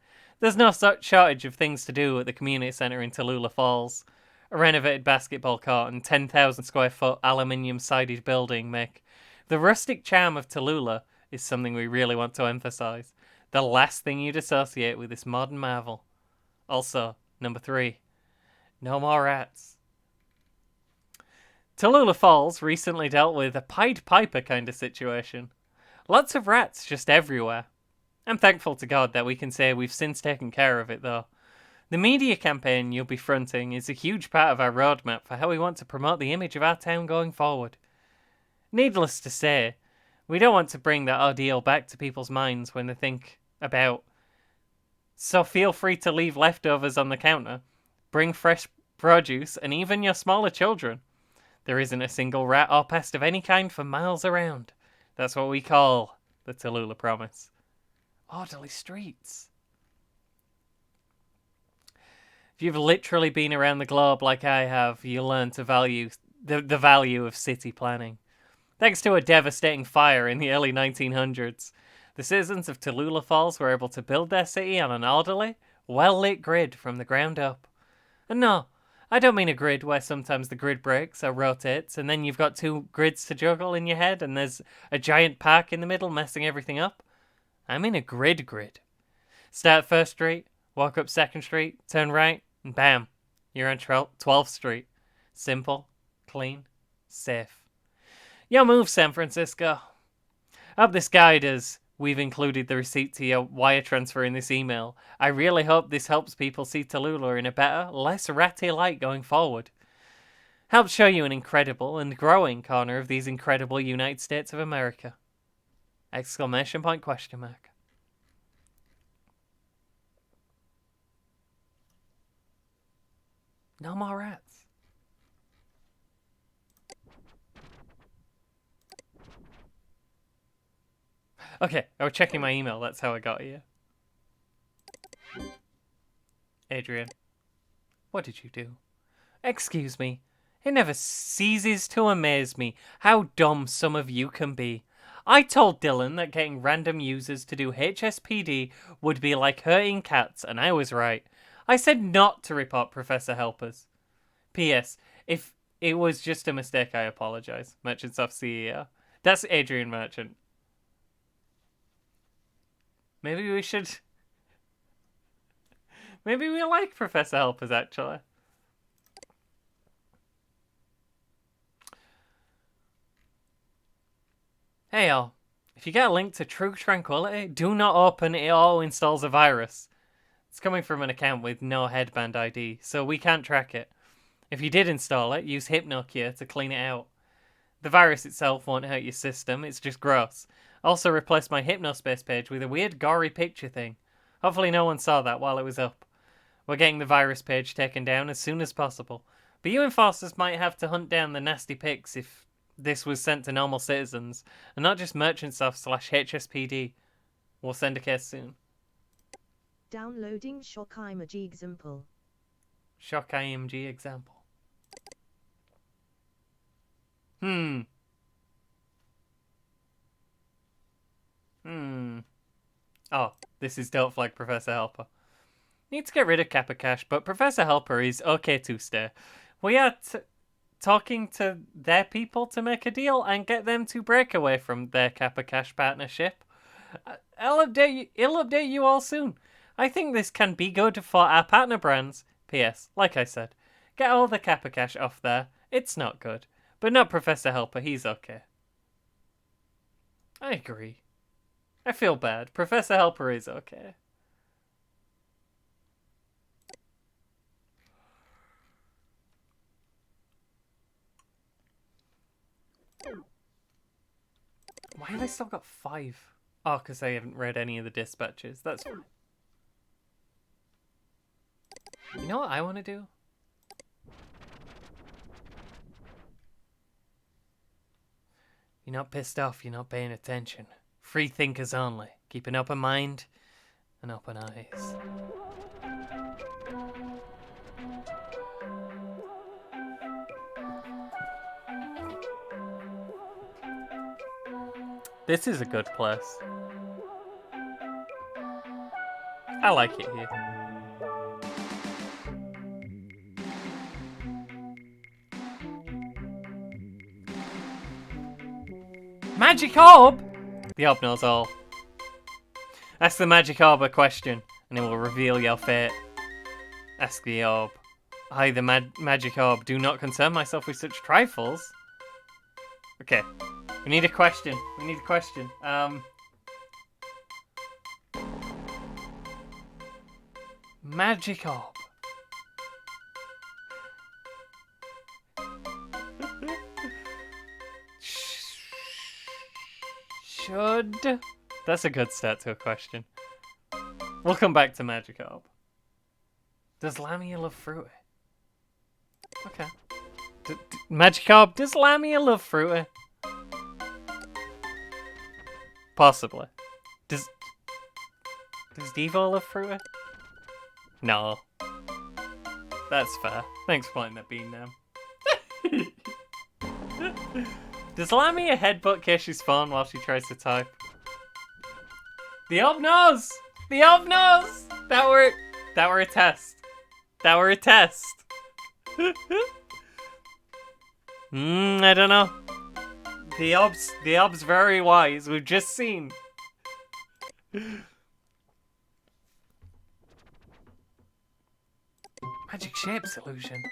There's no shortage of things to do at the community centre in Tallulah Falls. A renovated basketball court and 10,000 square foot aluminium-sided building make the rustic charm of Tallulah is something we really want to emphasise. The last thing you'd associate with this modern marvel. Also, number 3, no more rats. Tallulah Falls recently dealt with a Pied Piper kind of situation. Lots of rats just everywhere. I'm thankful to God that we can say we've since taken care of it though. The media campaign you'll be fronting is a huge part of our roadmap for how we want to promote the image of our town going forward. Needless to say, we don't want to bring that ordeal back to people's minds when they think about. So feel free to leave leftovers on the counter, bring fresh produce, and even your smaller children. There isn't a single rat or pest of any kind for miles around. That's what we call the Tallulah Promise. Orderly streets. If you've literally been around the globe like I have, you'll learn to value the value of city planning. Thanks to a devastating fire in the early 1900s, the citizens of Tallulah Falls were able to build their city on an orderly, well-lit grid from the ground up. And no, I don't mean a grid where sometimes the grid breaks or rotates and then you've got two grids to juggle in your head and there's a giant park in the middle messing everything up. I mean a grid. Start 1st Street, walk up 2nd Street, turn right, and bam, you're on 12th Street. Simple, clean, safe. Your move, San Francisco. I hope this guide is. We've included the receipt to your wire transfer in this email. I really hope this helps people see Tallulah in a better, less ratty light going forward. Helps show you an incredible and growing corner of these incredible United States of America. Exclamation point, question mark. No more rats. Okay, I was checking my email. That's how I got here. Adrian, what did you do? Excuse me. It never ceases to amaze me how dumb some of you can be. I told Dylan that getting random users to do Hspd would be like hurting cats, and I was right. I said not to report Professor Helpers. P.S. If it was just a mistake, I apologize. Merchantsoft CEO. That's Adrian Merchant. Maybe we should... Maybe we like Professor Helpers, actually. Hey y'all, if you get a link to True Tranquility, do not open it. It installs a virus. It's coming from an account with no headband ID, so we can't track it. If you did install it, use HypnoCure to clean it out. The virus itself won't hurt your system, it's just gross. Also replaced my Hypnospace page with a weird gory picture thing. Hopefully no one saw that while it was up. We're getting the virus page taken down as soon as possible. But you enforcers might have to hunt down the nasty pics if this was sent to normal citizens, and not just Merchantsoft/HSPD. We'll send a case soon. Downloading Shock IMG example. Shock IMG example. Oh, this is Don't Flag Professor Helper. Need to get rid of Kappa Cash, but Professor Helper is okay to stay. We are talking to their people to make a deal and get them to break away from their Kappa Cash partnership. I'll update you all soon. I think this can be good for our partner brands. P.S. Like I said, get all the Kappa Cash off there. It's not good. But not Professor Helper, he's okay. I agree. I feel bad. Professor Helper is okay. Why have I still got 5? Oh, because I haven't read any of the dispatches. That's fine. You know what I want to do? You're not pissed off, you're not paying attention. Free thinkers only. Keep an open mind and open eyes. This is a good place. I like it here. Magic Orb? The orb knows all. Ask the Magic Orb a question, and it will reveal your fate. Ask the orb. I, the Magic Orb, do not concern myself with such trifles. Okay. We need a question. Magic Orb. Should... That's a good start to a question. We'll come back to Magic Orb. Does Lamia love Fruity? Okay. Magic Orb, does Lamia love Fruity? Possibly. Does Devo love Fruity? No. That's fair. Thanks for playing that bean now. Does Lamia headbutt Keshi's phone while she tries to type? The ob knows! The ob knows! That were a test. That were a test. I don't know. The ob's very wise. We've just seen. Magic shapes illusion.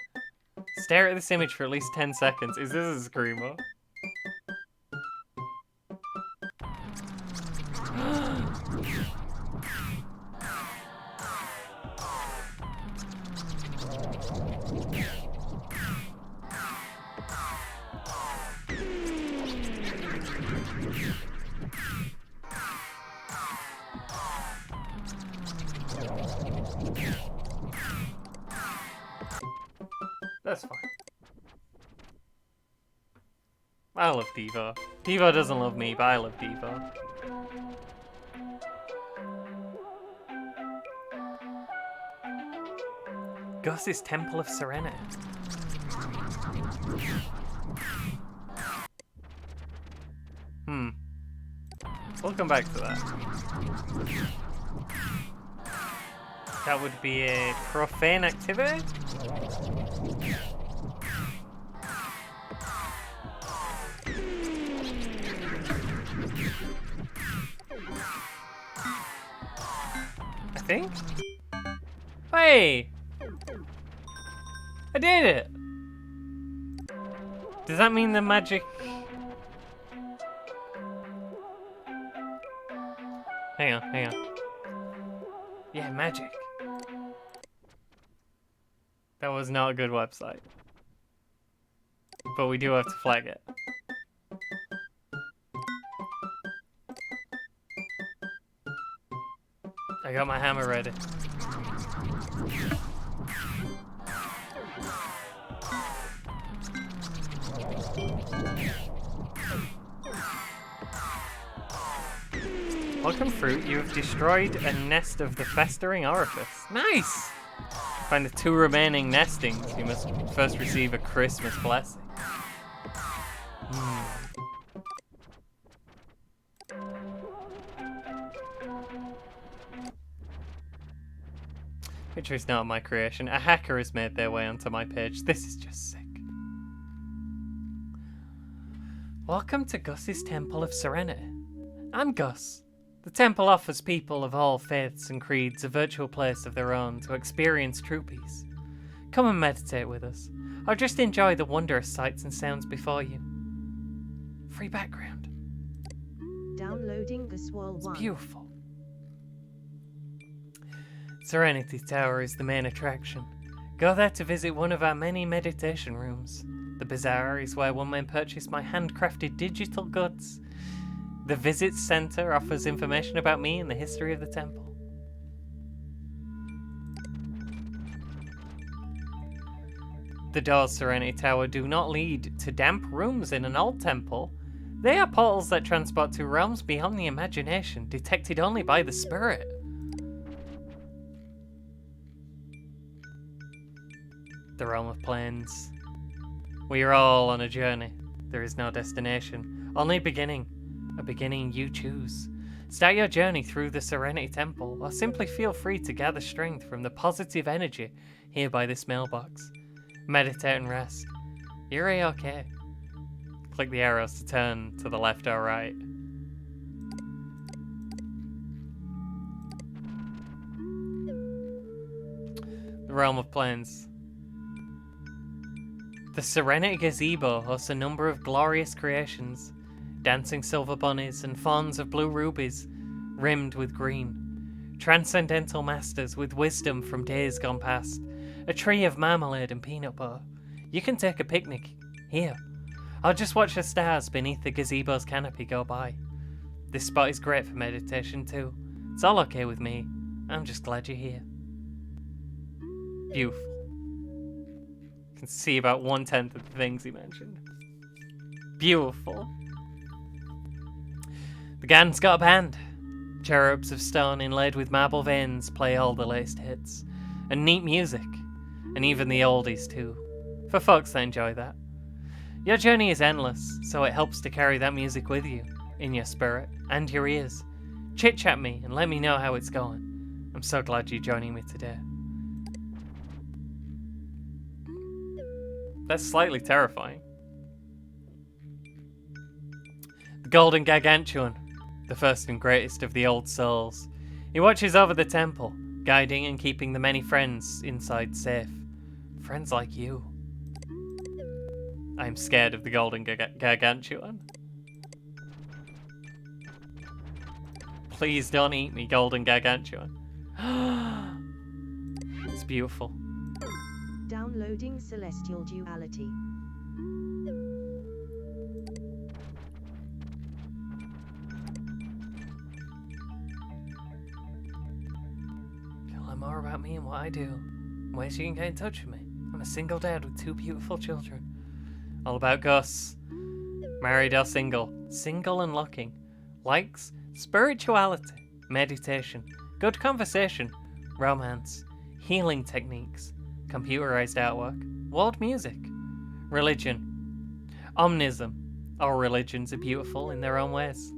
Stare at this image for at least 10 seconds. Is this a screamer? That's fine. I love Devo. Devo doesn't love me, but I love Devo. Gus's Temple of Serenity. We'll come back to that. That would be a profane activity? I think? Hey! I did it! Does that mean the magic... Hang on. Yeah, magic. That was not a good website. But we do have to flag it. I got my hammer ready. Welcome, fruit. You have destroyed a nest of the festering orifice. Nice! Find the 2 remaining nestings. You must first receive a Christmas blessing. Picture is not my creation. A hacker has made their way onto my page. This is just sick. Welcome to Gus's Temple of Serenity. I'm Gus. The temple offers people of all faiths and creeds a virtual place of their own to experience true peace. Come and meditate with us, or just enjoy the wondrous sights and sounds before you. Free background. Downloading Guswall 1. It's beautiful. Serenity Tower is the main attraction. Go there to visit one of our many meditation rooms. The Bazaar is where one may purchase my handcrafted digital goods. The Visit Center offers information about me and the history of the temple. The doors Serenity Tower do not lead to damp rooms in an old temple. They are portals that transport to realms beyond the imagination, detected only by the spirit. The realm of planes. We are all on a journey. There is no destination, only beginning. A beginning you choose. Start your journey through the Serenity Temple, or simply feel free to gather strength from the positive energy here by this mailbox. Meditate and rest. You're A-okay. Click the arrows to turn to the left or right. The Realm of Plains. The Serenity Gazebo hosts a number of glorious creations. Dancing silver bunnies and fawns of blue rubies, rimmed with green. Transcendental masters with wisdom from days gone past. A tree of marmalade and peanut butter. You can take a picnic here. Or just watch the stars beneath the gazebo's canopy go by. This spot is great for meditation too. It's all okay with me. I'm just glad you're here. Beautiful. You can see about 1/10 of the things he mentioned. Beautiful. The garden's got a band. Cherubs of stone inlaid with marble veins play all the latest hits. And neat music. And even the oldies too. For folks that enjoy that. Your journey is endless, so it helps to carry that music with you, in your spirit and your ears. Chit-chat me and let me know how it's going. I'm so glad you're joining me today. That's slightly terrifying. The Golden Gargantuan, the first and greatest of the old souls. He watches over the temple, guiding and keeping the many friends inside safe. Friends like you. I'm scared of the Golden Gargantuan. Please don't eat me, Golden Gargantuan. It's beautiful. Downloading Celestial Duality. Learn more about me and what I do. Ways you can get in touch with me. I'm a single dad with 2 beautiful children. All about ghosts. Married or single. Single and looking. Likes spirituality, meditation, good conversation, romance, healing techniques, computerized artwork, world music, religion, omnism. All religions are beautiful in their own ways.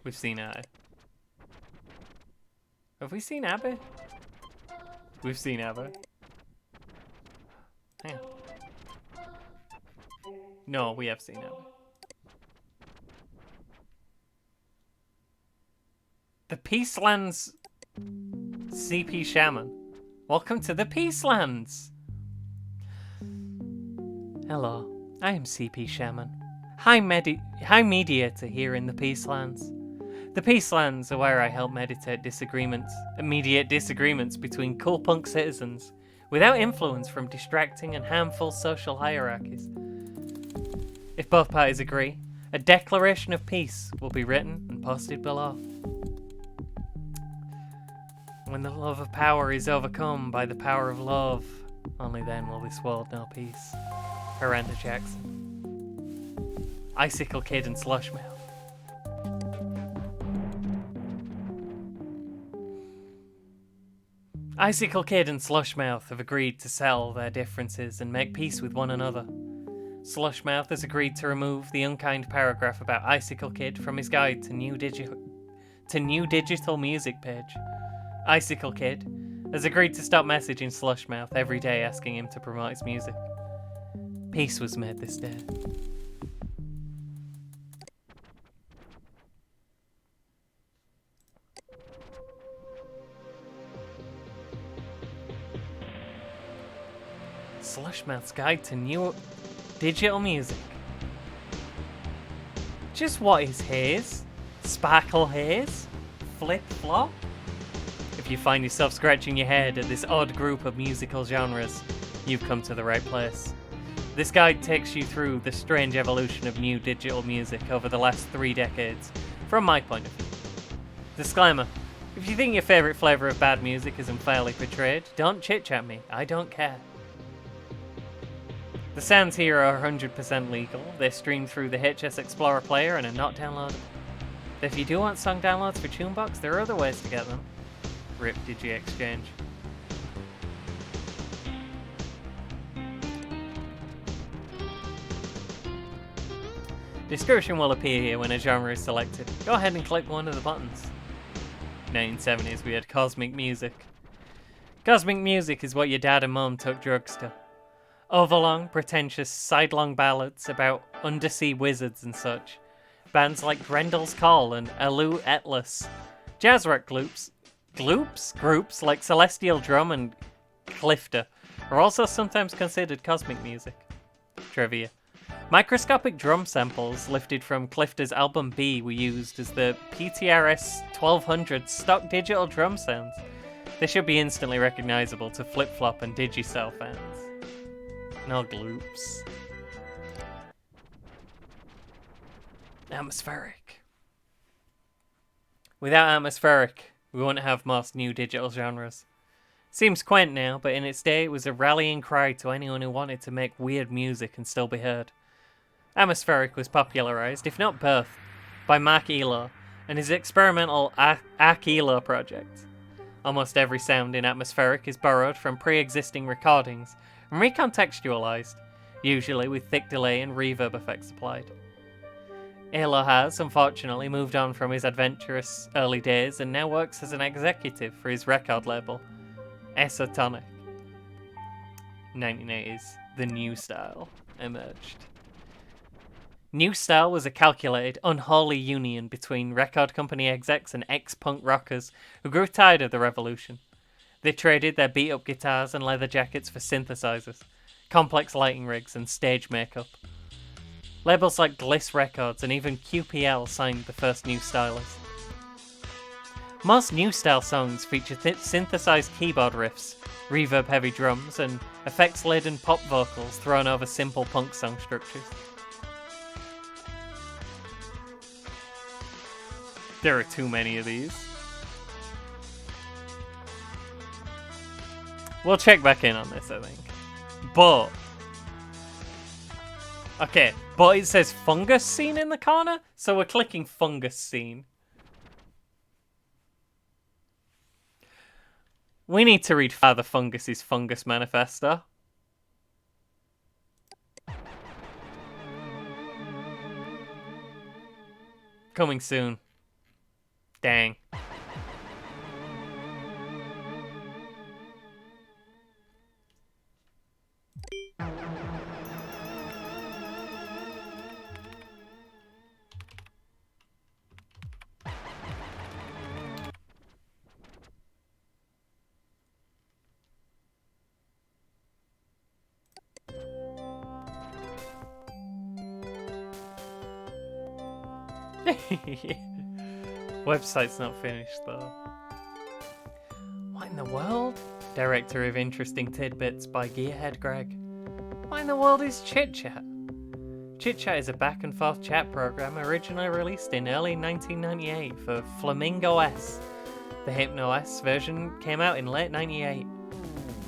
We've seen Abby. Have we seen Abby? We've seen Abby. Hang on. No, we have seen Abby. The Peacelands CP Shaman. Welcome to the Peacelands! Hello, I am CP Shaman. High Mediator here in the Peacelands. The Peacelands are where I help mediate disagreements between cool punk citizens without influence from distracting and harmful social hierarchies. If both parties agree, a declaration of peace will be written and posted below. When the love of power is overcome by the power of love, only then will this world know peace. Miranda Jackson. Icicle Kid and Slushmouth. Icicle Kid and Slushmouth have agreed to settle their differences and make peace with one another. Slushmouth has agreed to remove the unkind paragraph about Icicle Kid from his guide to new digital music page. Icicle Kid has agreed to stop messaging Slushmouth every day asking him to promote his music. Peace was made this day. Slushmouth's guide to new digital music. Just what is haze? Sparkle haze? Flip flop? If you find yourself scratching your head at this odd group of musical genres, you've come to the right place. This guide takes you through the strange evolution of new digital music over the last 3 decades, from my point of view. Disclaimer: if you think your favourite flavour of bad music is unfairly portrayed, don't chit-chat me, I don't care. The sounds here are 100% legal, they're streamed through the HS Explorer player and are not downloadable. If you do want song downloads for Tunebox, there are other ways to get them. RIP DigiExchange. Description will appear here when a genre is selected. Go ahead and click one of the buttons. 1970s, we had cosmic music. Cosmic music is what your dad and mum took drugs to. Overlong, pretentious, sidelong ballads about undersea wizards and such. Bands like Grendel's Call and Alu Atlas. Jazz rock groups like Celestial Drum and Clifter are also sometimes considered cosmic music. Trivia: microscopic drum samples lifted from Clifter's album B were used as the PTRS 1200 stock digital drum sounds. They should be instantly recognizable to flip-flop and Digicel fans. No gloops. Atmospheric. Without atmospheric, we wouldn't have most new digital genres. Seems quaint now, but in its day it was a rallying cry to anyone who wanted to make weird music and still be heard. Atmospheric was popularized, if not birthed, by Mark Elo and his experimental Arc Elo project. Almost every sound in Atmospheric is borrowed from pre-existing recordings and recontextualized, usually with thick delay and reverb effects applied. Elo has, unfortunately, moved on from his adventurous early days and now works as an executive for his record label, Esotonic. 1980s, the new style emerged. New style was a calculated, unholy union between record company execs and ex-punk rockers who grew tired of the revolution. They traded their beat-up guitars and leather jackets for synthesizers, complex lighting rigs, and stage makeup. Labels like Gliss Records and even QPL signed the first new stylers. Most new style songs feature synthesized keyboard riffs, reverb-heavy drums, and effects-laden pop vocals thrown over simple punk song structures. There are too many of these. We'll check back in on this, I think. But... okay, but it says fungus scene in the corner, so we're clicking fungus scene. We need to read Father Fungus's Fungus Manifesto. Coming soon. Dang. Website's not finished though. What in the world? Director of Interesting Tidbits by Gearhead Greg. What in the world is Chit Chat? Chit Chat is a back and forth chat program originally released in early 1998 for Flamingo S. The Hypno S version came out in late 98.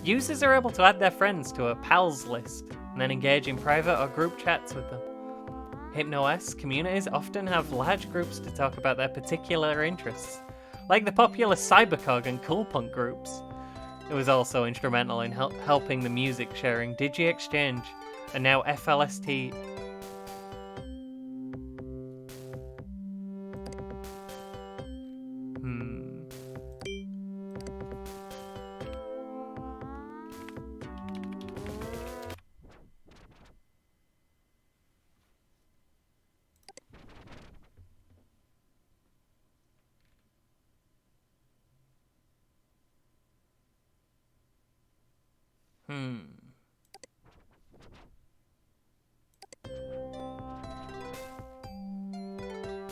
Users are able to add their friends to a pals list and then engage in private or group chats with them. HypnoS communities often have large groups to talk about their particular interests, like the popular Cybercog and Cool Punk groups. It was also instrumental in helping the music sharing Digi Exchange and now FLST.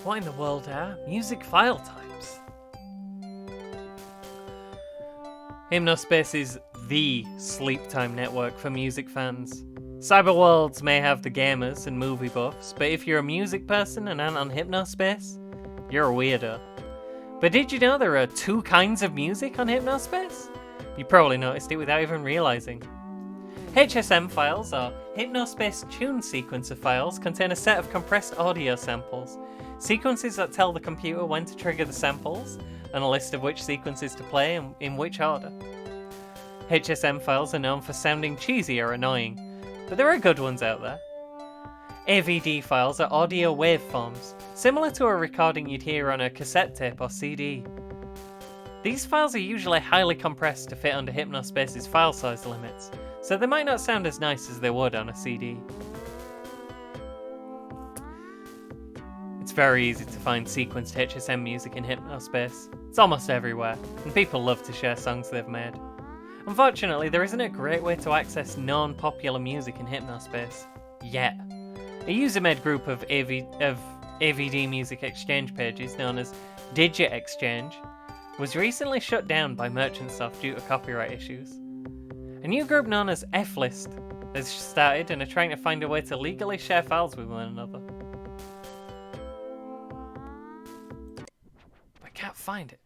What in the world are music file types? Hypnospace is the sleep time network for music fans. Cyberworlds may have the gamers and movie buffs, but if you're a music person and aren't on Hypnospace, you're a weirdo. But did you know there are two kinds of music on Hypnospace? You probably noticed it without even realizing. HSM files, or Hypnospace Tune Sequencer files, contain a set of compressed audio samples, sequences that tell the computer when to trigger the samples, and a list of which sequences to play and in which order. HSM files are known for sounding cheesy or annoying, but there are good ones out there. AVD files are audio waveforms, similar to a recording you'd hear on a cassette tape or CD. These files are usually highly compressed to fit under Hypnospace's file size limits, so they might not sound as nice as they would on a CD. It's very easy to find sequenced HSM music in Hypnospace. It's almost everywhere, and people love to share songs they've made. Unfortunately, there isn't a great way to access non-popular music in Hypnospace. Yet. A user-made group of AVD music exchange pages known as Digit Exchange was recently shut down by Merchantsoft due to copyright issues. A new group known as F-List has started and are trying to find a way to legally share files with one another. I can't find it.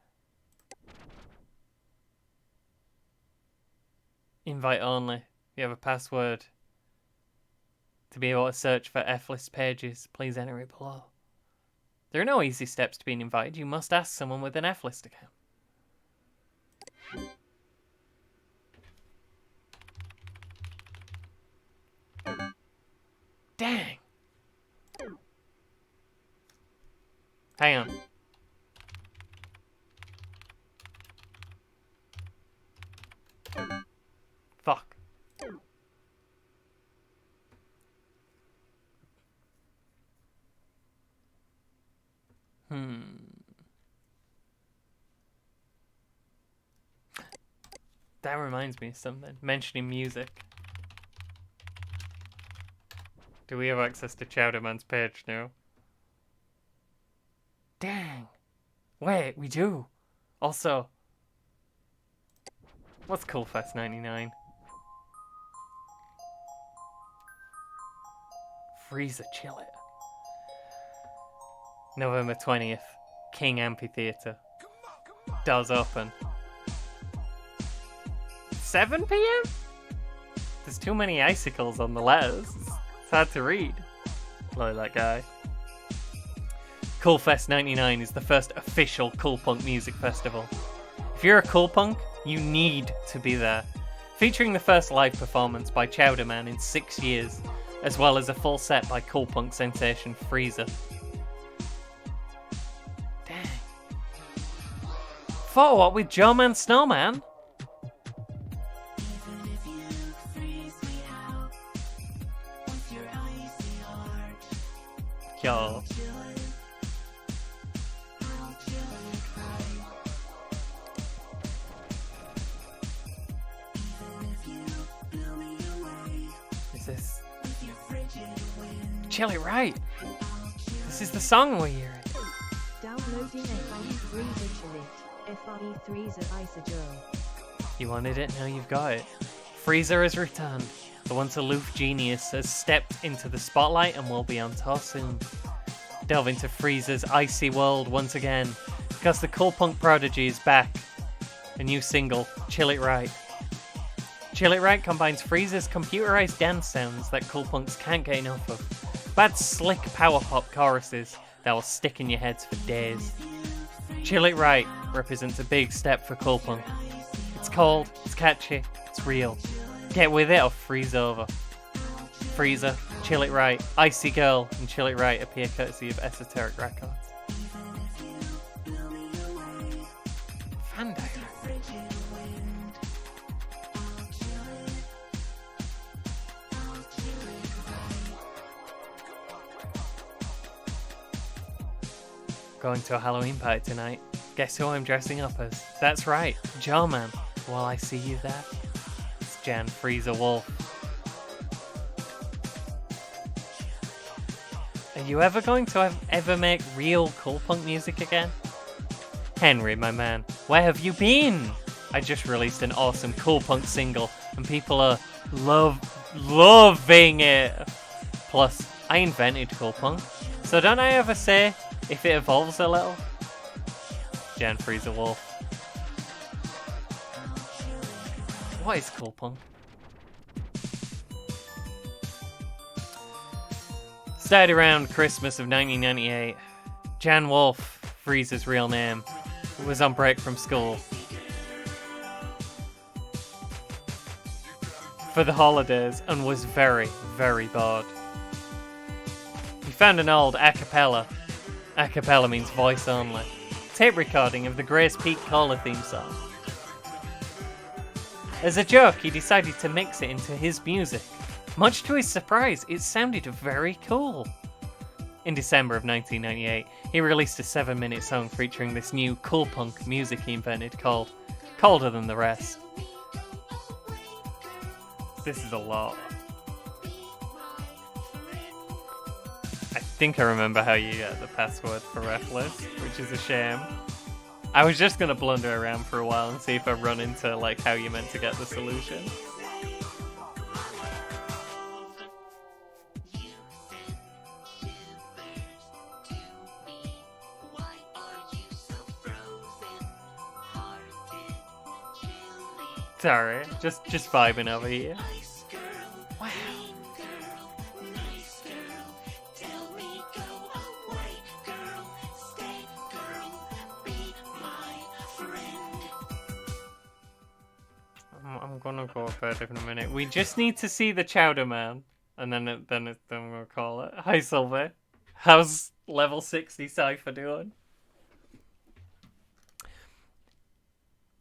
Invite only. You have a password. To be able to search for F-List pages, please enter it below. There are no easy steps to being invited. You must ask someone with an F-List account. Dang. Hang on. Fuck. That reminds me of something. Mentioning music. Do we have access to Chowderman's page now? Dang. Wait, we do. Also, what's Cool Fest 99? Freezer Chill It. November 20th. King Amphitheatre. Does open. 7 p.m? There's too many icicles on the letters. It's hard to read. Like that guy. Cool Fest 99 is the first official Cool Punk music festival. If you're a Cool Punk, you need to be there. Featuring the first live performance by Chowderman in 6 years, as well as a full set by Cool Punk sensation Freezer. Dang. Photo op with Joe Man Snowman? Yo. Is this? Chill It Right. This is the song we're hearing. Downloading FRE Freezer Chill It. FRE Freezer Isogerl. You wanted it, now you've got it. Freezer has returned. The once aloof genius has stepped into the spotlight and will be on tour soon. Delve into Freezer's icy world once again, because the Cool Punk prodigy is back. A new single, Chill It Right. Chill It Right combines Freezer's computerized dance sounds that Cool Punks can't get enough of. Bad slick power pop choruses that will stick in your heads for days. Chill It Right represents a big step for Cool Punk. It's cold, it's catchy, it's real. Get with it or freeze over. Freezer, Chill It Right, Icy Girl, and Chill It Right appear courtesy of Esoteric Records. Fan diagram. Going to a Halloween party tonight. Guess who I'm dressing up as? That's right, Joe Man. Will I see you there? It's Jan Freezer Wolf. Are you ever going to ever make real Cool Punk music again? Henry, my man, where have you been? I just released an awesome Cool Punk single and people are loving it. Plus, I invented Cool Punk, so don't I ever say if it evolves a little? Jan Freezer Wolf. What is Cool Punk? Started around Christmas of 1998. Jan Wolf, Freezer's real name, was on break from school for the holidays and was very, very bored. He found an old a cappella means voice only, tape recording of the Grace Peak Cola theme song. As a joke, he decided to mix it into his music. Much to his surprise, it sounded very cool. In December of 1998, he released a 7-minute song featuring this new Cool Punk music he invented called Colder Than the Rest. This is a lot. I think I remember how you get the password for Refless, which is a shame. I was just gonna blunder around for a while and see if I run into like how you meant to get the solution. Sorry, just vibing over here. Wow. about it in a minute. We just need to see the Chowder Man, and then we'll call it. Hi, Sylvie. How's level 60 Cypher doing?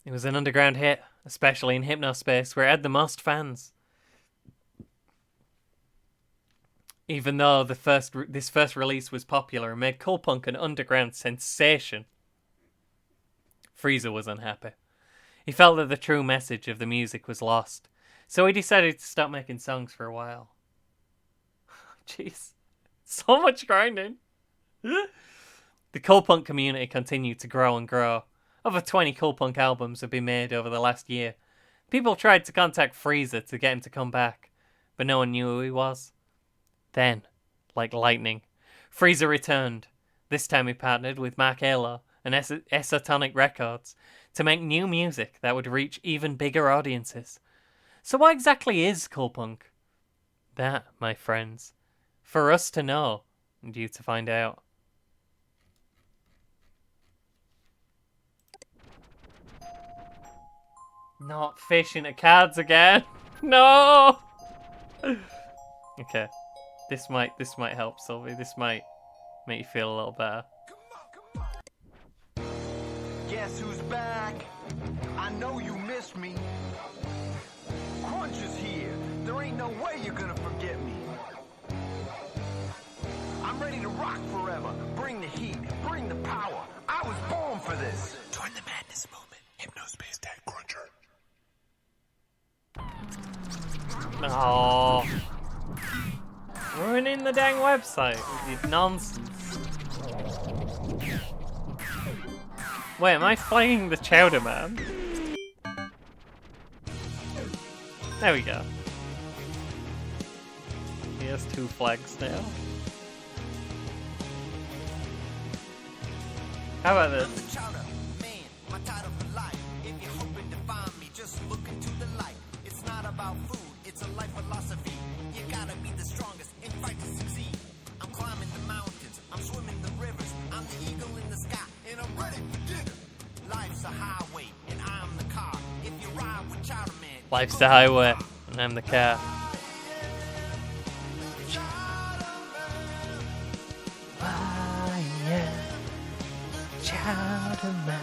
It was an underground hit, especially in Hypnospace, where it had the most fans. Even though this first release was popular and made Cool Punk an underground sensation, Freezer was unhappy. He felt that the true message of the music was lost, so he decided to stop making songs for a while. Jeez, so much grinding. The Cool Punk community continued to grow and grow. Over 20 Cool Punk albums have been made over the last year. People tried to contact Freezer to get him to come back, but no one knew who he was. Then, like lightning, Freezer returned. This time he partnered with Mark Alo and Esotonic Records to make new music that would reach even bigger audiences. So what exactly is Cool Punk? That, my friends, for us to know and you to find out. Not fish into cards again. No. Okay. This might help, Sylvie. This might make you feel a little better. Guess who's back? I know you miss me. Crunch is here. There ain't no way you're gonna forget me. I'm ready to rock forever. Bring the heat. Bring the power. I was born for this. Join the madness movement. Hypnospace Tag Cruncher. Oh. Ruining the dang website with your nonsense. Wait, am I flagging the Chowder Man? There we go. He has 2 flags now. How about this? It's not about food, it's a life philosophy. You gotta be the strongest and fight to succeed. I'm climbing the mountains, I'm swimming the rivers. I'm the eagle in the sky, and I'm ready for dinner. Life's a highway, and I'm the car. If you ride with Chowder Man, Life's the highway, and I'm the car. Oh, yeah. Chowder Man.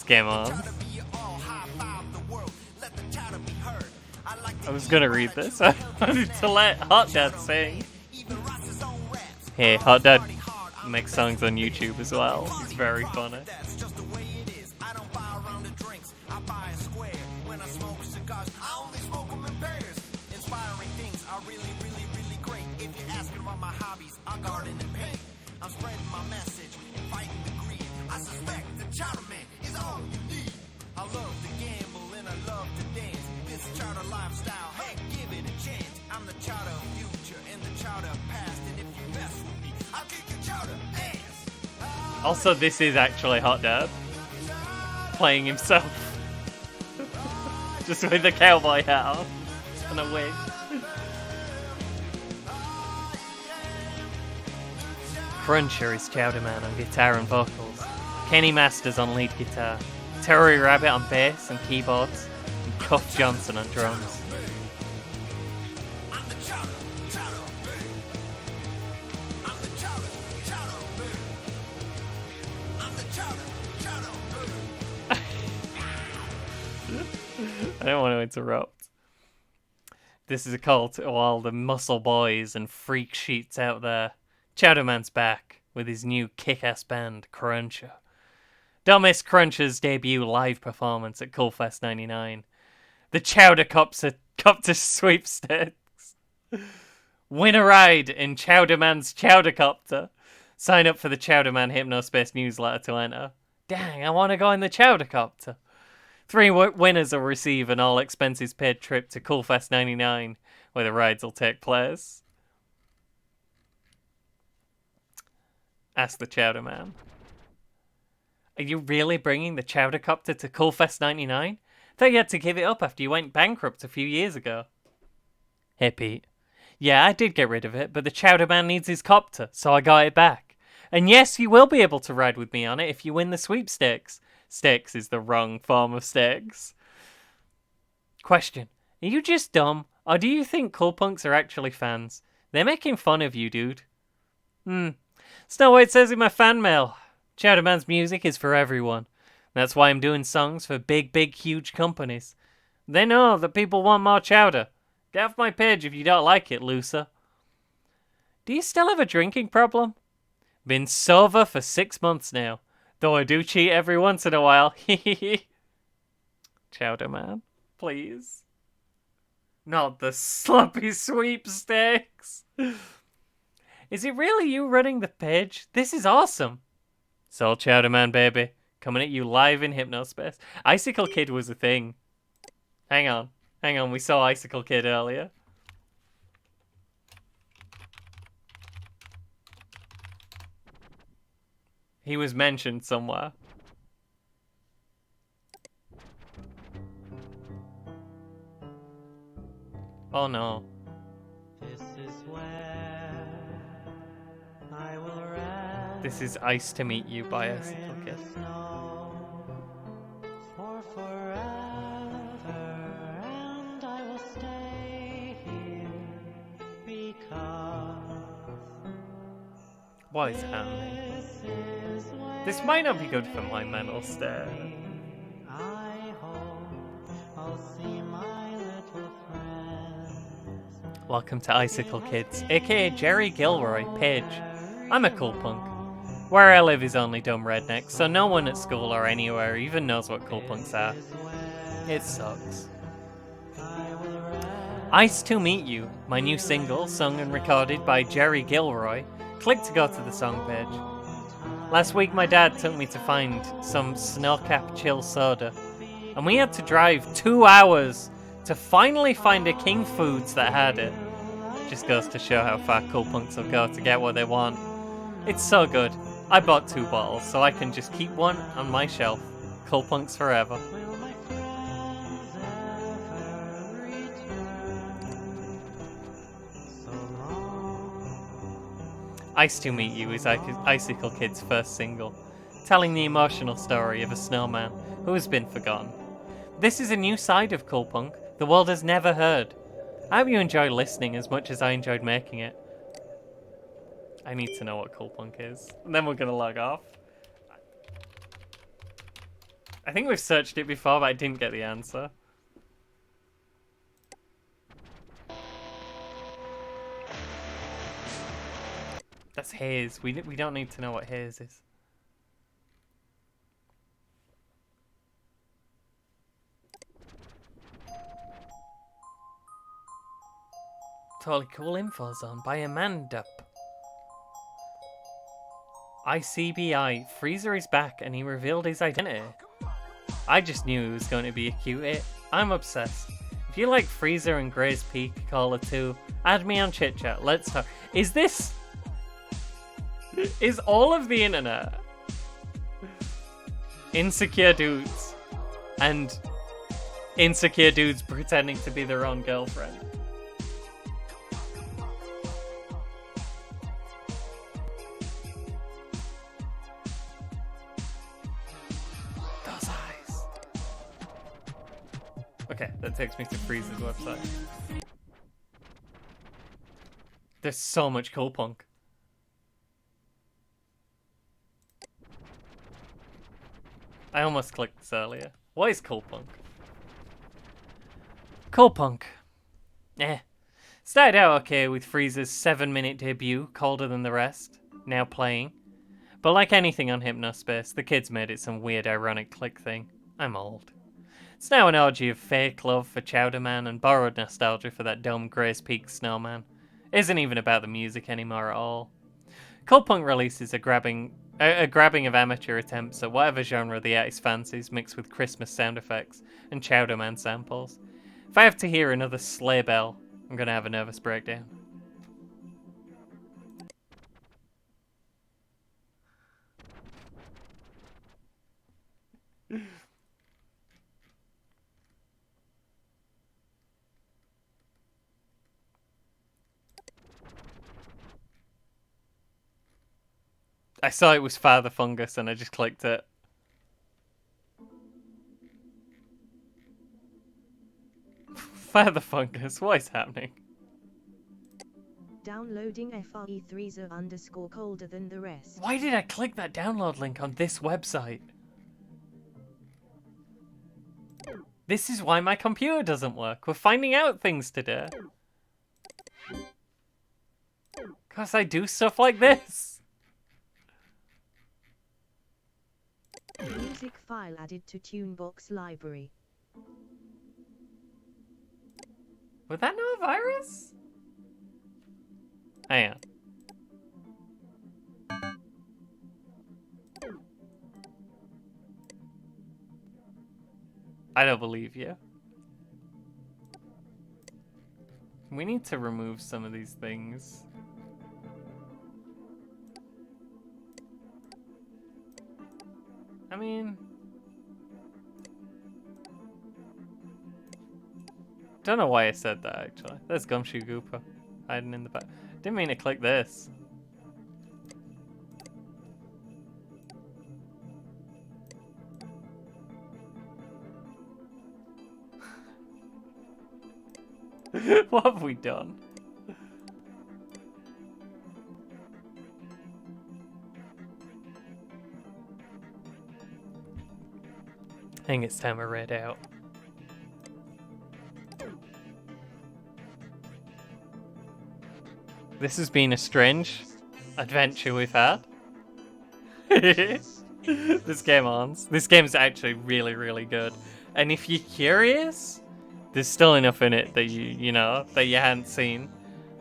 Game on. I was gonna read this. I wanted to let Hot Dad sing. Hey, Hot Dad makes songs on YouTube as well. He's very funny. I'm spreading my message and fighting the greed. I suspect the Chowder Man is all you need. I love to gamble and I love to dance. This Chowder lifestyle, hey, give it a chance. I'm the Chowder future and the Chowder past. And if you mess with me, I'll kick your Chowder ass. Also, this is actually Hot Dad playing himself. Just with a cowboy hat on and a wig. Cruncher is Chowder Man on guitar and vocals, Kenny Masters on lead guitar, Terry Rabbit on bass and keyboards, and Cuff Johnson on drums. I don't want to interrupt. This is a call to all the muscle boys and freak sheets out there. Chowder Man's back with his new kick-ass band, Cruncher. Don't miss Cruncher's debut live performance at Coolfest 99. The Chowder Copter Sweepstakes. Win a ride in Chowder Man's Chowder Copter. Sign up for the Chowder Man Hypnospace newsletter to enter. Dang, I want to go in the Chowder Copter. 3 winners will receive an all-expenses-paid trip to Coolfest 99, where the rides will take place. Ask the Chowder Man. Are you really bringing the Chowdercopter to Coolfest 99? Thought you had to give it up after you went bankrupt a few years ago. Hey, Pete. Yeah, I did get rid of it, but the Chowder Man needs his copter, so I got it back. And yes, you will be able to ride with me on it if you win the sweepstakes. Stakes is the wrong form of stakes. Question. Are you just dumb, or do you think cool punks are actually fans? They're making fun of you, dude. It's not what it says in my fan mail. Chowder Man's music is for everyone. That's why I'm doing songs for big, huge companies. They know that people want more chowder. Get off my page if you don't like it, loser. Do you still have a drinking problem? Been sober for 6 months now, though I do cheat every once in a while. Chowder Man, please. Not the sloppy sweepstakes. Is it really you running the page? This is awesome. Soul Chowder Man, baby. Coming at you live in Hypnospace. Icicle Kid was a thing. Hang on. We saw Icicle Kid earlier. He was mentioned somewhere. Oh no. This is Ice to Meet You by Icicle Kid. What is happening? This might not be good for my mental state. Welcome to Icicle Kids, aka Jerry Gilroy, Page. I'm a cool punk. Where I live is only dumb rednecks, so no one at school or anywhere even knows what cool punks are. It sucks. Ice to Meet You, my new single, sung and recorded by Jerry Gilroy. Click to go to the song page. Last week my dad took me to find some Snowcap chill soda, and we had to drive 2 hours to finally find a King Foods that had it. Just goes to show how far cool punks will go to get what they want. It's so good. I bought 2 bottles, so I can just keep one on my shelf. Cool punks forever. Ice to Meet You is Icicle Kid's first single, telling the emotional story of a snowman who has been forgotten. This is a new side of cool punk the world has never heard. I hope you enjoy listening as much as I enjoyed making it. I need to know what cool punk is, and then we're gonna log off. I think we've searched it before, but I didn't get the answer. That's haze. We don't need to know what haze is. Totally Cool Info Zone by Amanda. ICBI, Freezer is back and he revealed his identity. I just knew he was going to be a cute it. I'm obsessed. If you like Freezer and Gray's Peak Caller 2, add me on Chit Chat. Let's talk. Is this... Is all of the internet insecure dudes and insecure dudes pretending to be their own girlfriend? Those eyes. Okay, that takes me to Freeze's website. There's so much cool punk. I almost clicked this earlier. What is cool punk? Cool punk. Started out okay with Freezer's 7-minute debut, Colder Than the Rest, now playing. But like anything on Hypnospace, the kids made it some weird ironic click thing. I'm old. It's now an orgy of fake love for Chowder Man and borrowed nostalgia for that dumb Grace Peak snowman. It isn't even about the music anymore at all. Cool punk releases a grabbing of amateur attempts at whatever genre the artist fancies, mixed with Christmas sound effects and Chowder Man samples. If I have to hear another sleigh bell, I'm gonna have a nervous breakdown. I saw it was Father Fungus and I just clicked it. Father Fungus, what is happening? Downloading FRE3s are underscore colder than the rest. Why did I click that download link on this website? This is why my computer doesn't work. We're finding out things today. Because I do stuff like this. Music file added to Tunebox library. Would that know a virus? Hang on. I don't believe you. We need to remove some of these things. I mean... Don't know why I said that, actually. There's Gumshoe Gooper hiding in the back. Didn't mean to click this. What have we done? I think it's time I read out. This has been a strange adventure we've had. This game ons. This game's actually really, really good. And if you're curious, there's still enough in it that you know, that you hadn't seen.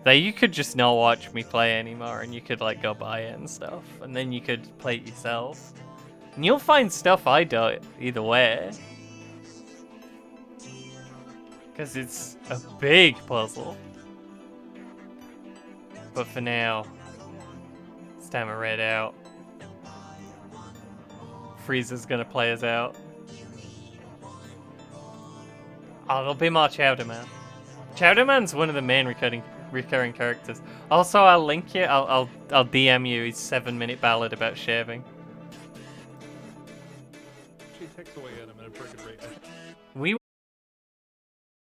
That you could just not watch me play anymore and you could like go buy it and stuff. And then you could play it yourself. And you'll find stuff I do either way. Because it's a big puzzle. But for now, it's time to read out. Freezer's gonna play us out. Oh, there'll be more Chowder Man. Chowder Man's one of the main recurring characters. Also, I'll link you. I'll DM you his 7-minute ballad about shaving. She takes away at him at a pretty good rate. We